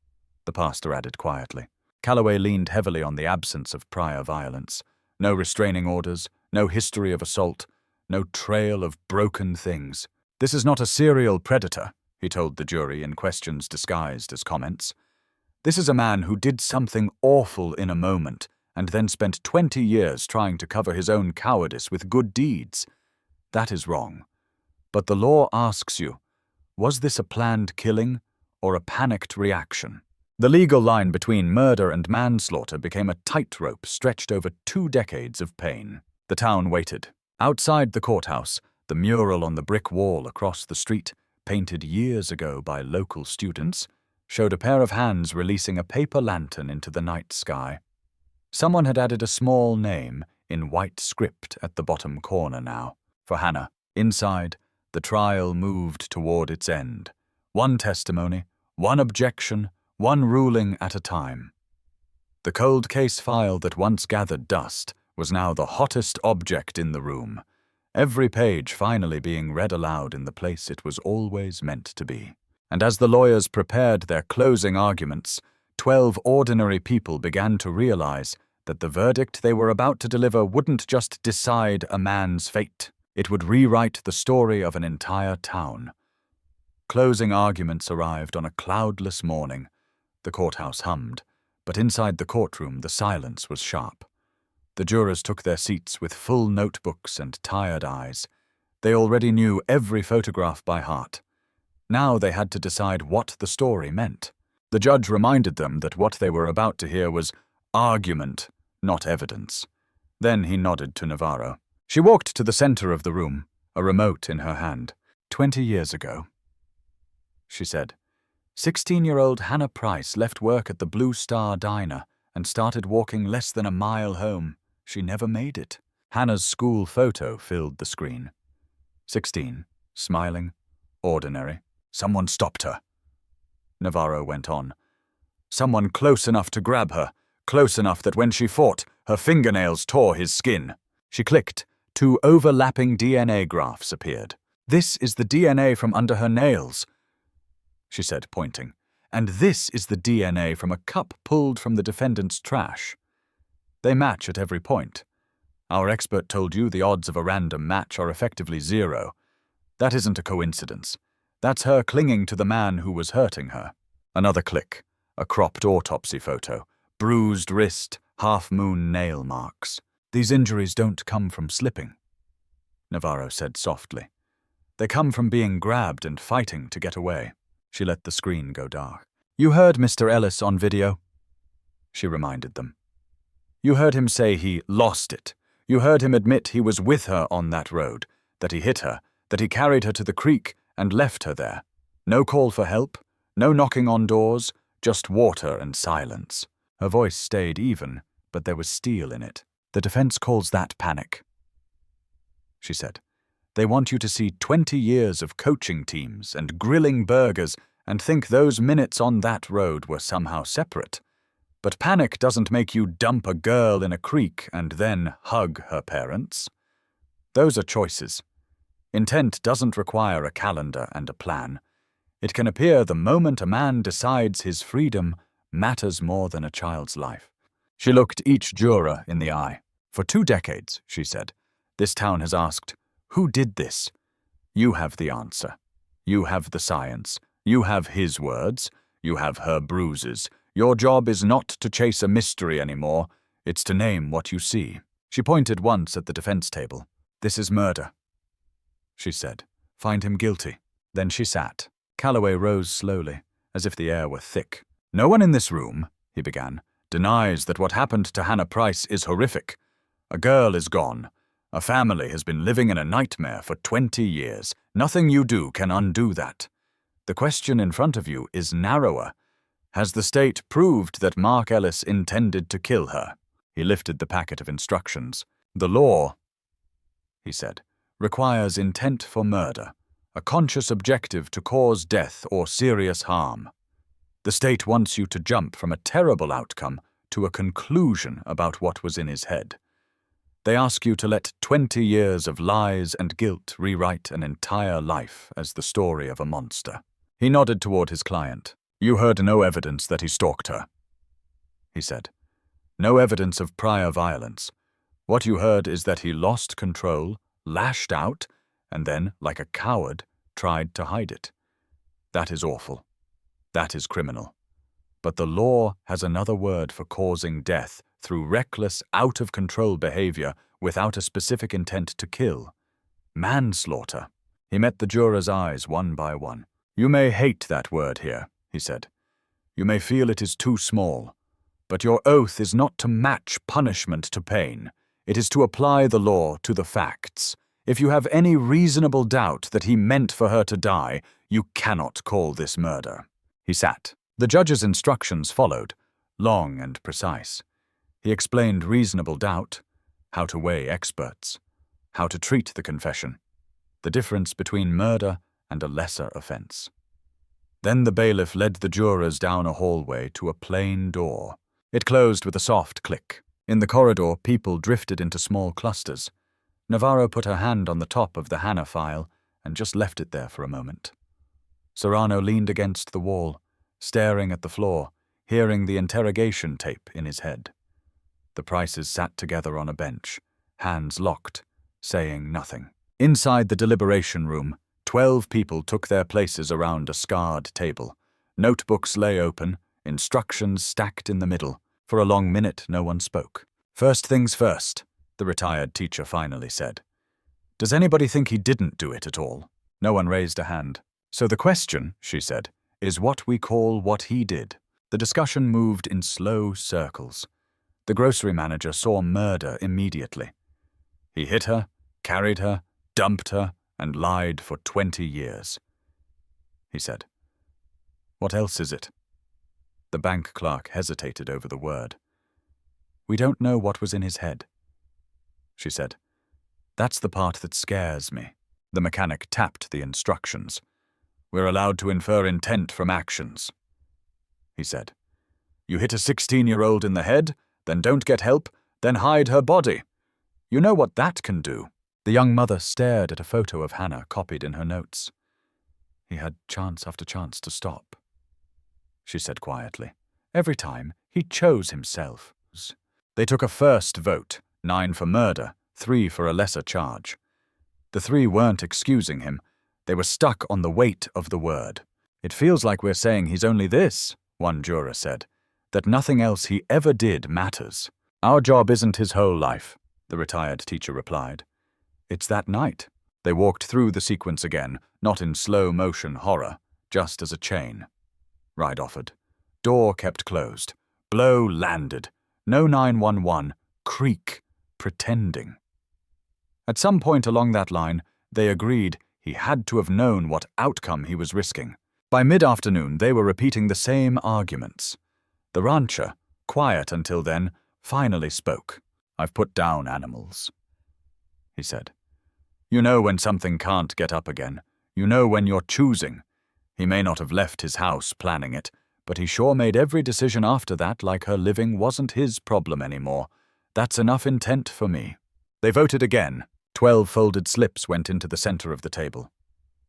the pastor added quietly. Calloway leaned heavily on the absence of prior violence. No restraining orders, no history of assault, no trail of broken things. "This is not a serial predator," he told the jury in questions disguised as comments. "This is a man who did something awful in a moment and then spent 20 years trying to cover his own cowardice with good deeds. That is wrong. But the law asks you, was this a planned killing or a panicked reaction?" The legal line between murder and manslaughter became a tightrope stretched over 2 decades of pain. The town waited. Outside the courthouse, the mural on the brick wall across the street, painted years ago by local students, showed a pair of hands releasing a paper lantern into the night sky. Someone had added a small name in white script at the bottom corner now. For Hannah. Inside, the trial moved toward its end. One testimony, one objection, one ruling at a time. The cold case file that once gathered dust was now the hottest object in the room, every page finally being read aloud in the place it was always meant to be. And as the lawyers prepared their closing arguments, 12 ordinary people began to realize that the verdict they were about to deliver wouldn't just decide a man's fate. It would rewrite the story of an entire town. Closing arguments arrived on a cloudless morning. The courthouse hummed, but inside the courtroom the silence was sharp. The jurors took their seats with full notebooks and tired eyes. They already knew every photograph by heart. Now they had to decide what the story meant. The judge reminded them that what they were about to hear was argument, not evidence. Then he nodded to Navarro. She walked to the center of the room, a remote in her hand. 20 years ago, she said, 16-year-old Hannah Price left work at the Blue Star Diner and started walking less than a mile home. She never made it. Hannah's school photo filled the screen. 16, smiling, ordinary. Someone stopped her. Navarro went on. Someone close enough to grab her, close enough that when she fought, her fingernails tore his skin. She clicked. 2 overlapping DNA graphs appeared. "This is the DNA from under her nails," she said, pointing. "And this is the DNA from a cup pulled from the defendant's trash. They match at every point. Our expert told you the odds of a random match are effectively 0. That isn't a coincidence. That's her clinging to the man who was hurting her." Another click. A cropped autopsy photo. Bruised wrist, half-moon nail marks. These injuries don't come from slipping, Navarro said softly. They come from being grabbed and fighting to get away. She let the screen go dark. You heard Mr. Ellis on video, she reminded them. You heard him say he lost it. You heard him admit he was with her on that road, that he hit her, that he carried her to the creek and left her there. No call for help, no knocking on doors, just water and silence. Her voice stayed even, but there was steel in it. The defense calls that panic, she said. They want you to see 20 years of coaching teams and grilling burgers and think those minutes on that road were somehow separate. But panic doesn't make you dump a girl in a creek and then hug her parents. Those are choices. Intent doesn't require a calendar and a plan. It can appear the moment a man decides his freedom matters more than a child's life. She looked each juror in the eye. For 2 decades, she said, this town has asked, who did this? You have the answer. You have the science. You have his words. You have her bruises. Your job is not to chase a mystery anymore. It's to name what you see. She pointed once at the defense table. This is murder, she said. Find him guilty. Then she sat. Calloway rose slowly, as if the air were thick. No one in this room, he began, denies that what happened to Hannah Price is horrific. A girl is gone. A family has been living in a nightmare for 20 years. Nothing you do can undo that. The question in front of you is narrower. Has the state proved that Mark Ellis intended to kill her? He lifted the packet of instructions. The law, he said, requires intent for murder, a conscious objective to cause death or serious harm. The state wants you to jump from a terrible outcome to a conclusion about what was in his head. They ask you to let 20 years of lies and guilt rewrite an entire life as the story of a monster. He nodded toward his client. You heard no evidence that he stalked her, he said. No evidence of prior violence. What you heard is that he lost control, lashed out, and then, like a coward, tried to hide it. That is awful. That is criminal. But the law has another word for causing death through reckless, out-of-control behavior without a specific intent to kill. Manslaughter. He met the jurors' eyes one by one. You may hate that word here, he said. You may feel it is too small. But your oath is not to match punishment to pain. It is to apply the law to the facts. If you have any reasonable doubt that he meant for her to die, you cannot call this murder. He sat. The judge's instructions followed, long and precise. He explained reasonable doubt, how to weigh experts, how to treat the confession, the difference between murder and a lesser offense. Then the bailiff led the jurors down a hallway to a plain door. It closed with a soft click. In the corridor, people drifted into small clusters. Navarro put her hand on the top of the Hannah file and just left it there for a moment. Serrano leaned against the wall, staring at the floor, hearing the interrogation tape in his head. The Prices sat together on a bench, hands locked, saying nothing. Inside the deliberation room, 12 people took their places around a scarred table. Notebooks lay open, instructions stacked in the middle. For a long minute, no one spoke. First things first, the retired teacher finally said. Does anybody think he didn't do it at all? No one raised a hand. So the question, she said, is what we call what he did. The discussion moved in slow circles. The grocery manager saw murder immediately. He hit her, carried her, dumped her, and lied for 20 years. He said, What else is it? The bank clerk hesitated over the word. We don't know what was in his head, she said. That's the part that scares me. The mechanic tapped the instructions. We're allowed to infer intent from actions, he said. You hit a 16-year-old in the head, then don't get help, then hide her body. You know what that can do. The young mother stared at a photo of Hannah copied in her notes. He had chance after chance to stop, she said quietly. Every time, he chose himself. They took a first vote, 9 for murder, 3 for a lesser charge. The 3 weren't excusing him. They were stuck on the weight of the word. It feels like we're saying he's only this, one juror said, that nothing else he ever did matters. Our job isn't his whole life, the retired teacher replied. It's that night. They walked through the sequence again, not in slow-motion horror, just as a chain. Ride offered. Door kept closed. Blow landed. No 911. Creak. Pretending. At some point along that line, they agreed he had to have known what outcome he was risking. By mid-afternoon, they were repeating the same arguments. The rancher, quiet until then, finally spoke. I've put down animals, he said. You know when something can't get up again. You know when you're choosing. He may not have left his house planning it, but he sure made every decision after that like her living wasn't his problem anymore. That's enough intent for me. They voted again. 12 folded slips went into the center of the table.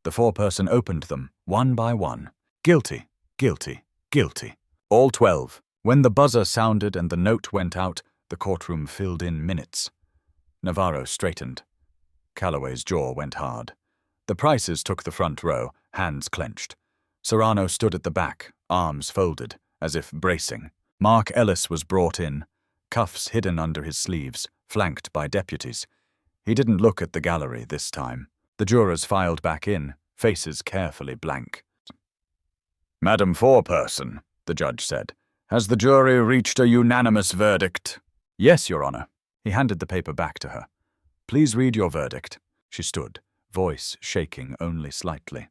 The foreperson opened them, one by one. Guilty, guilty, guilty. All 12. When the buzzer sounded and the note went out, the courtroom filled in minutes. Navarro straightened. Calloway's jaw went hard. The Prices took the front row, hands clenched. Serrano stood at the back, arms folded, as if bracing. Mark Ellis was brought in, cuffs hidden under his sleeves, flanked by deputies. He didn't look at the gallery this time. The jurors filed back in, faces carefully blank. Madam Foreperson, the judge said, has the jury reached a unanimous verdict? Yes, Your Honor. He handed the paper back to her. Please read your verdict. She stood, voice shaking only slightly.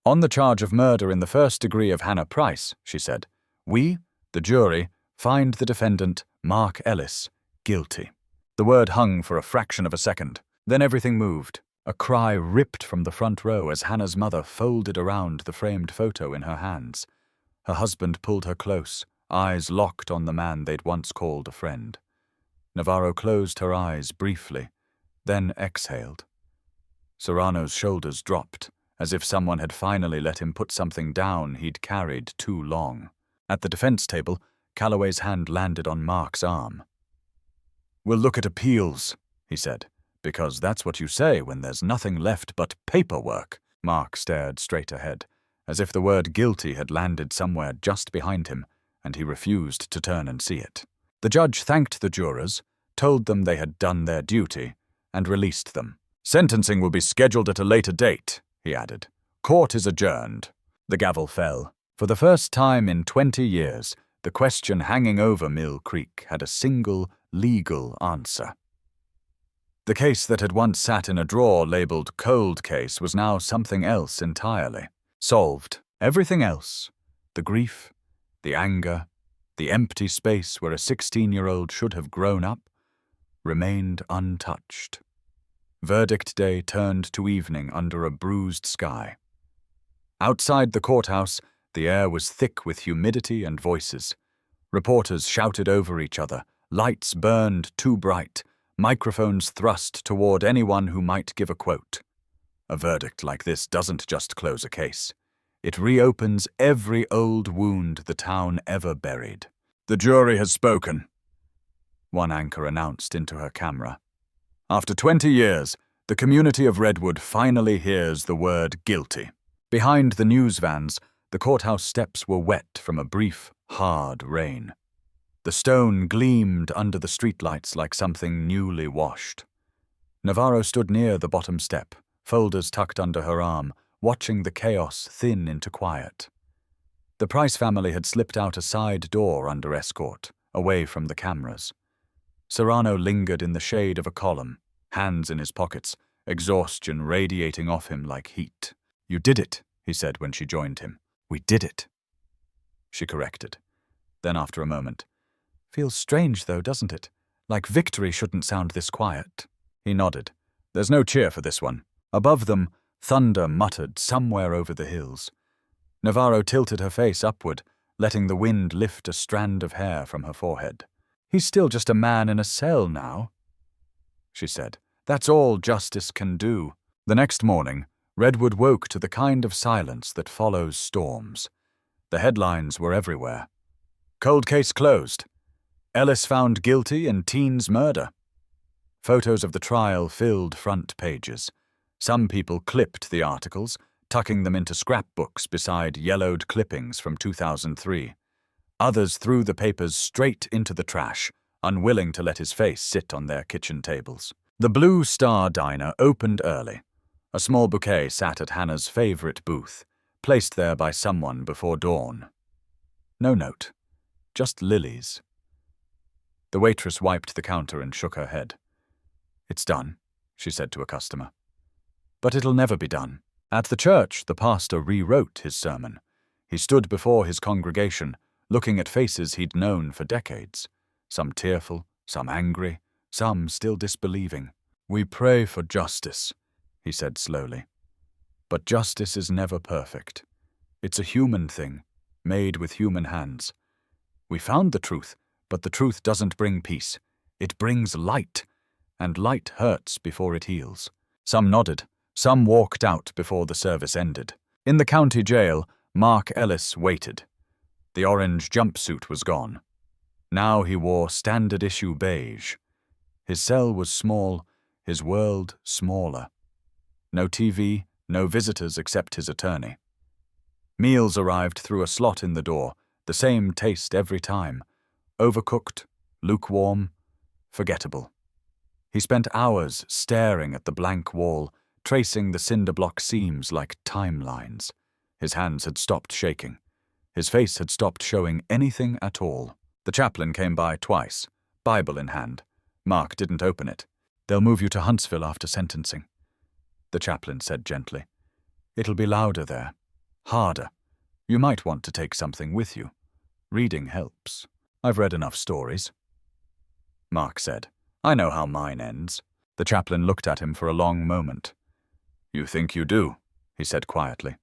On the charge of murder in the first degree of Hannah Price, she said, we, the jury, find the defendant, Mark Ellis, guilty. The word hung for a fraction of a second. Then everything moved. A cry ripped from the front row as Hannah's mother folded around the framed photo in her hands. Her husband pulled her close, eyes locked on the man they'd once called a friend. Navarro closed her eyes briefly, then exhaled. Serrano's shoulders dropped, as if someone had finally let him put something down he'd carried too long. At the defense table, Calloway's hand landed on Mark's arm. We'll look at appeals, he said, because that's what you say when there's nothing left but paperwork. Mark stared straight ahead, as if the word guilty had landed somewhere just behind him, and he refused to turn and see it. The judge thanked the jurors, told them they had done their duty, and released them. Sentencing will be scheduled at a later date, he added. Court is adjourned. The gavel fell. For the first time in 20 years, the question hanging over Mill Creek had a single, legal answer. The case that had once sat in a drawer labeled cold case was now something else entirely. Solved. Everything else, the grief, the anger, the empty space where a 16-year-old should have grown up, remained untouched. Verdict day turned to evening under a bruised sky. Outside the courthouse, the air was thick with humidity and voices. Reporters shouted over each other, lights burned too bright, microphones thrust toward anyone who might give a quote. A verdict like this doesn't just close a case. It reopens every old wound the town ever buried. The jury has spoken, one anchor announced into her camera. After 20 years, the community of Redwood finally hears the word guilty. Behind the news vans, the courthouse steps were wet from a brief, hard rain. The stone gleamed under the streetlights like something newly washed. Navarro stood near the bottom step, folders tucked under her arm, watching the chaos thin into quiet. The Price family had slipped out a side door under escort, away from the cameras. Serrano lingered in the shade of a column, hands in his pockets, exhaustion radiating off him like heat. You did it, he said when she joined him. We did it. She corrected. Then after a moment, feels strange though, doesn't it? Like victory shouldn't sound this quiet. He nodded. There's no cheer for this one. Above them, thunder muttered somewhere over the hills. Navarro tilted her face upward, letting the wind lift a strand of hair from her forehead. He's still just a man in a cell now, she said. That's all justice can do. The next morning, Redwood woke to the kind of silence that follows storms. The headlines were everywhere. Cold case closed. Ellis found guilty in teen's murder. Photos of the trial filled front pages. Some people clipped the articles, tucking them into scrapbooks beside yellowed clippings from 2003. Others threw the papers straight into the trash, unwilling to let his face sit on their kitchen tables. The Blue Star Diner opened early. A small bouquet sat at Hannah's favorite booth, placed there by someone before dawn. No note, just lilies. The waitress wiped the counter and shook her head. "It's done," she said to a customer. "But it'll never be done." At the church, the pastor rewrote his sermon. He stood before his congregation, looking at faces he'd known for decades, some tearful, some angry, some still disbelieving. "We pray for justice," he said slowly. "But justice is never perfect. It's a human thing, made with human hands. We found the truth, but the truth doesn't bring peace. It brings light, and light hurts before it heals." Some nodded. Some walked out before the service ended. In the county jail, Mark Ellis waited. The orange jumpsuit was gone. Now he wore standard-issue beige. His cell was small, his world smaller. No TV, no visitors except his attorney. Meals arrived through a slot in the door, the same taste every time. Overcooked, lukewarm, forgettable. He spent hours staring at the blank wall, tracing the cinder block seams like timelines. His hands had stopped shaking. His face had stopped showing anything at all. The chaplain came by twice, Bible in hand. Mark didn't open it. "They'll move you to Huntsville after sentencing," the chaplain said gently. "It'll be louder there, harder. You might want to take something with you. Reading helps." "I've read enough stories," Mark said. "I know how mine ends." The chaplain looked at him for a long moment. "You think you do," he said quietly.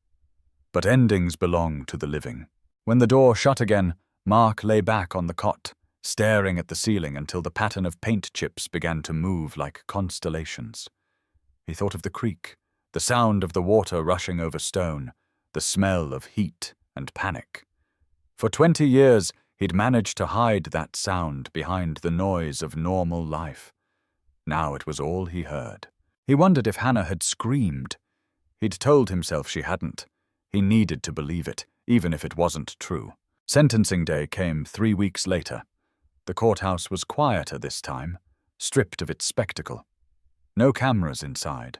"But endings belong to the living." When the door shut again, Mark lay back on the cot, staring at the ceiling until the pattern of paint chips began to move like constellations. He thought of the creek, the sound of the water rushing over stone, the smell of heat and panic. For 20 years, he'd managed to hide that sound behind the noise of normal life. Now it was all he heard. He wondered if Hannah had screamed. He'd told himself she hadn't. He needed to believe it, even if it wasn't true. Sentencing day came 3 weeks later. The courthouse was quieter this time, stripped of its spectacle. No cameras inside,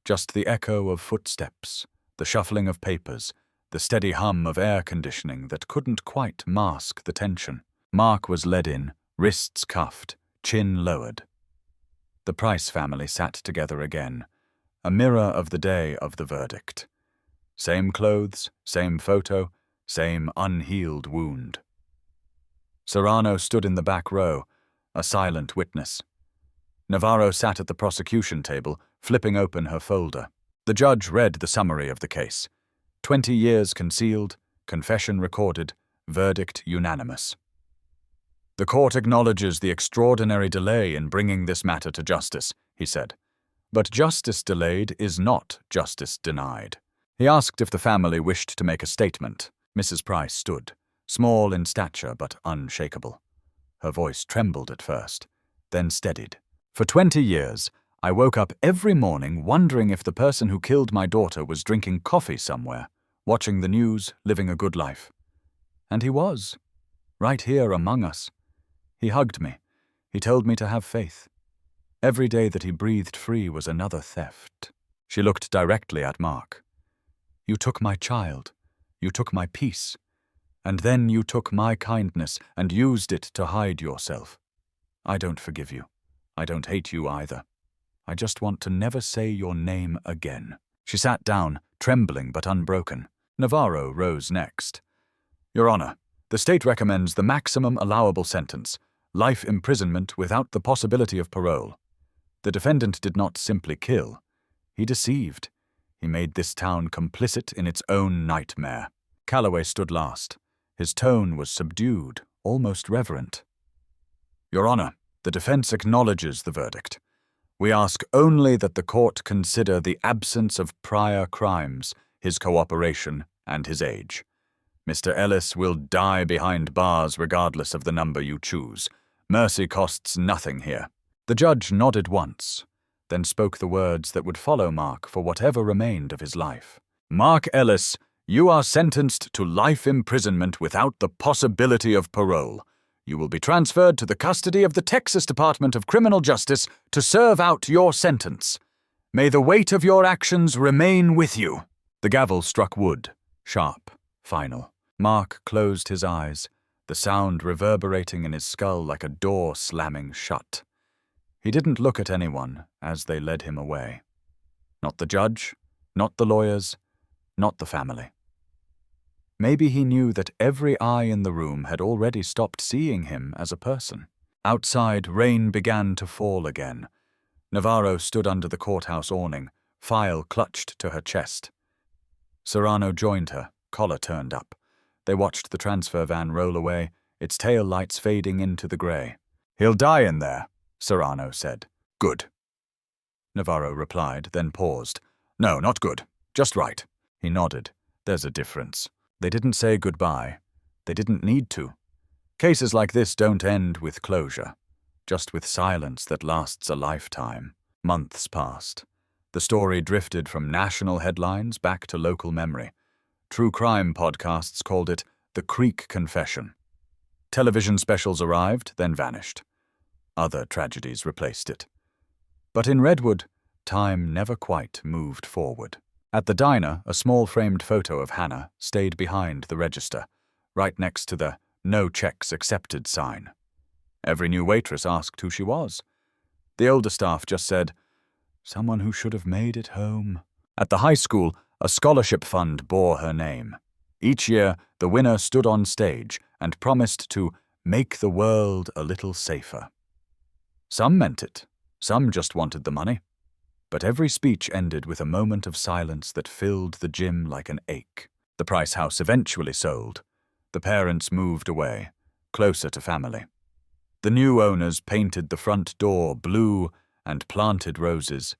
just the echo of footsteps, the shuffling of papers, the steady hum of air conditioning that couldn't quite mask the tension. Mark was led in, wrists cuffed, chin lowered. The Price family sat together again, a mirror of the day of the verdict. Same clothes, same photo, same unhealed wound. Serrano stood in the back row, a silent witness. Navarro sat at the prosecution table, flipping open her folder. The judge read the summary of the case. 20 years concealed, confession recorded, verdict unanimous. "The court acknowledges the extraordinary delay in bringing this matter to justice," he said. "But justice delayed is not justice denied." He asked if the family wished to make a statement. Mrs. Price stood, small in stature but unshakable. Her voice trembled at first, then steadied. "For 20 years, I woke up every morning wondering if the person who killed my daughter was drinking coffee somewhere, watching the news, living a good life. And he was, right here among us. He hugged me. He told me to have faith. Every day that he breathed free was another theft." She looked directly at Mark. "You took my child. You took my peace. And then you took my kindness and used it to hide yourself. I don't forgive you. I don't hate you either. I just want to never say your name again." She sat down, trembling but unbroken. Navarro rose next. "Your Honor, the state recommends the maximum allowable sentence, life imprisonment without the possibility of parole. The defendant did not simply kill. He deceived. He made this town complicit in its own nightmare." Calloway stood last. His tone was subdued, almost reverent. "Your Honor, the defense acknowledges the verdict. We ask only that the court consider the absence of prior crimes, his cooperation, and his age. Mr. Ellis will die behind bars regardless of the number you choose. Mercy costs nothing here." The judge nodded once, then spoke the words that would follow Mark for whatever remained of his life. "Mark Ellis, You are sentenced to life imprisonment without the possibility of parole. You will be transferred to the custody of the Texas Department of Criminal Justice to serve out your sentence. May the weight of your actions remain with you." The gavel struck wood, sharp, final. Mark closed his eyes, the sound reverberating in his skull like a door slamming shut. He didn't look at anyone as they led him away. Not the judge, not the lawyers, not the family. Maybe he knew that every eye in the room had already stopped seeing him as a person. Outside, rain began to fall again. Navarro stood under the courthouse awning, file clutched to her chest. Serrano joined her, collar turned up. They watched the transfer van roll away, its tail lights fading into the grey. "He'll die in there," Serrano said. "Good." Navarro replied, then paused. "No, not good. Just right." He nodded. "There's a difference. They didn't say goodbye. They didn't need to. Cases like this don't end with closure, just with silence that lasts a lifetime." Months passed. The story drifted from national headlines back to local memory. True crime podcasts called it the Creek Confession. Television specials arrived, then vanished. Other tragedies replaced it. But in Redwood, time never quite moved forward. At the diner, a small framed photo of Hannah stayed behind the register, right next to the "No checks accepted" sign. Every new waitress asked who she was. The older staff just said, "Someone who should have made it home." At the high school, a scholarship fund bore her name. Each year, the winner stood on stage and promised to make the world a little safer. Some meant it, some just wanted the money. But every speech ended with a moment of silence that filled the gym like an ache. The Price house eventually sold. The parents moved away, closer to family. The new owners painted the front door blue and planted roses.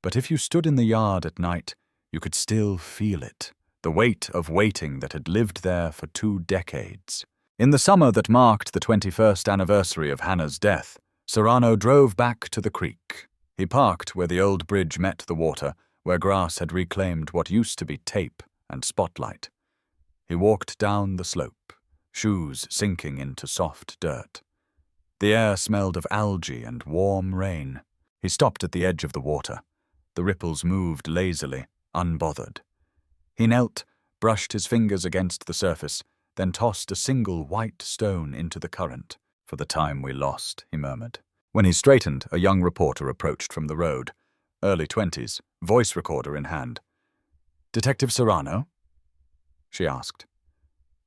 But if you stood in the yard at night, you could still feel it, the weight of waiting that had lived there for 2 decades. In the summer that marked the 21st anniversary of Hannah's death, Serrano drove back to the creek. He parked where the old bridge met the water, where grass had reclaimed what used to be tape and spotlight. He walked down the slope, shoes sinking into soft dirt. The air smelled of algae and warm rain. He stopped at the edge of the water. The ripples moved lazily, unbothered. He knelt, brushed his fingers against the surface, then tossed a single white stone into the current. "For the time we lost," he murmured. When he straightened, a young reporter approached from the road, early 20s, voice recorder in hand. "Detective Serrano?" she asked.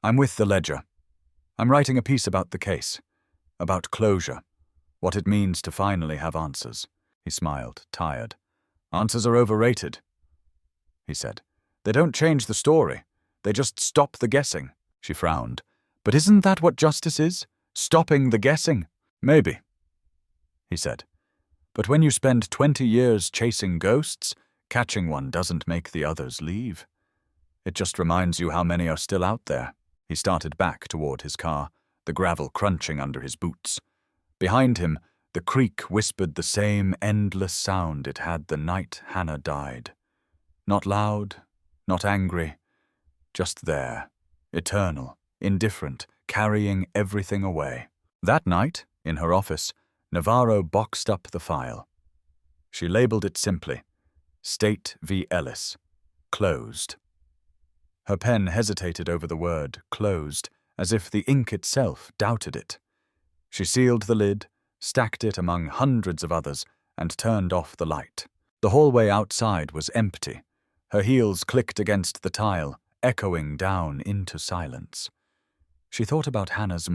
"I'm with the Ledger. I'm writing a piece about the case, about closure, what it means to finally have answers." He smiled, tired. "Answers are overrated," he said. "They don't change the story. They just stop the guessing." She frowned. "But isn't that what justice is? Stopping the guessing?" "Maybe," he said. "But when you spend 20 years chasing ghosts, catching one doesn't make the others leave. It just reminds you how many are still out there." He started back toward his car, the gravel crunching under his boots. Behind him, the creek whispered the same endless sound it had the night Hannah died. Not loud, not angry, just there, eternal, indifferent, carrying everything away. That night, in her office, Navarro boxed up the file. She labeled it simply, State v. Ellis, closed. Her pen hesitated over the word closed, as if the ink itself doubted it. She sealed the lid, stacked it among hundreds of others, and turned off the light. The hallway outside was empty. Her heels clicked against the tile, echoing down into silence. She thought about Hannah's